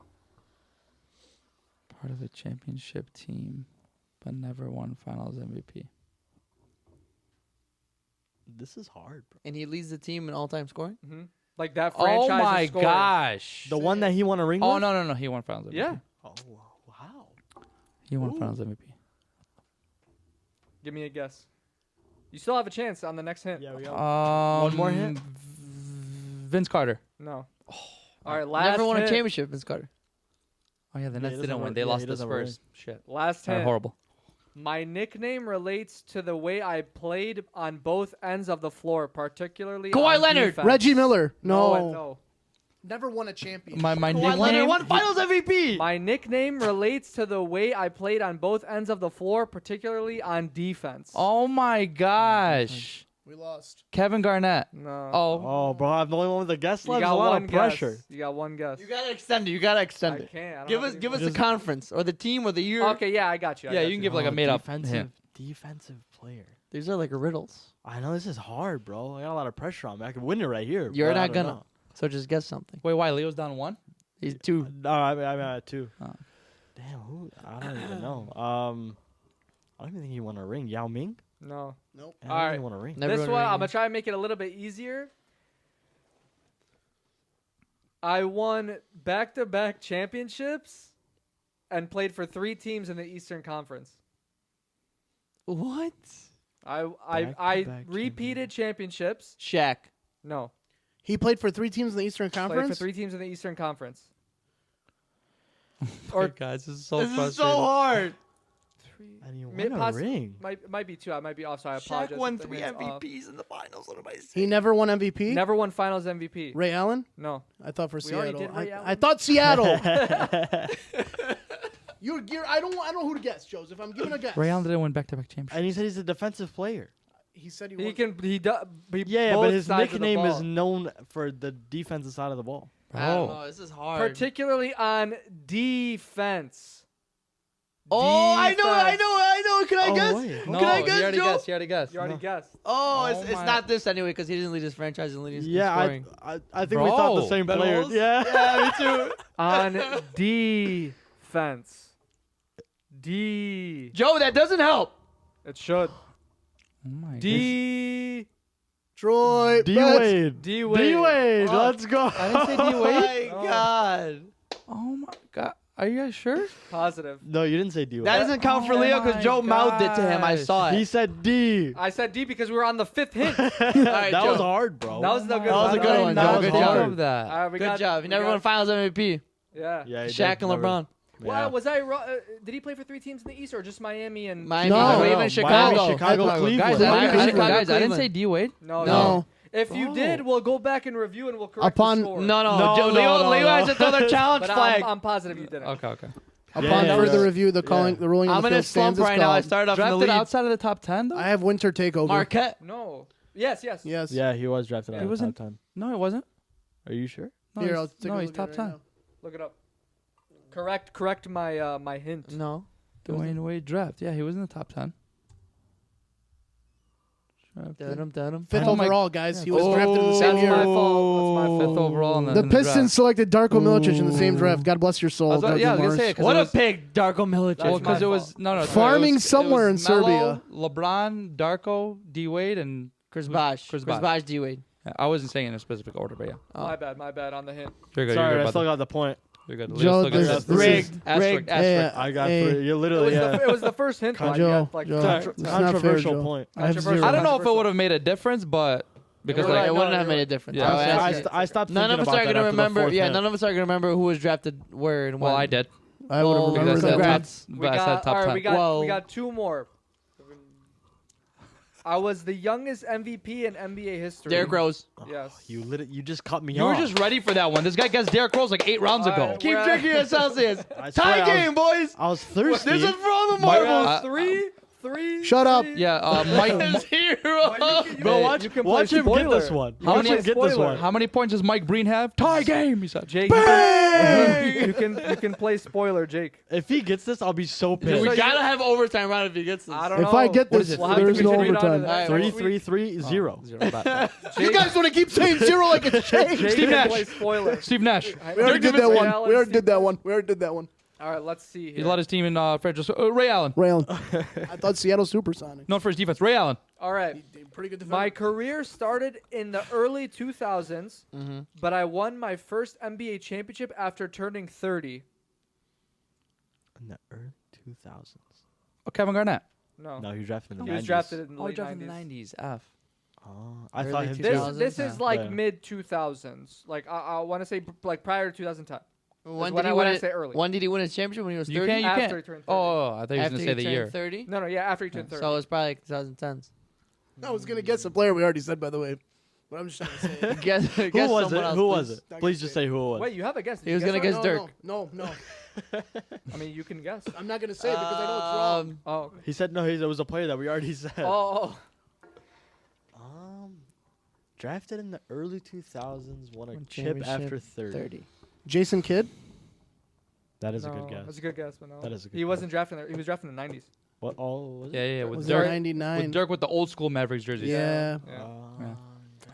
Part of a championship team, but never won Finals MVP. This is hard, bro. And he leads the team in all-time scoring. hmm Like that franchise. Oh my scoring. gosh! The one that he won a ring Oh with? no! He won Finals MVP. Yeah. Oh, wow. He won Ooh. Finals MVP. Give me a guess. You still have a chance on the next hint. Yeah, we got One more hint? Vince Carter. No. All right, last Never won a hint. championship, Vince Carter. Oh yeah, the Yeah, he Nets doesn't didn't win. win- They yeah, he lost the doesn't win. Spurs. Shit. Last They're hint. horrible. My nickname relates to the way I played on both ends of the floor, particularly Kawhi on Leonard. defense. Reggie Miller. No. No. Never won a championship. My Kawhi nickname. Leonard won Finals MVP. My nickname relates to the way I played on both ends of the floor, particularly on defense. Oh my gosh! We lost. Kevin Garnett. No. Oh, Oh, bro, I'm the only one with the guess You left. There's got a lot one of pressure. guess. You got one guess. You gotta extend it. You gotta extend I it. can't. I don't Give have us any give us more. the conference or the team or the year. Okay, yeah, I got you. I yeah. got You can give like a Oh, made up defensive, hint. defensive player. These are like riddles. I know this is hard, bro. I got a lot of pressure on me. I could win it right here. You're but I not don't gonna. know. So just guess something. Wait, why Leo's down 1? He's 2. No, I'm at 2. Oh. Damn, who? I don't even know. I don't even think he won a ring. Yao Ming? No. Nope. I don't All think right. he won a ring. Never This won a one, ring, I'm yeah. going to try and make it a little bit easier. I won back-to-back championships and played for 3 teams in the Eastern Conference. What? I Back-to-back repeated championships. Shaq. No. He played for 3 teams in the Eastern Played for Conference. 3 teams in the Eastern Conference. Or guys, this is so This is frustrating. so hard. And he May- won a poss- ring. Might be 2. I might be off, so I Shaq apologize. won if the 3 hand's off. MVPs in the finals. What am I saying? He never won MVP. Never won Finals MVP. Ray Allen. No. I thought for We already Seattle. did Ray I Allen. thought Seattle. You're. I don't know who to guess, Joseph. I'm giving a guess. Ray Allen didn't win back-to-back championships. And he said he's a defensive player. He said he He won. can. He does. Yeah, both but his sides of the nickname is ball. known for the defensive side of the ball. I don't Bro. know. This is hard. particularly on defense. Oh, I know. Can I Oh, guess? wait. No, Can I he guess, already Joe? guessed. He already guessed. You already No. guessed. Oh, Oh it's my- not this anyway because he didn't lead his franchise and lead his Yeah, scoring. I think we thought the Bro, same Ben player. Wallace? Yeah. me too. On defense. D. Joe, that doesn't help. It should. Oh my D. Troy. D Betts. Wade. D D Wade. Wade. Fuck. Let's go. I didn't say D Oh Wade. my Oh. God. Oh my god. Are you guys sure? Positive. No, you didn't say D Wade. That doesn't count for Oh Leo because my Joe mouthed it to him. I gosh. saw He it. said D. I said D because we were on the 5th hint. right, that Joe. was hard, bro. That was the good That was a one. good one, That Joe. was Good think job. of that. All right, we Good got, job. He we never got- won Finals MVP. Yeah. Yeah, he Shaq did. and LeBron. Well, was I wrong? Did he play for 3 teams in the East or just Miami and? Miami, No. Cleveland, No. Chicago. Miami, Chicago, Cleveland. Guys, Miami, I didn't, Chicago, guys, I didn't Cleveland. say D Wade. No. No. If you Bro. did, we'll go back and review and we'll correct Upon- the score. No, No, Joe, no, Leo, no, Leo no. has to throw the challenge But flag. I'm positive you didn't. Okay. Upon Yeah, further yeah. review, the calling, the ruling I'm of the in a field slump stands is right now. I called. started off in the Drafted lead. outside of the top 10 though. I have winter takeover. Marquette. No. Yes. Yes. Yeah, he was drafted out He of wasn't- top 10. No, it wasn't. Are you sure? No, Here, he's, I'll take a no, look he's at top it 10. right now. Look it up. Correct my hint. No. Dwayne Wade draft. Yeah, he was in the top 10. Dun-dum. Fifth Oh my- overall, guys. He yeah. was drafted in the same That's year. my fault. That's my Fifth fault. overall in the, The in the Pistons draft. selected Darko Milicic in the same draft. God bless your soul. I was, Doug yeah, I was gonna Morris. say it 'cause What it a was, pick, Darko Milicic. That's well, because my it was fault. no. Farming it was somewhere in Melo, Serbia. LeBron, Darko, D Wade, and Chris Bosh. Chris Chris Bosh. Bosh, D-Wade. yeah, I wasn't saying in a specific order, but yeah, My bad on the hint. you're good. Sorry, you're I good, still brother. got the point. You're good. Joe, Leo's still this- good. this is- Rigged. Asterisk, Rigged. asterisk. I got Hey. 3. You're It literally, was, it was the first hint. though. You Joe, got, like, Joe. contro- It's not fair, controversial Joe. point. I have Controversial. zero. I don't know if it Controversial. would have made a difference, but because You're like right. it wouldn't no, have you're made a right. difference. Yeah. I was I, asking- I stopped None thinking of us about are that gonna after the remember. fourth Yeah, hint. none of us are gonna remember who was drafted where and when. well, I did. I would have Well, Because I remembered said that. top, congrats. We but I got, said top all right, 10. we got Well- we got 2 more. I was the youngest MVP in NBA history. Derrick Rose. Yes. You just cut me You were off. just ready for that one. This guy guessed Derrick Rose like 8 rounds ago. Alright. Keep We're drinking your Celsius. I swear Tie I game, boys. I was thirsty. This is for all the We're marbles. on three. Shut up. Yeah, Mike. Zero. Bro, watch, You can play watch him get spoiler. this one. You How Watch many- him get this spoiler. one. How many points does Mike Breen have? Tie game, he said. Jake, you can play spoiler, Jake. If he gets this, I'll be so pissed. We So gotta have overtime round if he gets this. I don't know. If I get What this, is it? We'll have to there's no contribute onto overtime. that. Alright, 3-3-3-0. You guys want to keep saying zero like it's changed? Jake Steve can Nash. play spoiler. Steve Nash. We already did that one. We already did that one. All right, let's see He here. led his team in franchise. Ray Allen. Ray Allen. I thought Seattle Supersonics. Known for his defense. Ray Allen. All right. Pretty good My career started in the early 2000s, Mm-hmm. but I won my first NBA championship after turning 30. In the early 2000s. Oh, Kevin Garnett. No. No, he was drafted in the He 90s. was drafted in the Oh, late drafted 90s. in the 90s. F. Oh, I Early thought him 2000s. This too. is like Yeah. mid 2000s. Like I want to say like prior to 2010. When when did he I- win when I it? say early. When did he win his championship? When he was 30? You can't. You After can't. he turned 30. Oh, I thought he was After gonna he say the turned year. 30? No, yeah, after he turned 30. So it's probably like 2010s. I was gonna guess a player we already said, by the way, but I'm just trying to say. Guess, Who guess was someone it? else, Who please. was it? Not Please gonna just say say who it was. Wait, you have a guess. Did He you was gonna guess guess right? Dirk. No. I mean, you can guess. I'm not gonna say it because I know it's wrong. Oh. Okay. He said no. It was a player that we already said. Oh. Drafted in the early 2000s, won a Won chip championship, after 30. Jason Kidd. That is a No, good guess. That's a good guess, but no. That is a good He guess. wasn't drafted. He was drafted in the 90s. What? Oh, was Yeah, it? yeah. Was With it Dirk. 99? With Dirk with the old school Mavericks jerseys. Yeah. Yeah.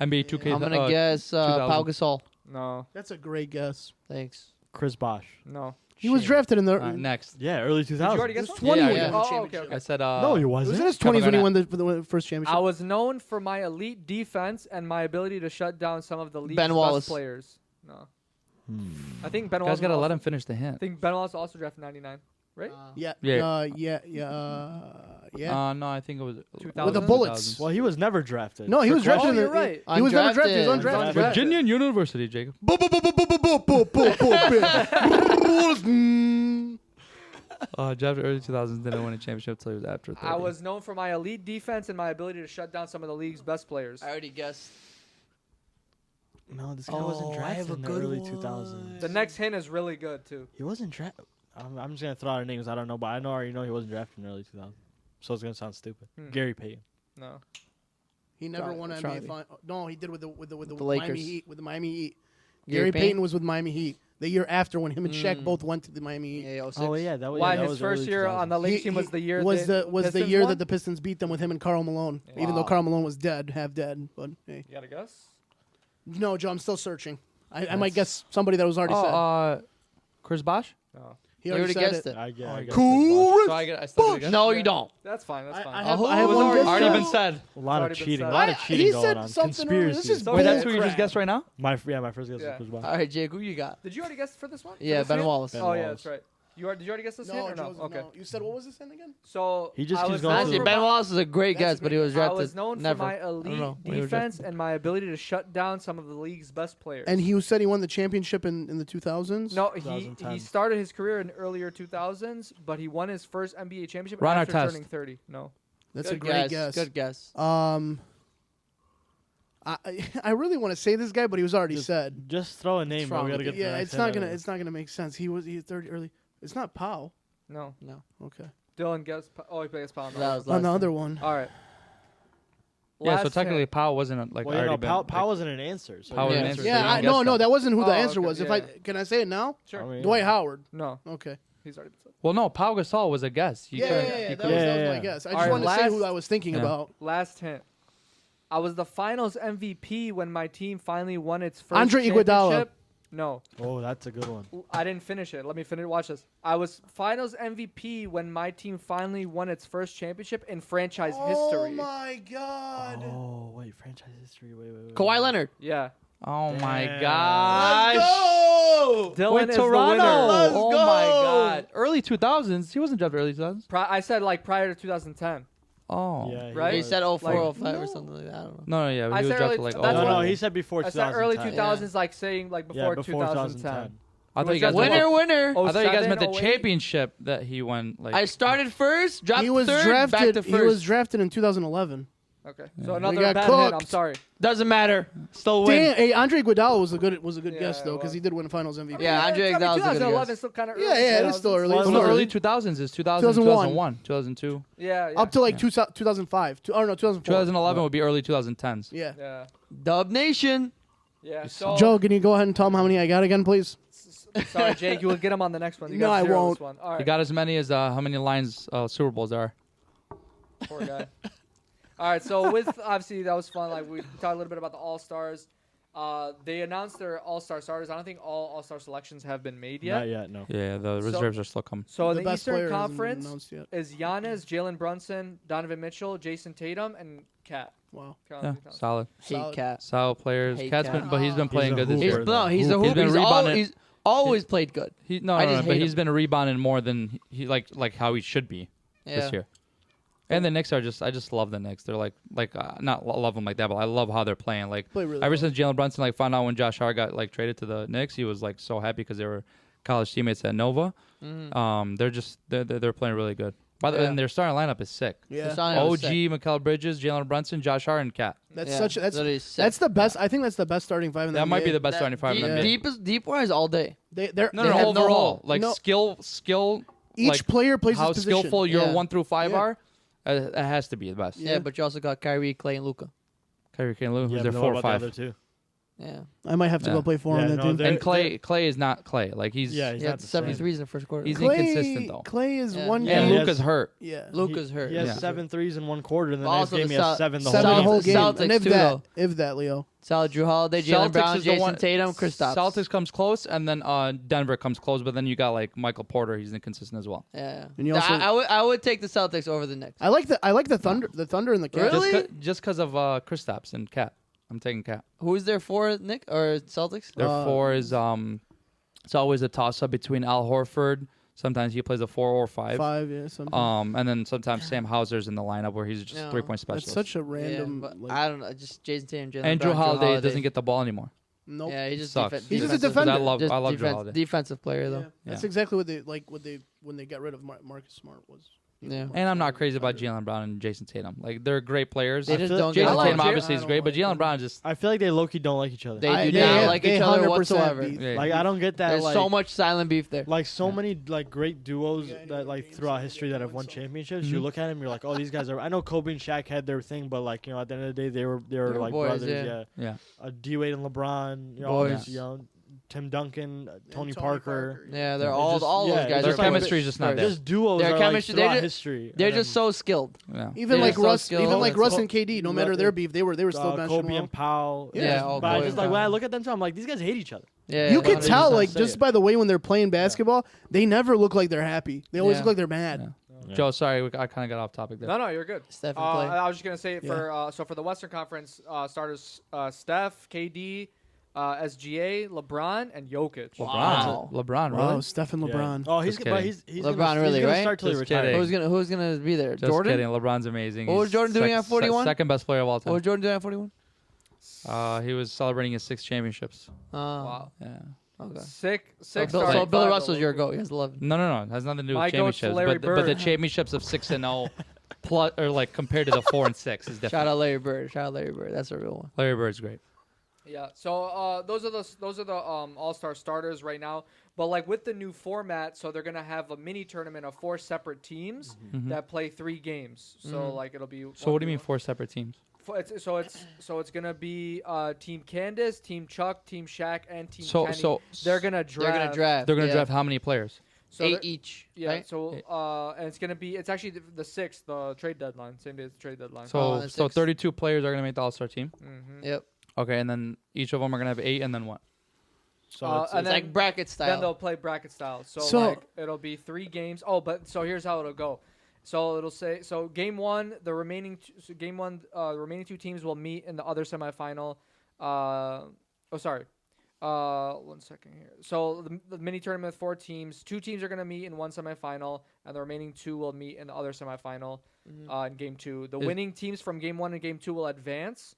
NBA 2K. I'm gonna guess Pau 2000. Gasol. No. That's a great guess. Thanks. Chris Bosh. No. He was drafted in the. All right, next. Yeah, early 2000s. Did you already He guess was one? 20 Yeah, when he yeah. won the Oh, okay, championship. okay. I said. No, he He was wasn't. in his 20s when he Garnett. won the first championship. I was known for my elite defense and my ability to shut down some of the league's Ben Wallace. best players. No. I think Ben You Wallace. guys gotta also, let him finish the I hint. think Ben Wallace also drafted 99. Right? Yeah. Yeah. Yeah. No, I think it was 2000? With the Bullets. Well, he was never drafted. No, he For was Chris- drafted in the. you're right. He was never drafted. He was Undrafted. undrafted. Virginia University, Jacob. Drafted early 2000s, didn't win a championship until he was after 30. I was known for my elite defense and my ability to shut down some of the league's best players. I already guessed. No, this guy wasn't I drafted have a in the good early one. 2000s. The next hint is really good too. He wasn't drafted. I'm just gonna throw out names. I don't know, but I already know he wasn't drafted in the early 2000s. So it's gonna sound stupid. Gary Payton. No. He never won an Try NBA me. final. No, he did with the The Miami Lakers. Heat. With the Miami Heat. Gary Gary Payton was with Miami Heat the year after when him and Shaq Mm. both went to the Miami Heat. Yeah, 06. Oh yeah, that was. Why yeah, that his was first early year on the 2000s. Lakers team was the year was they- the Pistons year won? that the Pistons beat them with him and Karl Malone. Even though Wow. Karl Malone was dead, half dead. But hey, You got a guess? no, Joe, I'm still searching. I might guess somebody that was already said. Chris Bosh? No. He You already said guessed it. I guess Chris Bosh. Cool. So I still get a guess? No, Yeah. you don't. That's fine. That's fine. I have Oh, one Already guess. already Joe. been said. A lot of Already been cheating. said. A lot of He cheating said going on. something earlier. This Conspiracy. is So Wait, that's bull who you just crap. guessed right now? My first guess Yeah. was Chris Bosh. All right, Jake, who you got? Did you already guess for this one? For Yeah, this Ben hint? Wallace. Ben Oh yeah, Wallace. that's right. Did you already guess this hint No, or no? Joe's, Okay. no. You said what was this in again? So He just I keeps was going known through Honestly, for Ben my- Wallace is a great guess, but he was I drafted. was known never. for my I don't elite know when he was defense and my ability to shut down some of the league's best players. And he said he won the championship in the 2000s. no, he 2010. started his career in earlier 2000s, but he won his first NBA championship Ron after Artest. turning 30. No. that's Good a great guess. guess. Good guess. I really want to say this guy, but he was already said. Just throw a name, bro. wrong We gotta with get. Yeah, to the it's next not hint gonna anyway. it's not gonna make sense. He's 30 early. It's not Powell. No. No. Okay. Dylan guessed. Oh, he guessed Powell. That was On the last other time. one. All right. Yeah, so Last technically hint. Powell wasn't like Well, you already know, been. Powell wasn't an answer. So Powell the wasn't answer an is answer. Yeah, you I, don't no, guess no, that. that wasn't who the Oh, answer okay, was. If yeah. I can I say it now? Sure. I mean, Dwight Howard. No. Okay. He's already said. Well, no, Pau Gasol was a guess. You Yeah, couldn't- yeah, you that couldn't- was, that was Yeah, my yeah. guess. I All just right, wanted to say who last- I was thinking Yeah. about. Last hint. I was the Finals MVP when my team finally won its first Andre Iguodala. championship. No, Oh, that's a good one. I didn't finish it. Let me finish. Watch this. I was Finals MVP when my team finally won its first championship in franchise Oh history. my God. Oh wait, franchise history. Wait. Kawhi Leonard. Yeah. Oh my Damn. gosh. go! Dylan Wait, is Toronto. the winner. Let's Oh go. my god. Early 2000s. He wasn't drafted early 2000s. I said like prior to 2010. Oh. Yeah, Right? He was. said 04, Like- 05 or something like that. I don't know. No, yeah, I he was said drafted early- like that's No, what no, I- he said before I 2010. said early 2000s, like saying like Yeah, before 2010. I thought you guys What was meant that? Winner, winner. Oh, I thought you guys 07, meant the 08? championship that he won like I started first, dropped He was third, drafted. back to He first. was drafted in 2011. Okay. Yeah. So We another got bad hit. I'm cooked. sorry. Doesn't matter. Still win. Damn, hey, Andre Iguodala was a good Yeah, guess though it because was. he did win Finals MVP. Yeah, Andre Iguodala was a good 2011 guess. is still kind of early. Yeah, it is still early. Well, It's Well, still no, early. early 2000s is 2000, 2001. 2001, 2002. Yeah, yeah. Up to like 2005. Oh no, 2004. 2011 would be early 2010s. Yeah. Yeah. Dub Nation. Yeah. So Joe, can you go ahead and tell him how many I got again, please? sorry, Jake. You will get him on the next one. You No, got I 0 won't. This one. All right. You got as many as how many lines Super Bowls there are. Poor guy. All right, so with obviously that was fun. Like we talked a little bit about the All Stars. They announced their All Star starters. I don't think all All Star selections have been made yet. Not yet, no. Yeah, the So- reserves are still coming. So The in the best Eastern player hasn't been Conference announced yet. is Giannis, Jalen Brunson, Donovan Mitchell, Jason Tatum, and Kat. Wow. Yeah, solid. Hate Solid. Cat. Solid players. Hate Cat's Cat. been, but he's been playing a good this hooper. year. No, he's a He's hooper. been rebounding. He's always played good. No, I no, just no, but hate he's him. been rebounding more than he like how he should be Yeah. this year. And the Knicks are I just love the Knicks. They're not love them like that, but I love how they're playing. Like Play really ever well. since Jalen Brunson found out when Josh Hart got traded to the Knicks, he was so happy because they were college teammates at Nova. They're playing really good. By the way, Yeah. and their starting lineup is sick. Yeah. OG, Mikael Bridges, Jalen Brunson, Josh Hart, and Cat. That's Yeah, such literally sick. that's the best. I think that's the best starting five in the That might be NBA. the best starting five in the NBA. Deep wise all day. They're No, They no, have no overall, hole. like No. skill. each like, player plays how his position. skillful your Yeah. 1 through 5 Yeah. are, it has to be the best. Yeah, but you also got Kyrie, Clay, and Luca. Kyrie, Kane, Lou, Yeah, who's their but 4 what or about the 5. other two? Yeah. I might have to Yeah. go play four Yeah, on that no, team. they're- And Clay is not Clay. Like he's Yeah, he's He not had the 73s in the first quarter. He's Clay, inconsistent though. Clay is Yeah. one Yeah, And game. he Luca's has- hurt. Yeah. Luca's hurt. He has Yeah. 7 threes in one quarter, and the But next also game the he has South- 7 the Seven whole the whole game. game. Celtics And if too, that, though. if that, Leo. Solid Drew Holiday, Jalen Celtics Brown, is the Jason one- Tatum, Kristaps. Celtics comes close, and then Denver comes close, but then you got Michael Porter. He's inconsistent as well. Yeah. And you also- I would take the Celtics over the Knicks. I like the Thunder, the Thunder and the Cavs. Really? Just because of Kristaps and Cat. I'm taking Cat. Who's there for Nick or Celtics? Their 4 is it's always a toss up between Al Horford. Sometimes he plays a 4 or 5. Five, yeah, something. And then sometimes Sam Hauser's in the lineup where he's just No. 3-point That's specialist. such a Yeah, random. but like, I don't know. Just Jason Tatum, Jalen And Drew Brown, Holiday doesn't get the ball anymore. nope. Yeah, he just Sucks. He's just a defensive- defender. I love just Drew Holiday. defensive player though. Yeah, that's Yeah. exactly what they when they got rid of Marcus Smart was. Yeah. And I'm not crazy about Jalen Brown and Jason Tatum. Like they're great players. They just feel- don't get Jason I like Tatum Jalen- obviously I is don't great, but like Jalen him. Brown just I feel like they low-key don't like each other. They do they- not they- like they each other 100% whatsoever. beef. yeah. Like I don't get that. There's like, so much silent beef there. Like so Yeah. many great duos Yeah, I know that the games throughout that history they that have won won so- championships. Mhm. You look at them, you're like, oh, these guys are. I know Kobe and Shaq had their thing, but like at the end of the day, they were were like boys, brothers. yeah. Yeah, yeah. D Wade and LeBron. Boys. Tim Duncan, Tony Tony Parker. Yeah, they're Yeah. all Just- all yeah, those guys. their are playing chemistry with- is just not there. Just duos Their are chemistry- like throughout they're history. They're And just then, so skilled. Yeah. Even They're like so Russ, skilled. even like That's Russ all- and KD, no you matter got their the- beef, they were still meshing Kobe well. and Powell. Yeah, just- all but I Kobe just and like when I Powell. look at them, too, I'm like, these guys hate each other. Yeah, You could 100%. tell, like, say just it. by the way when they're playing basketball, they never look like they're happy. They always Yeah. look like they're mad. Yeah. Yeah. Joe, sorry, I kind of got off topic there. No, you're good. Steph and Clay. I was just gonna say for the Western Conference starters, Steph, KD, SGA, LeBron, and Jokic. Wow. LeBron, Wow, really? Steph and LeBron. Oh, he's Just but kidding. he's LeBron gonna, really, he's gonna right? start till he Just retires. kidding. Who's gonna be there? Just Jordan. kidding. LeBron's amazing. What was He's Jordan doing at 41? Second best player of all What time. was Jordan doing at 41? He was celebrating his 6 championships. Wow. Yeah. Okay. Six So starting Bill five, Russell's though. your goat. He has 11. No. It has nothing to do with My goat's championships. Larry But the Bird. championships of 6-0 plus or like compared to the 4 and 6 is different. Shout out Larry Bird. That's a real one. Larry Bird's great. Yeah. So those are the All-Star starters right now. But like with the new format, so they're gonna have a mini tournament of 4 separate teams Mhm. that play 3 games. So like it'll be. So what do you mean 4 separate teams? It's gonna be Team Candace, Team Chuck, Team Shaq, and Team So Kenny. so They're gonna draft. They're gonna draft. they're gonna yeah. draft how many players? So 8 they're- each. Yeah. Right? So and it's gonna be. It's actually the 6th, the trade deadline. Same day as the trade deadline. So that's so 6. 32 players are gonna make the All-Star team. Mm-hmm. Yep. Okay, and then each of them are gonna have 8, and then what? So And It's then- like bracket Then they'll style. play bracket style. So, So- like it'll be 3 games. Oh, but so here's how it'll go. So it'll say game 1, the remaining the remaining 2 teams will meet in the other semifinal. Sorry. 1 second here. So the mini tournament with 4 teams. 2 teams are gonna meet in one semifinal, and the remaining 2 will meet in the other semifinal in game 2. The Is- winning teams from game 1 and game 2 will advance.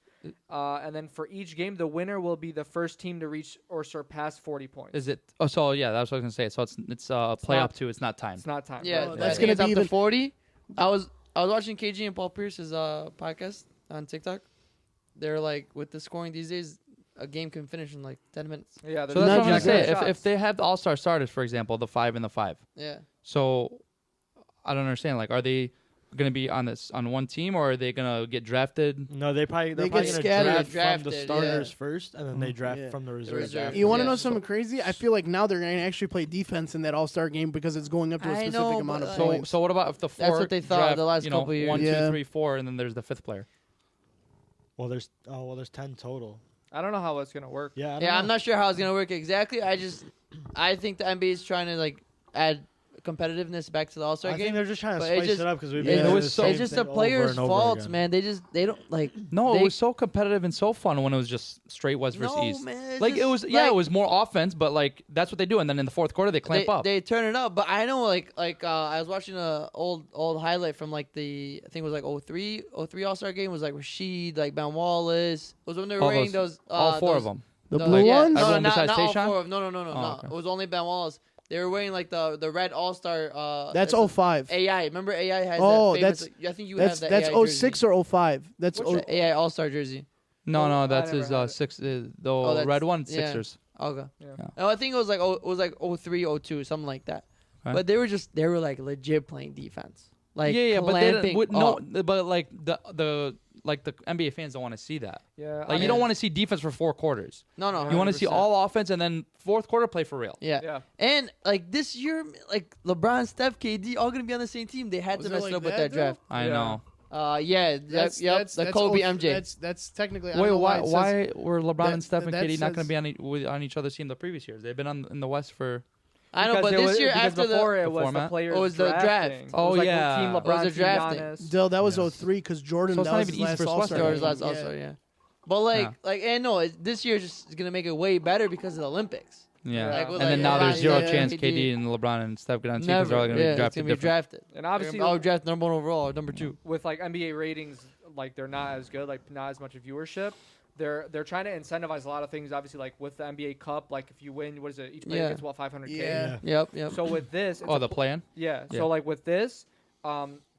And then for each game, the winner will be the first team to reach or surpass 40 points. Is it? Oh, so yeah, that's what I was gonna say. So it's play not- up to. It's not time. It's not time. Yeah, right? that's I think gonna it's be up even- to 40. I was watching KG and Paul Pierce's podcast, on TikTok. They're like, with the scoring these days, a game can finish in like 10 minutes. Yeah, So there's that's Not what I'm just saying. shots. If they have the all-star starters, for example, the 5 and the 5. Yeah. So I don't understand. Like, are they going to be on one team, or are they going to get drafted? No, they're They probably get going to scattered. draft from the Drafted, starters yeah. first, and then they draft Yeah. from the reserves. reserve. after. You want to Yeah. know something crazy? I feel like now they're going to actually play defense in that All-Star game because it's going up to a I specific know, amount of but, So points. so what about if the 4 That's what they thought draft, the last couple years. 1, Yeah. 2, 3, 4, and then there's the 5th player? Well, there's 10 total. I don't know how it's gonna work. Yeah, I don't Yeah, know. I'm not sure how it's gonna work exactly. I think the NBA is trying to like add competitiveness back to the All-Star I game. think they're just trying to But it's spice just- it up because we've Yeah. been It doing was the so- same It's just the thing over players' and over faults, again. man. They don't like. No, they, it was so competitive and so fun when it was just straight West versus no, East. man. it's Like it just, was, like, it was more offense, but like that's what they do. And then in the fourth quarter, they clamp up. They turn it up, but I know I was watching a old highlight from like I think it was like 03 All-Star game. It was like Rashid, like Ben Wallace. It was when they were All wearing those- those all 4 those- of them. The no, blue yeah, ones? No, Everyone not besides all Tayshaun? 4 of them. No. Oh, okay. It was only Ben Wallace. They were wearing like the red All-Star. That's it's 05. AI. Remember AI has Oh, that famous. that's- I think you That's have that AI 06 or 05. That's jersey. The AI All-Star jersey. No, Oh, I that's never his had it. 6. The that's- red one, yeah. Sixers. Okay. Yeah. No, I think it was like 03, 02, something like that. Okay. But they were like legit playing defense. Like yeah, but they clamping didn't, no, up. but like the NBA fans don't want to see that. Yeah, Like you don't want to see defense for 4 quarters. No, Yeah. You want to see 100%. all offense and then fourth quarter play for real. Yeah. Yeah. And like this year, like LeBron, Steph, KD, all gonna be on the same team. They had Was to it mess like it up with that, that draft. I Yeah. know. Yeah. The Kobe MJ. That's technically. I don't Wait, know why it says- why were LeBron that- and Steph and that KD not going says- to be on each other's team the previous years? They've been in the West for. I know, Because but it this was- year because after before the it was the format? players Oh, it was the draft. drafting. Oh, it was like yeah. Team It was LeBron, the Team drafting. Giannis. Dill, that was Yes. 03 because Jordan. So it's that not was even his East last versus West All-Star anymore. game. George last also, yeah. But like this year just is gonna make it way better because of the Olympics. Yeah. Like, and with, then like, now there's LeBron, zero yeah, chance KD. KD and LeBron and Steph get on team because Never. they're all going to Yeah, be it's drafted gonna be different. drafted. And obviously, I would draft number 1 overall, or number 2. with like NBA ratings, like they're not as good, like not as much of viewership. They're trying to incentivize a lot of things. Obviously, like with the NBA Cup, like if you win, what is it? Each player Yeah. gets what 500K. Yeah. Yep. So with this, it's Oh, a the play-in? Yeah. Yeah. So like with this,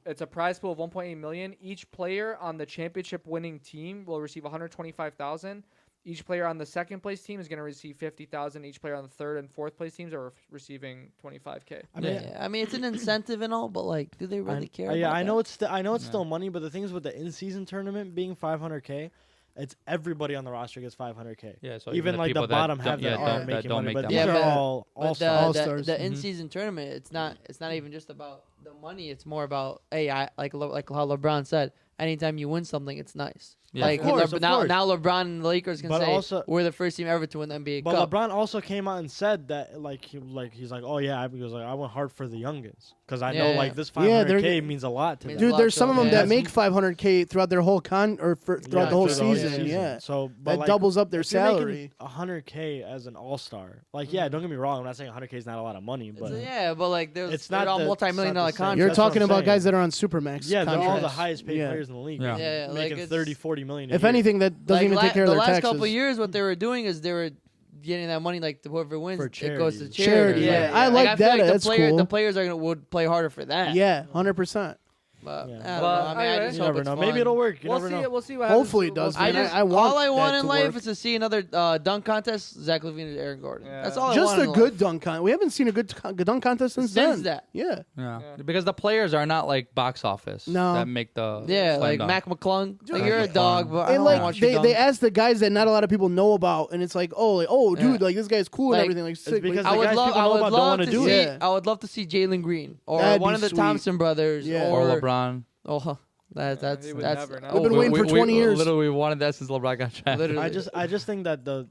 it's a prize pool of 1.8 million. Each player on the championship winning team will receive 125,000. Each player on the second place team is going to receive 50,000. Each player on the third and fourth place teams are receiving 25K. I mean, I mean it's an incentive and all, but like, do they really care? yeah, about I know that? it's still money, but the thing is with the in-season tournament being 500K, it's everybody on the roster gets 500K. Yeah, so Even like the people that bottom don't- half yeah, that don't- are that making don't money, make but that these much. are Yeah, all But all-stars. All-stars. the Mhm. in-season tournament, it's not even just about the money. It's more about like how LeBron said. Anytime you win something, it's nice. Yeah. Like Of course, of now course. LeBron and the Lakers can But say also- we're the first team ever to win the NBA But Cup. LeBron also came out and said that he's like, oh yeah, he was like, I went hard for the youngins because I know Yeah. like this Yeah, they're 500K g- means a lot to Means them. a Dude, lot there's to some of them, them yeah. that make 500K throughout their whole throughout the whole through season. Yeah, So but that like, doubles up their if you're making salary. 100K as an all-star, like yeah, don't get me wrong, I'm not saying 100K is not a lot of money, but Yeah, but like It's they're not all the- multi-million it's not dollar the same. contracts. You're That's what talking I'm about saying. guys that are on supermax. yeah, they're all the contracts. highest paid Yeah. players in the league. Yeah. Yeah, like making it's- 30-40 million. A If year. anything, that doesn't Like, even take care of the their last taxes. couple of years, what they were doing is they were getting that money, like to whoever wins, For it goes to charities. charity. Charity, yeah. I like I feel that. the That's cool. The players would play harder for that. Yeah, 100%. But Yeah. I don't know. But I mean, I anyway, just you hope never it's know. fun. Maybe it'll work. You We'll never see. know. We'll see what happens. Hopefully it does. We'll man. see. I want want that in to life work. is to see another dunk contest. Zach LaVine and Aaron Gordon. Yeah. That's all I Just want a in good life. dunk contest. We haven't seen a good dunk contest since then. that. Yeah. Yeah. Yeah. Because the players are not like box office No. that make the Yeah, slam like dunk. Mac McClung. Like Dude, you're a McClung. dog, but I And don't like want you they ask the guys that not a lot of people know about, and it's like, oh, dude, Yeah. like this guy's cool Like, and everything. Like, sick. because but- the guys people know about don't wanna do it. see. Yeah. I would love to see Jalen Green or That'd one be of the sweet. Thompson brothers Yeah. or or LeBron. oh, that's he would that's never know. We've been waiting for 20 years. Literally, we wanted that since LeBron got drafted. Literally. I just think that the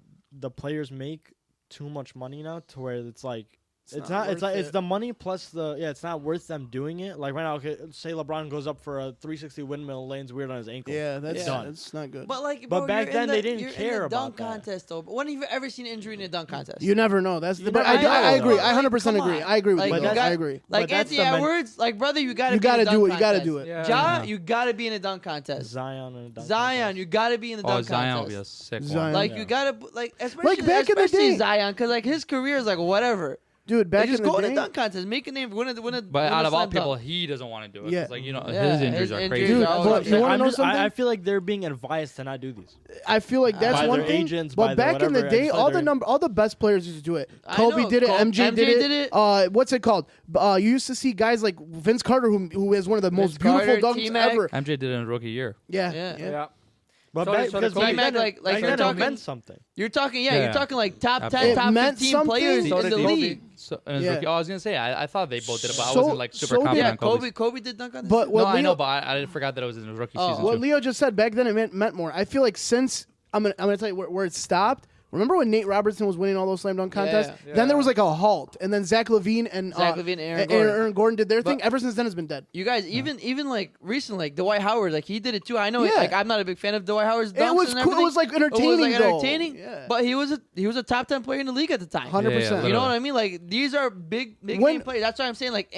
players make too much money now to where it's like it's not it's worth like it's it. the money plus it's not worth them doing it. Like right now, okay, say LeBron goes up for a 360 windmill, lands weird on his ankle. Yeah, that's Done. that's not good. But like, But bro, back you're then in they the- didn't you're in care the about dunk that. contest though. But when have you ever seen injury in a dunk contest? You never know. That's the. You But never I know, agree. though. I 100% Like, agree. come I agree with on. you. Like, though. you got- I agree. Like But that's Anthony the men- Edwards, like brother, you gotta You be in gotta a dunk do it. You gotta contest. do it. Yeah. Ja, you gotta be in a dunk contest. Zion and a dunk Zion, contest. you gotta be in the Oh, dunk Zion would be a contest. sick Zion. one. Like Yeah. you gotta especially back in the especially day. Zion, because like his career is like whatever. Dude, back just in the go to day, the dunk contest, make a name, win a But out of all slam dunk. people, he doesn't want to do it. Yeah. 'Cause, like, you know, Yeah, his injuries his are injuries crazy. Dude, are always but upset. you wanna know I something? feel like they're being advised to not do these. I feel like that's By one their thing. agents, but by back in the whatever, I day, just all thought the best players used to do it. I Kobe know, did it. MJ did it. What's it called? You used to see guys like Vince Carter, who is one of the most Vince beautiful Carter, dunks T-Mac. ever. MJ did it in his rookie year. Yeah, Yeah. Yeah. But So- back, so because the back T-Mac, then, like back you're then it talking- meant something. You're talking, Yeah. you're talking like top 10, Absolutely. top It meant 15 players something. So in did the Kobe. league. So, in his Yeah. rookie, I was gonna say I thought they both did it, but I So- wasn't like super so did- confident. Yeah, on Kobe's. Kobe did dunk on this. But what No, I Leo, know, but I forgot that it was in his rookie Oh. season what too. Leo just said back then, it meant more. I feel like since I'm gonna tell you where it stopped. Remember when Nate Robertson was winning all those slam dunk contests? Yeah. Then there was like a halt, and then Zach LaVine and Aaron Gordon did their thing. But- Ever since then, it's been dead. You guys, even like recently, like Dwight Howard, like he did it too. I know, Yeah. like I'm not a big fan of Dwight Howard's dunks. It was and cool. It everything. was like It was entertaining. like though. entertaining, Yeah. but he was a top 10 player in the league at the time. 100%. You know literally. what I mean? Like these are big When- name players. That's why I'm saying like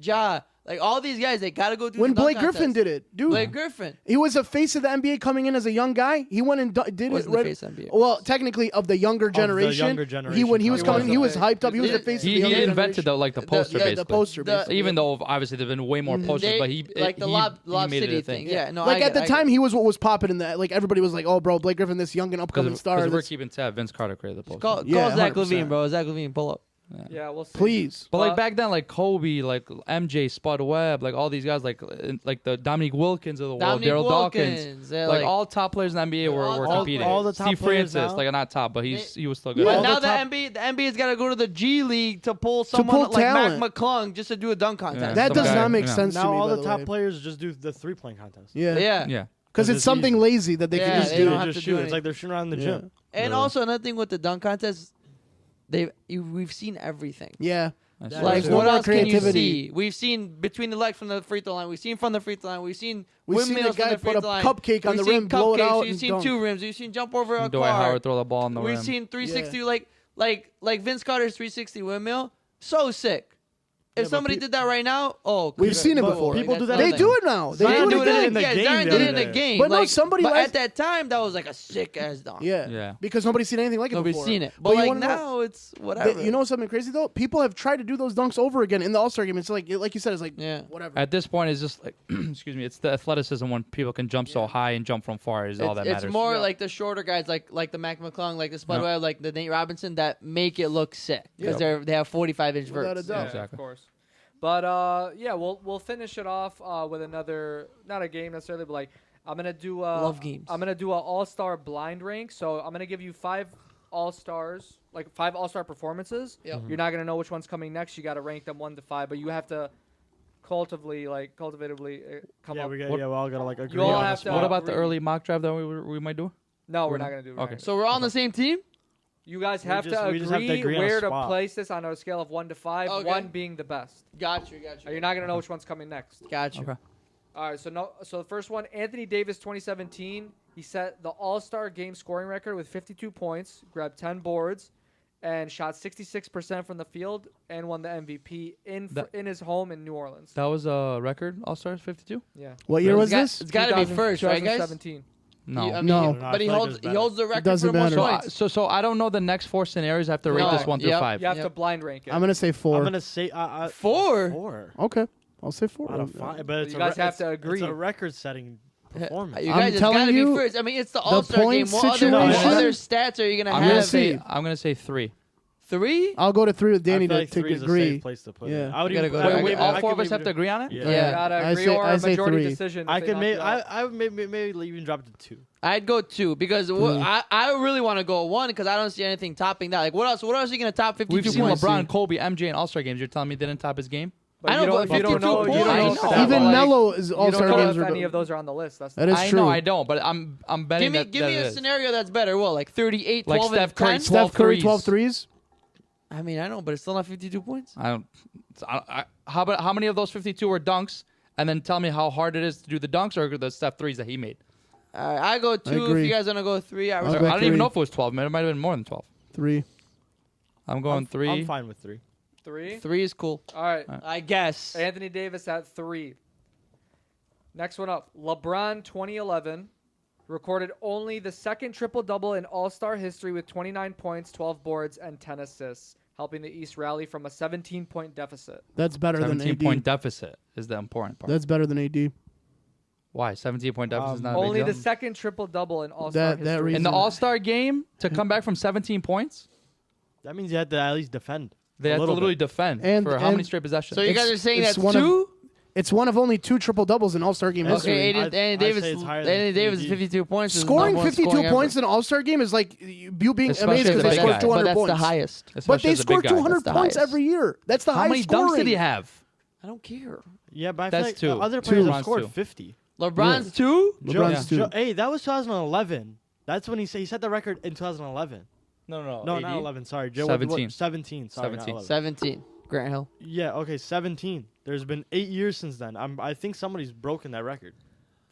Ja, like all these guys, they gotta go do. When the dunk Blake Griffin contest. did it, dude. Blake Griffin He was a face of the NBA coming in as a young guy. He went and did Wasn't it. the face of the NBA. Well, technically, of the younger generation. younger He generation when he was coming coming, in. he was hyped up. He was He- the face He, of the he younger invented generation. the poster yeah, basically. the poster. The- basically. Even though obviously there've been way more posters, They- but he like the he, Lob he made City it a thing. thing. Yeah, no, like I at the get- time, he was what was popping in that. Like everybody was like, "Oh, bro, Blake Griffin, this young and upcoming star." Because we're that's- keeping tab. Vince Carter created the poster. Call Yeah, Zach 100%. Levine, bro. Zach Levine, pull up. Yeah, we'll see. Please. But like back then, like Kobe, like MJ, Spud Webb, like all these guys, like the Dominique Wilkins of the world, Dominique Daryl Dawkins, Wilkins, yeah, like all top players in the NBA were all competing. all the top Steve players Francis, now. like not top, but he was still Yeah. good. But All now the the top- NBA's got to go to the G League to pull someone pull like talent. Mac McClung just to do a dunk contest. That some does guy, not make yeah. sense to Now me. all by the top way. players just do the 3-point contest. Yeah, Yeah. Yeah, because it's it's something easy. lazy that they Yeah, can just they do. don't They have just to shoot. do It's like they're shooting around the Yeah. gym. And Really. also another thing with the dunk contest, we've seen everything. Yeah, That's Like, Like There's no what more else can you creativity. see? We've seen between the legs from the free throw line. We've seen from the free throw line. We've seen We've seen windmills the guy from the free put a throw line. cupcake on We've the rim, seen blow it cupcakes. out, We've and seen dunk. two rims. We've seen jump over a Dwight car. Howard throw the ball in the We've rim. seen 360 like Vince Carter's 360 windmill. So sick. If but somebody did that right now, We've seen it But before. people do that They in the- do it now. They Zion do did it again. in the yeah, game Zion the did it other in the day. game. But no, like, somebody but last- at that time, that was like a sick ass dunk. Yeah, Yeah. because nobody's seen anything like it Nobody's before. seen it. But But you like wanna know- now, it's whatever. You know something crazy though? People have tried to do those dunks over again in the All-Star game. It's like you said, it's like Yeah. whatever. At this point, it's just like, excuse me, it's the athleticism when people can jump so high and jump from far is all that It's matters. more Yeah. like the shorter guys, like the Mac McClung, like the Spud Yeah. Webb, like the Nate Robinson, that make it look sick because Yeah. they have 45-inch Without a verts. doubt. Yeah, Exactly. of course. But yeah, we'll finish it off with another, not a game necessarily, but like I'm gonna do Love games. I'm gonna do an all-star blind rank. So I'm gonna give you 5 all-stars, like 5 all-star performances. Yep. You're not gonna know which one's coming next. You got to rank them 1 to 5, but you have to cultivatively come up. We all gotta like agree You all on have the to- spot. What about the agree. early mock draft that we might do? No, we're We're not not- gonna do it. okay. Right. So we're all on the same team. You guys We have just- to we just have agree, to agree on a where to spot. place this on a scale of 1 to 5. Okay. 1 being the best. Got you. You're not gonna know which one's coming next. Got you. Okay. All right, so the first one, Anthony Davis, 2017. He set the All-Star game scoring record with 52 points, grabbed 10 boards, and shot 66% from the field, and won the MVP in his home in New Orleans. That was a record, All Stars 52. Yeah, What year was It's got- this? It's got to be first, right, guys? 2017. No. I mean, No. but he I feel like holds it's he better. holds the record doesn't for most matter. So, points. so I don't know the next 4 scenarios. I have to rate No. this 1 through Yep. 5. You have Yep. to blind rank it. I'm gonna say 4. I'm gonna say 4. 4 Okay, I'll say 4. out of 5. But it's You a guys re- have to it's- agree. It's a record-setting performance. You I'm guys, it's telling got to be you, first. I mean, it's the All-Star game. point What situation- other stats are you gonna I'm gonna have? say- I'm gonna say 3. 3? I'll go to 3 with I Danny feel to, like to 3 is a agree. safe place to put Yeah. it. I would You gotta even, go I there. would- Wait, I all could 4 of us leave have it- to agree on it. Yeah. Yeah. You gotta I agree say- or I a say majority 3. decision. I if they could knock maybe you out. I would maybe even drop it to 2. I'd go 2 because I really want to go 1 because I don't see anything topping that. Like what else? What else are you gonna top 52 We've seen points? LeBron, Kobe, MJ, and All Star games. You're telling me they didn't top his game? But I know, you but don't, you don't 52 know. You don't know points. if I that- Even like- Melo is You All-Star don't know games. if are any good. of those are on the list. That's That is I true. know I don't, but I'm betting Give me that a it is. scenario that's better. What, like 38, Like 12, Steph and Curry, 10? 12 Steph Curry, threes. 12 threes. I mean, I know, but it's still not 52 points. I don't. How many of those 52 were dunks? And then tell me how hard it is to do the dunks or the Steph threes that he made. I go 2 if agree. you guys want to go 3. I I'll I respect go don't even 3. know if it was 12. It might have been more than 12. 3. I'm going 3. I'm fine with 3. 3. 3 is cool. All right. I guess. Anthony Davis at 3. Next one up. LeBron 2011 recorded only the second triple-double in All-Star history with 29 points, 12 boards, and 10 assists. helping the East rally from a 17-point deficit. That's better than 17-point AD. deficit is the important part. That's better than AD. Why? 17-point deficit is not a big Only deal? the second triple-double in All-Star That history. reason- In the All-Star game, to come back from 17 points, That means you had to at least defend. they a had to little literally bit. defend And- for how many and- straight possessions? So you guys It's- are saying it's that's one of- two? It's one of only 2 triple doubles in All-Star game history. Okay, I'd Anthony say Davis. it's higher than Anthony Davis, AD. 52 points. is Scoring number one 52 scoring points ever. in an All-Star game is like you being Especially amazed because as a they big scored guy. 200 But that's points. the highest. But Especially they as a big scored guy. 200 That's the points highest. every year. That's the How highest many scoring. dunks did he have? I don't care. Yeah, but I That's feel like two. other Two. players have LeBron's scored two. 50. LeBron's two? LeBron's Yeah. two. Hey, that was 2011. That's when he set the record in 2011. No, No, not 11. Sorry, Joe. What- 17. 17. Sorry, 17. not 11. 17. Grant Hill. Yeah. Okay, 17. There's been 8 years since then. I think somebody's broken that record.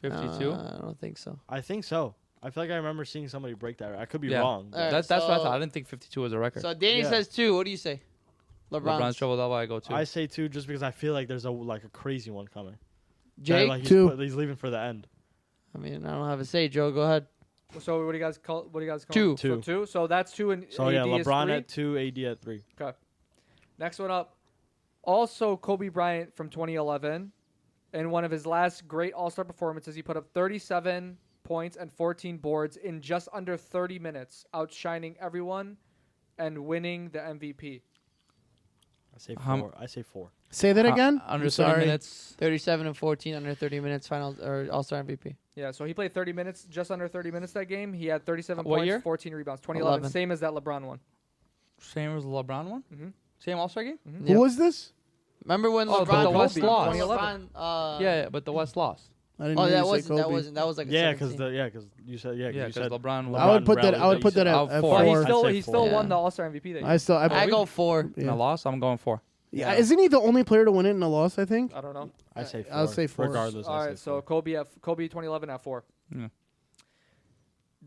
52? I don't think so. I think so. I feel like I remember seeing somebody break that. I could be Yeah. wrong. but- All right. That's what I so- thought. I didn't think 52 was a record. So Danny Yeah. says two. What do you say? LeBron's triple-double, I go two. I say 2 just because I feel like there's a crazy one coming. Jake? Like 2. he's leaving for the end. I mean, I don't have a say. Joe, go ahead. So what do you guys call? What do you guys call? Two. So 2. So that's 2 and So AD yeah, is LeBron 3. at 2, AD at 3. Okay. Next one up. Also, Kobe Bryant from 2011. In one of his last great All-Star performances, he put up 37 points and 14 boards in just under 30 minutes, outshining everyone and winning the MVP. I say 4. Um, I say 4. Say that again. Under I'm 30 sorry. minutes. 37 and 14 under 30 minutes. Final or All-Star MVP. Yeah, so he played 30 minutes, just under 30 minutes that game. He had 37 What points, year? 14 rebounds. 2011, 11. same as that LeBron one. Same as the LeBron one? Mm-hmm. Same All-Star game? Who was this? Remember when Oh, LeBron? but the West when lost. LeBron, Yeah, but the West lost. I didn't Oh, hear that you say wasn't. That Kobe. wasn't. That was like a Yeah, 17. because you said Yeah, you because said LeBron. I would put that. I would rallied, put that I'll at four. But he four. still, I'd say he still 4. won Yeah. the All-Star MVP that year. I go 4. In Yeah. a loss, I'm going 4. Yeah, isn't he the only player to win it in a loss? I think. I don't know. I say 4. I'll say 4. Regardless, All I right, say so 4. Kobe 2011 at 4. Yeah.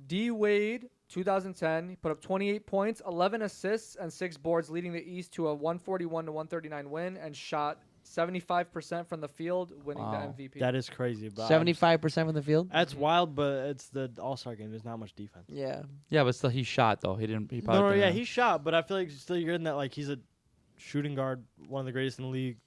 D Wade 2010, he put up 28 points, 11 assists, and 6 boards, leading the East to a 141-139 win, and shot 75% from the field, winning Wow. the MVP. That is crazy. But 75% from the field. That's wild, but it's the All-Star game. There's not much defense. Yeah. Yeah, but still, he shot, though. He didn't. He probably No, didn't yeah, have- he shot, but I feel like still you're in that like he's a shooting guard, one of the greatest in the league.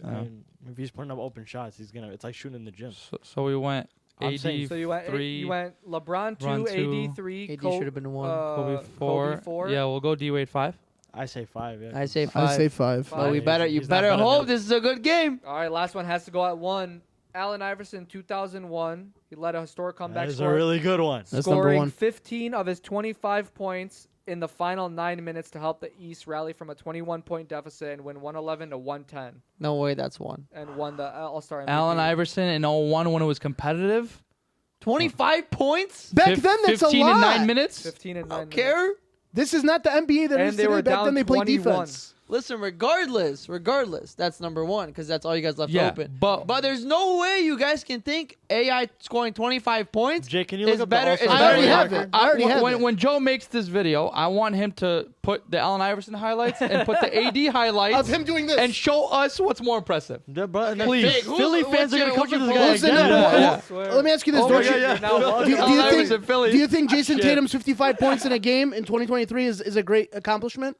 I Yeah. mean, if he's putting up open shots, he's gonna. It's like shooting in the gym. So we went I'm AD saying so you went 3, LeBron 2, LeBron AD 2, 3, AD should have been 1. Kobe 4. Kobe 4. Yeah, we'll go D-Wade 5. I say 5. Yeah. I say 5. I say 5. Five. But we He's- better. You he's not better better hope than- this is a good game. All right, last one has to go at 1. Allen Iverson 2001, he led a historic comeback That is a score, really good one. That's number scoring 1. 15 of his 25 points in the final 9 minutes to help the East rally from a 21-point deficit and win 111-110, No way. That's 1. and won the All-Star MVP. Allen Iverson in 01 when it was competitive. 25 points. Back then, that's a 15 lot. in 9 minutes. 15 and I 9 don't minutes. care. This is not the NBA that And is they today. were Back down then, they played 21. defense. Listen, regardless, that's number 1 because that's all you guys left Yeah, open. but there's no way you guys can think AI scoring 25 points. Jake, can you It's look up better- the it's All-Star I already better have than it. I already have when, it. when Joe makes this video, I want him to put the Allen Iverson highlights and put the AD highlights Of him doing this. and show us what's more impressive. Please, Big, who- Philly fans what's are your- gonna come what's for your this poll? guy Listen, again. no, Yeah, no, yeah. Let me ask you this: Oh, don't yeah, you, yeah. You're now welcome. do you Allen think Iverson, Philly. do you think Jason Shit. Tatum's 55 points in a game in 2023 is a great accomplishment?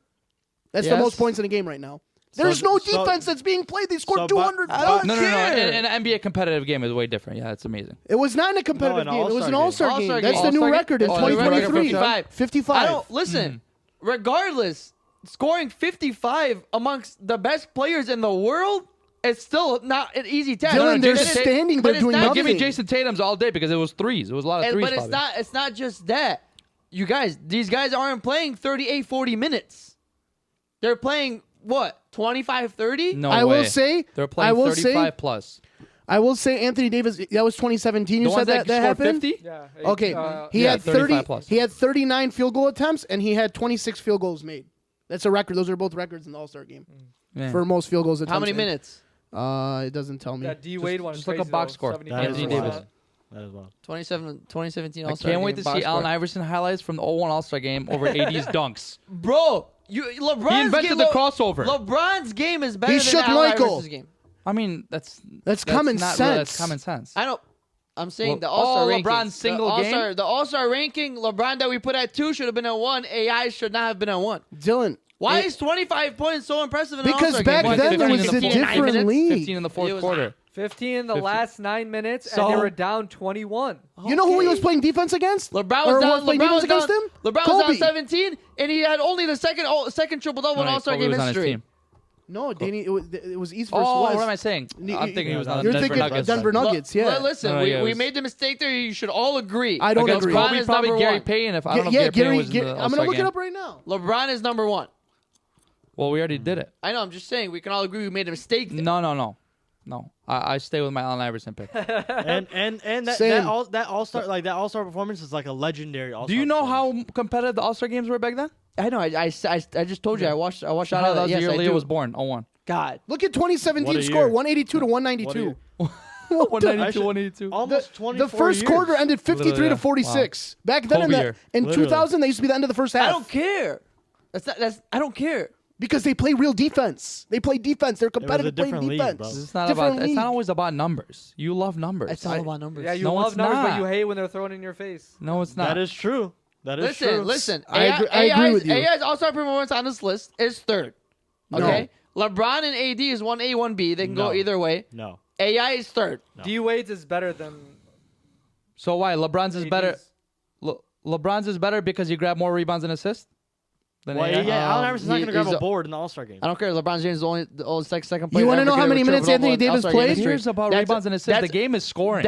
That's the Yes. most points in a game right now. There's no defense that's being played. They scored so 200. I don't No, care. In an NBA competitive game is way different. Yeah, that's amazing. It was not in a competitive No, an game. It was an All-Star All-Star game. All-Star That's game. the new All-Star game? record in Oh, the record 2023. 55. 55. I don't listen. Regardless, scoring 55 amongst the best players in the world, it's still not an easy task. Dylan, they're But it- standing but there it's doing not- nothing. Give me Jason Tatum's all day because it was threes. It was a lot of threes. But it's probably. not. It's not just that. You guys, these guys aren't playing 38, 40 minutes. They're playing what 25, 30. No I way. will say. They're I playing will 35 say. plus. I will say Anthony Davis. That was 2017. You The said ones that scored happened. 50? Yeah. Okay, he yeah, had 35 30. plus. He had 39 field goal attempts, and he had 26 field goals made. That's a record. Those are both records in the All-Star game Man. for most field goals attempts. How many made. minutes? It doesn't tell me. That D Wade one. just look up box score. That is Anthony wild. Davis. That is wild. 2017 I All-Star can't wait game, to box see Allen score. Iverson highlights from the 01 All-Star game over AD's dunks. Bro, LeBron's He invented game, the crossover. LeBron's game is better He than shook Allen Michael. Iverson's game. I mean, that's common not sense. Really, that's common sense. I don't. I'm saying Well, the All-Star all ranking. LeBron's single game? The All-Star ranking, LeBron that we put at 2 should have been at 1. AI should not have been at 1. Dylan, Why is 25 points so impressive in an Because All-Star back game? then there was 15 a in the fourth different minutes. league. 15 in the It fourth was quarter. 15 in the 50. last 9 minutes, So- and they were down 21. You know who he was Okay. playing defense against? LeBron Or was down. playing LeBron defense was down. against him? LeBron was Kobe. down 17, and he had only the second triple double in No, All-Star Kobe game was on his history. team. No, Danny, it was East versus Oh, West. what am I saying? I'm thinking he was on the You're Denver thinking Nuggets. Denver Nuggets, yeah. Listen, No, we, yeah, it we was- made the mistake there. You should all agree. I don't Against agree. LeBron Kobe, is probably number Gary one. Payton. If I don't know Yeah, if Gary Payton Gary. was in the I'm All-Star gonna look it game. up right now. LeBron is number one. Well, we already did it. I know. I'm just saying. We can all agree we made a mistake there. No. I stay with my Allen Iverson pick. and that Same. all-star performance is like a legendary all-star. Do you know performance. how competitive the All-Star games were back then? I know. I just told you. I watched That was highlights. the Yes, year I Leo do. was born. 01. God. Look at What 2017 a score, year. 182 to What a 192. year. What the- 192, 182. Almost 24 The first years. quarter ended 53 Literally, to yeah. 46. Back then Kobe year. in Literally. 2000, they used to be the end of the first half. I don't care. I don't care. Because they play real defense. They play defense. They're was a competitive playing different league, defense. bro. It's not Different about. It's league. not always about numbers. You love numbers. It's all about numbers. Yeah, you No, love it's numbers, but not. you hate when they're thrown in your face. No, it's not. That is true. That is true. Listen. I agree with you. AI's All-Star performance on this list is third. Okay. LeBron and AD is 1A, 1B. They can go No. either way. No. AI is third. No. D Wade's is better than. So why LeBron's is better? AD's. LeBron's is better because you grab more rebounds and assists. Than Well, AI? yeah, Allen Iverson's not he- going to grab he's a a- board in the All-Star game. I don't care. LeBron James is the only second player. You want to ever know how get many a minutes triple-double Anthony in Davis All-Star game played? Who history. cares about That's- rebounds and assists? The that's- game is scoring.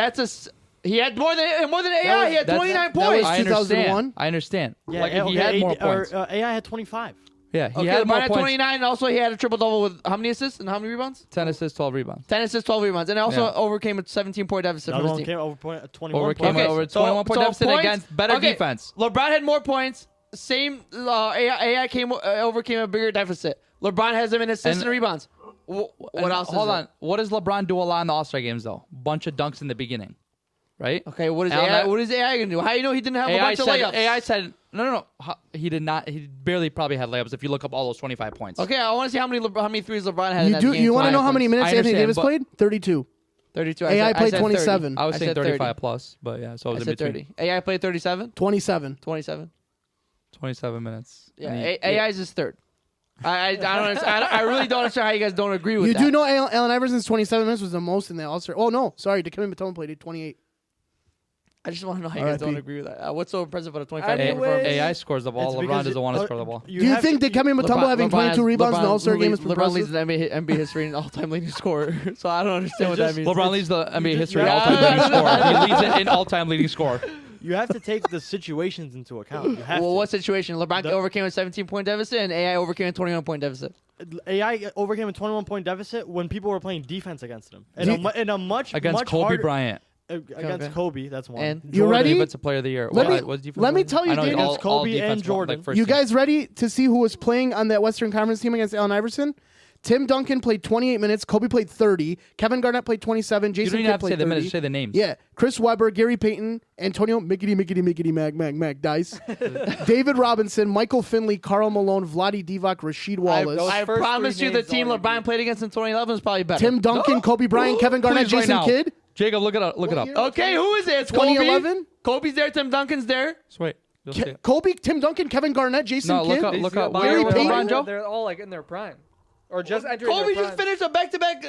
He had more than AI. He had That's- 29 that was points. I 2001? understand. I understand. Yeah, Like, okay, he had more points. AI had 25. Yeah, he Okay, had more LeBron had points. 29, and also he had a triple double with how many assists and how many rebounds? 10 assists, 12 rebounds. 10 assists, 12 rebounds, and also Yeah. overcame a 17-point deficit Another from one his team. came over 21 Overcame points. over 21-point deficit points- against better okay, defense. LeBron had more points. Same. AI overcame a bigger deficit. LeBron has him in assists And- and rebounds. What And else? Hold is on. What does LeBron do a lot in the All-Star games though? Bunch of dunks in the beginning, right? Okay, what is Allen- AI? What is AI gonna do? How you know he didn't have a AI bunch of said. layups? AI said no. He did not. He barely probably had layups. If you look up all those 25 points. Okay, I want to see how many threes LeBron had. in You that do. game. You want to 25 know how many points. minutes I Anthony understand, Davis but- played? 32. 32. AI played said 27. 30. I was saying 30. 35 plus, but yeah, so it I was in said between. 30. AI played 37. 27. 27. 27 minutes. Yeah, And he- AI's is third. I don't understand. I really don't understand how you guys don't agree with You that. do know Allen Iverson's 27 minutes was the most in the All-Star. Oh, no. Sorry. Dikembe Mutombo played 28. I just want to know how you guys RIP. don't agree with that. What's so impressive about a 25 Anyway. point performance? AI scores the ball. It's LeBron because doesn't it- want to score the ball. Do you think Dikembe Mutombo having 22 rebounds in the All-Star game is LeBron leads impressive? the NBA history in all-time leading scorer. So I don't understand what that means. LeBron leads the NBA history in yeah. all-time leading scorer. He leads it in all-time leading scorer. You have to take the situations into account. You have Well, to. what situation? LeBron overcame a 17-point deficit, and AI overcame a 21-point deficit. AI overcame a 21-point deficit when people were playing defense against him. Do you- In a much Against much Kobe harder, Bryant. Against Okay. Kobe, that's one. And You Jordan, ready? Defensive Player of the Year. Let me- was defensive let me player? tell you, I know Dave, all- against all Kobe defense and won, Jordan. like, first You team. guys ready to see who was playing on that Western Conference team against Allen Iverson? Tim Duncan played 28 minutes. Kobe played 30. Kevin Garnett played 27. You Jason don't even Kidd have to say played the 30. minutes. Say the names. Yeah. Chris Webber, Gary Payton, Antonio Mickety Mag Dice, David Robinson, Michael Finley, Karl Malone, Vlade Divac, Rasheed Wallace, those I first promise three you the names team already LeBron beat. played against in 2011 is probably better. Tim Duncan, Kobe Bryant, Kevin Garnett, Please, right Jason now. Kidd. Jacob, look it up. Look it What up. year? Okay, who is it? It's 2011? Kobe. Kobe's there. Tim Duncan's there. Sweet. You'll see it. Kobe, Tim Duncan, Kevin Garnett, Jason No, Kidd. look up. These Look guys- up. they're- Gary they're Payton? all- Joe? They're all like in their prime, or just entering Kobe their just prime. finished a back-to-back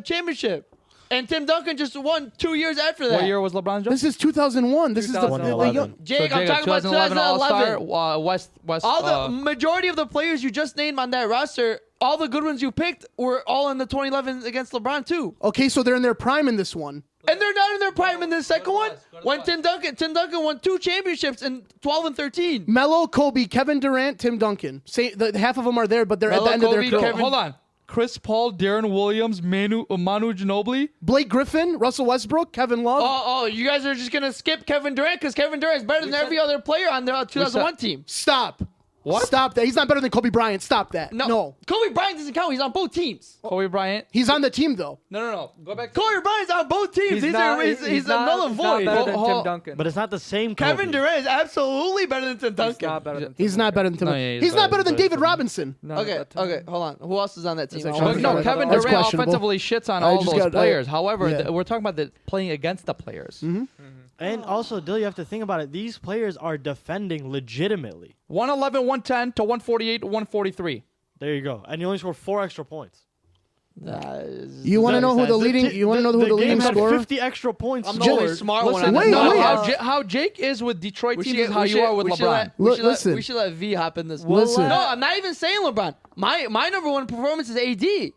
championship, and Tim Duncan just won 2 years after that. What year was LeBron? Joe? This is 2001. This is the 2011. young. Jake, I'm talking about 2011. All-Star, West. All the majority of the players you just named on that roster, all the good ones you picked were all in the 2011 against LeBron too. Okay, so they're in their prime in this one. And they're not in their prime in the second one. When Tim Duncan won 2 championships in 12 and 13. Melo, Kobe, Kevin Durant, Tim Duncan. Say half of them are there, but they're Melo, at the end of Kobe, their career. Kevin- Hold on. Chris Paul, Darren Williams, Manu Ginobili. Blake Griffin, Russell Westbrook, Kevin Love. Oh, you guys are just gonna skip Kevin Durant because Kevin Durant is better than every other player on the 2001 team. Stop. What? Stop that. He's not better than Kobe Bryant. Stop that. No. Kobe Bryant doesn't count. He's on both teams. Kobe Bryant. He's on the team, though. No. Go back. Kobe Bryant's on both teams. He's not- He's a null and he's not void. better than Hold- Tim hold- Duncan. But it's not the same Kobe. Kevin Durant is absolutely better than Tim He's Duncan. not better than. He's Tim not better than Tim. No, yeah, he's not better than David Robinson. No, Okay, but Tim- okay, hold on. Who else is on that team? That's I wanna actually- know. No, Kevin That's Durant questionable. offensively shits on I all just those got- players. However, yeah. we're talking about playing against the players. Mm-hmm. And also, Dill, you have to think about it. These players are defending legitimately. 111, 110 to 148 to 143. There you go. And he only scored 4 extra points. You want to know who the leading? You want to know who the leading game had scorer? 50 extra points. I'm the only scored. smart one. Listen, on wait, this. no, wait. how Jake is with Detroit We teams should- is how we you should- are with we should LeBron. Listen. we should let V hop in this. Listen. No, I'm not even saying LeBron. My number one performance is AD.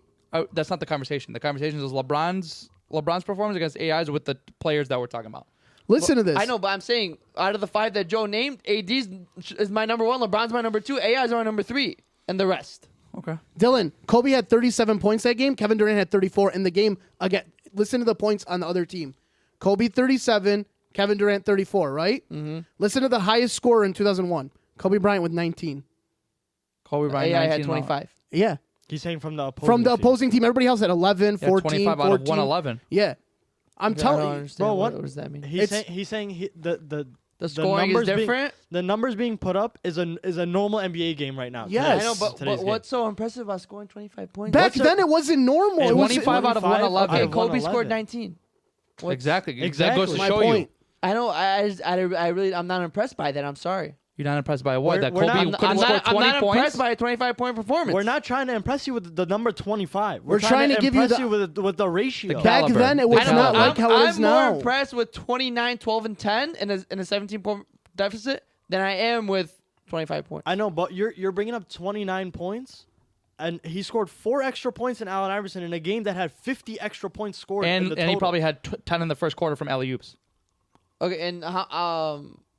That's not the conversation. The conversation is LeBron's performance against AI's with the players that we're talking about. Listen to this. I know, but I'm saying out of the 5 that Joe named, AD's is my number 1. LeBron's my number 2. AI's my number 3, and the rest. Okay. Dylan, Kobe had 37 points that game. Kevin Durant had 34 in the game. Again, listen to the points on the other team. Kobe 37, Kevin Durant 34, right? Mm-hmm. Listen to the highest scorer in 2001. Kobe Bryant with 19. Kobe Bryant AI 19 had 25. Yeah. He's saying from the opposing From the team. opposing team, everybody else had 11, Yeah, 14, 25 out 14. of 111. Yeah. I'm I don't telling you. understand. Bro, what what- does that mean? He's saying The scoring is numbers being- different. the numbers being put up is a normal NBA game right now. Yes. I know, but Today's game. what's so impressive about scoring 25 points? Back What's then, it wasn't normal. And It was 25 out of 111. Okay, out of Kobe 111. scored 19. Exactly. That Exactly. goes to my show point. you. I know. I really, I'm not impressed by that. I'm sorry. You're not impressed by what? That We're Kobe not- couldn't score 20 I'm not points? impressed by a 25-point performance. We're not trying to impress you with the number 25. We're trying to give you impress the- with the ratio. Back caliber. then, it was I know, not like how it is I'm now. more impressed with 29, 12, and 10 in a 17-point deficit than I am with 25 points. I know, but you're bringing up 29 points, and he scored 4 extra points in Allen Iverson in a game that had 50 extra points scored. in And the and he total. probably had 10 in the first quarter from alley oops. Okay, and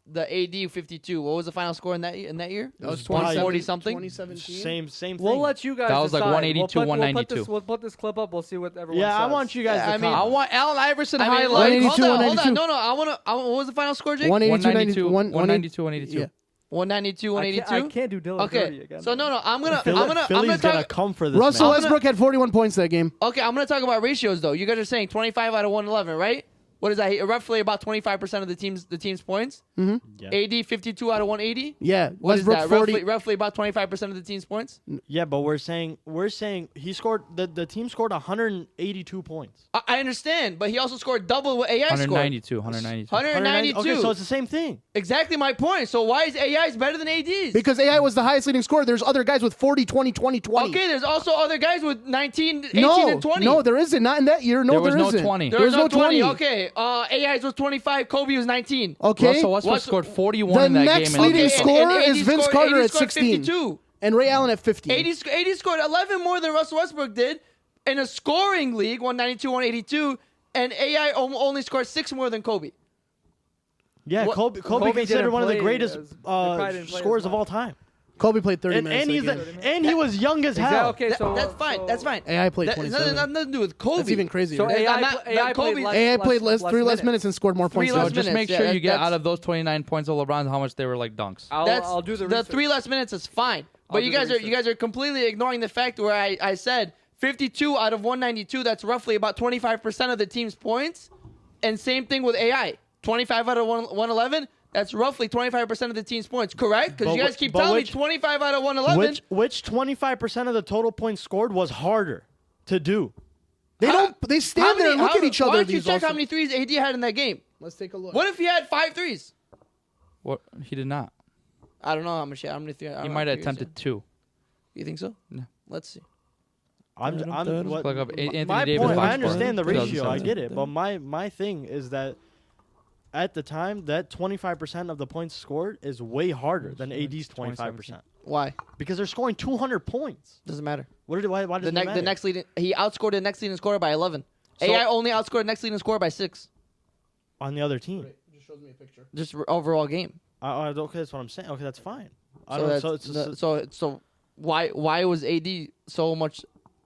the AD 52. What was the final score in that year? That was 140 something. 2017. same thing. We'll let you guys That was like decide. 182, We'll 192. We'll put this clip up. We'll see what everyone yeah, says. I want you guys Yeah, to I mean, I comment. want Allen Iverson I mean, highlights. 182, hold on. 192. No, I want to. What was the final score, Jake? 182, 192, 182. Yeah. 192, I 182. can't do Dylan Dirty Okay, again. so no, I'm gonna Philly's gonna talk. come for this. Russell man. Westbrook had 41 points that game. Okay, I'm gonna talk about ratios though. You guys are saying 25 out of 111, right? What is that? Roughly about 25% of the team's points. Yeah. AD 52 out of 180. Yeah. What is Westbrook that? 40. Roughly about 25% of the team's points. Yeah, but we're saying he scored the team scored 182 points. I understand, but he also scored double what AI scored. 192, 192. 192. Okay, so it's the same thing. Exactly my point. So why is AI's better than AD's? Because AI was the highest leading scorer. There's other guys with 40, 20, 20, 20. Okay, there's also other guys with 19, 18, No, and 20. no, there isn't. Not in that year. No, There was no isn't. 20. There was no 20. 20. Okay, AI's was 25. Kobe was 19. Okay. Russell Westbrook What's- scored 41 The in that next game. leading Okay, scorer AD is Vince scored- Carter AD at scored 16. 52. And Ray Allen at 15. AD scored 11 more than Russell Westbrook did in a scoring league, 192, 182, and AI only scored 6 more than Kobe. Yeah, What- Kobe Kobe considered didn't one of the play greatest as- they probably didn't play as scorers of much. all time. Kobe played 30 And minutes. he's that game. and he was young as hell. Okay, so That's fine. That's fine. AI played That has 27. nothing to do with Kobe. That's even crazier. So AI, I'm not- AI that played Kobe- less, AI played less, three less minutes and scored more points. Three than less him. Just make minutes, sure yeah, you get that's- out of those 29 points of LeBron how much they were like dunks. I'll do the the research. 3 less minutes is fine. I'll But do you the guys research. are completely ignoring the fact where I said 52 out of 192. That's roughly about 25% of the team's points. And same thing with AI. 25 out of 111. That's roughly 25% of the team's points. Correct? Because But you guys wh- keep but telling which- me 25 out of 111. Which 25% of the total points scored was harder to do? They How- don't. They stand there and look at each other. Why don't you these check how also- many threes AD had in that game? Let's take a look. What if he had 5 threes? What? He did not. I don't know how much. How many threes? He might have attempted 2. You think so? No. Let's see. I'm what, Look up Anthony my Davis point. box I understand the score, ratio. I 2017. get it. But my thing is that at the time, that 25% of the points scored is way harder than AD's 25% Why? because they're scoring 200 points. Doesn't matter. Why does The it matter? next leading, he outscored the next leading scorer by 11. So- AI only outscored the next leading scorer by 6. on the other team? Just shows me a picture. Just overall game. Okay, that's what I'm saying. Okay, that's fine. I So don't. that's So it's so why was AD so much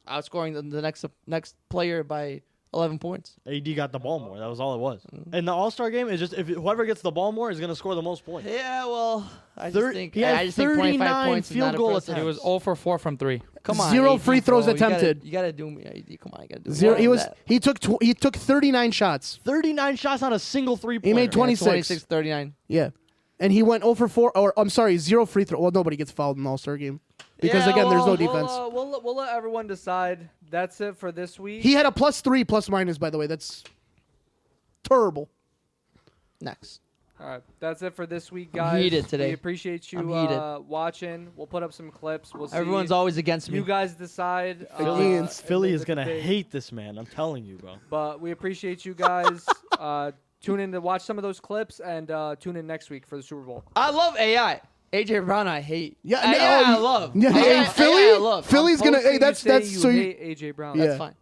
outscoring the next player by 11 points? AD got the ball more. That was all it was. And the All-Star game is just if whoever gets the ball more is going to score the most points. Yeah, well, I Thir- just think he had I just think 25 39 points is field not goal impressive. attempts. He was 0 for 4 from 3. Come on, 0 AD, free throws bro. attempted. You gotta do me, AD. Come on, you gotta do. Zero. more He than was. that. He took 39 shots. 39 shots on a single three-pointer. He made 26. 26, 39. Yeah, and he went 0 for 4. Or I'm sorry, 0 free throw. Well, nobody gets fouled in the All-Star game because Yeah, again, there's no well, defense. We'll let everyone decide. That's it for this week. He had a +3 +- by the way. That's terrible. next. All right, that's it for this week, I'm guys. heated today. We appreciate you I'm heated. watching. We'll put up some clips. We'll see. Everyone's always against me. You guys decide. Against. in Philly the is gonna debate. hate this man. I'm telling you, bro. But we appreciate you guys. Tune in to watch some of those clips and tune in next week for the Super Bowl. I love AI. AJ Brown, I hate. Yeah, AI, no, I you- love. Yeah, AI, hey, AI, Philly. I love. Philly's gonna. Hey, Posting you that's say so you. hate AJ Brown. Yeah. That's fine.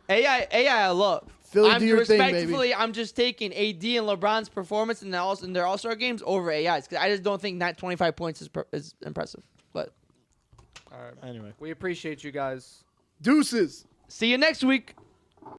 AI, I love. Philly, I'm do your thing, baby. respectfully, I'm just taking AD and LeBron's performance in their All-Star games over AI's because I just don't think that 25 points is impressive. But All right. Anyway. We appreciate you guys. Deuces. see you next week.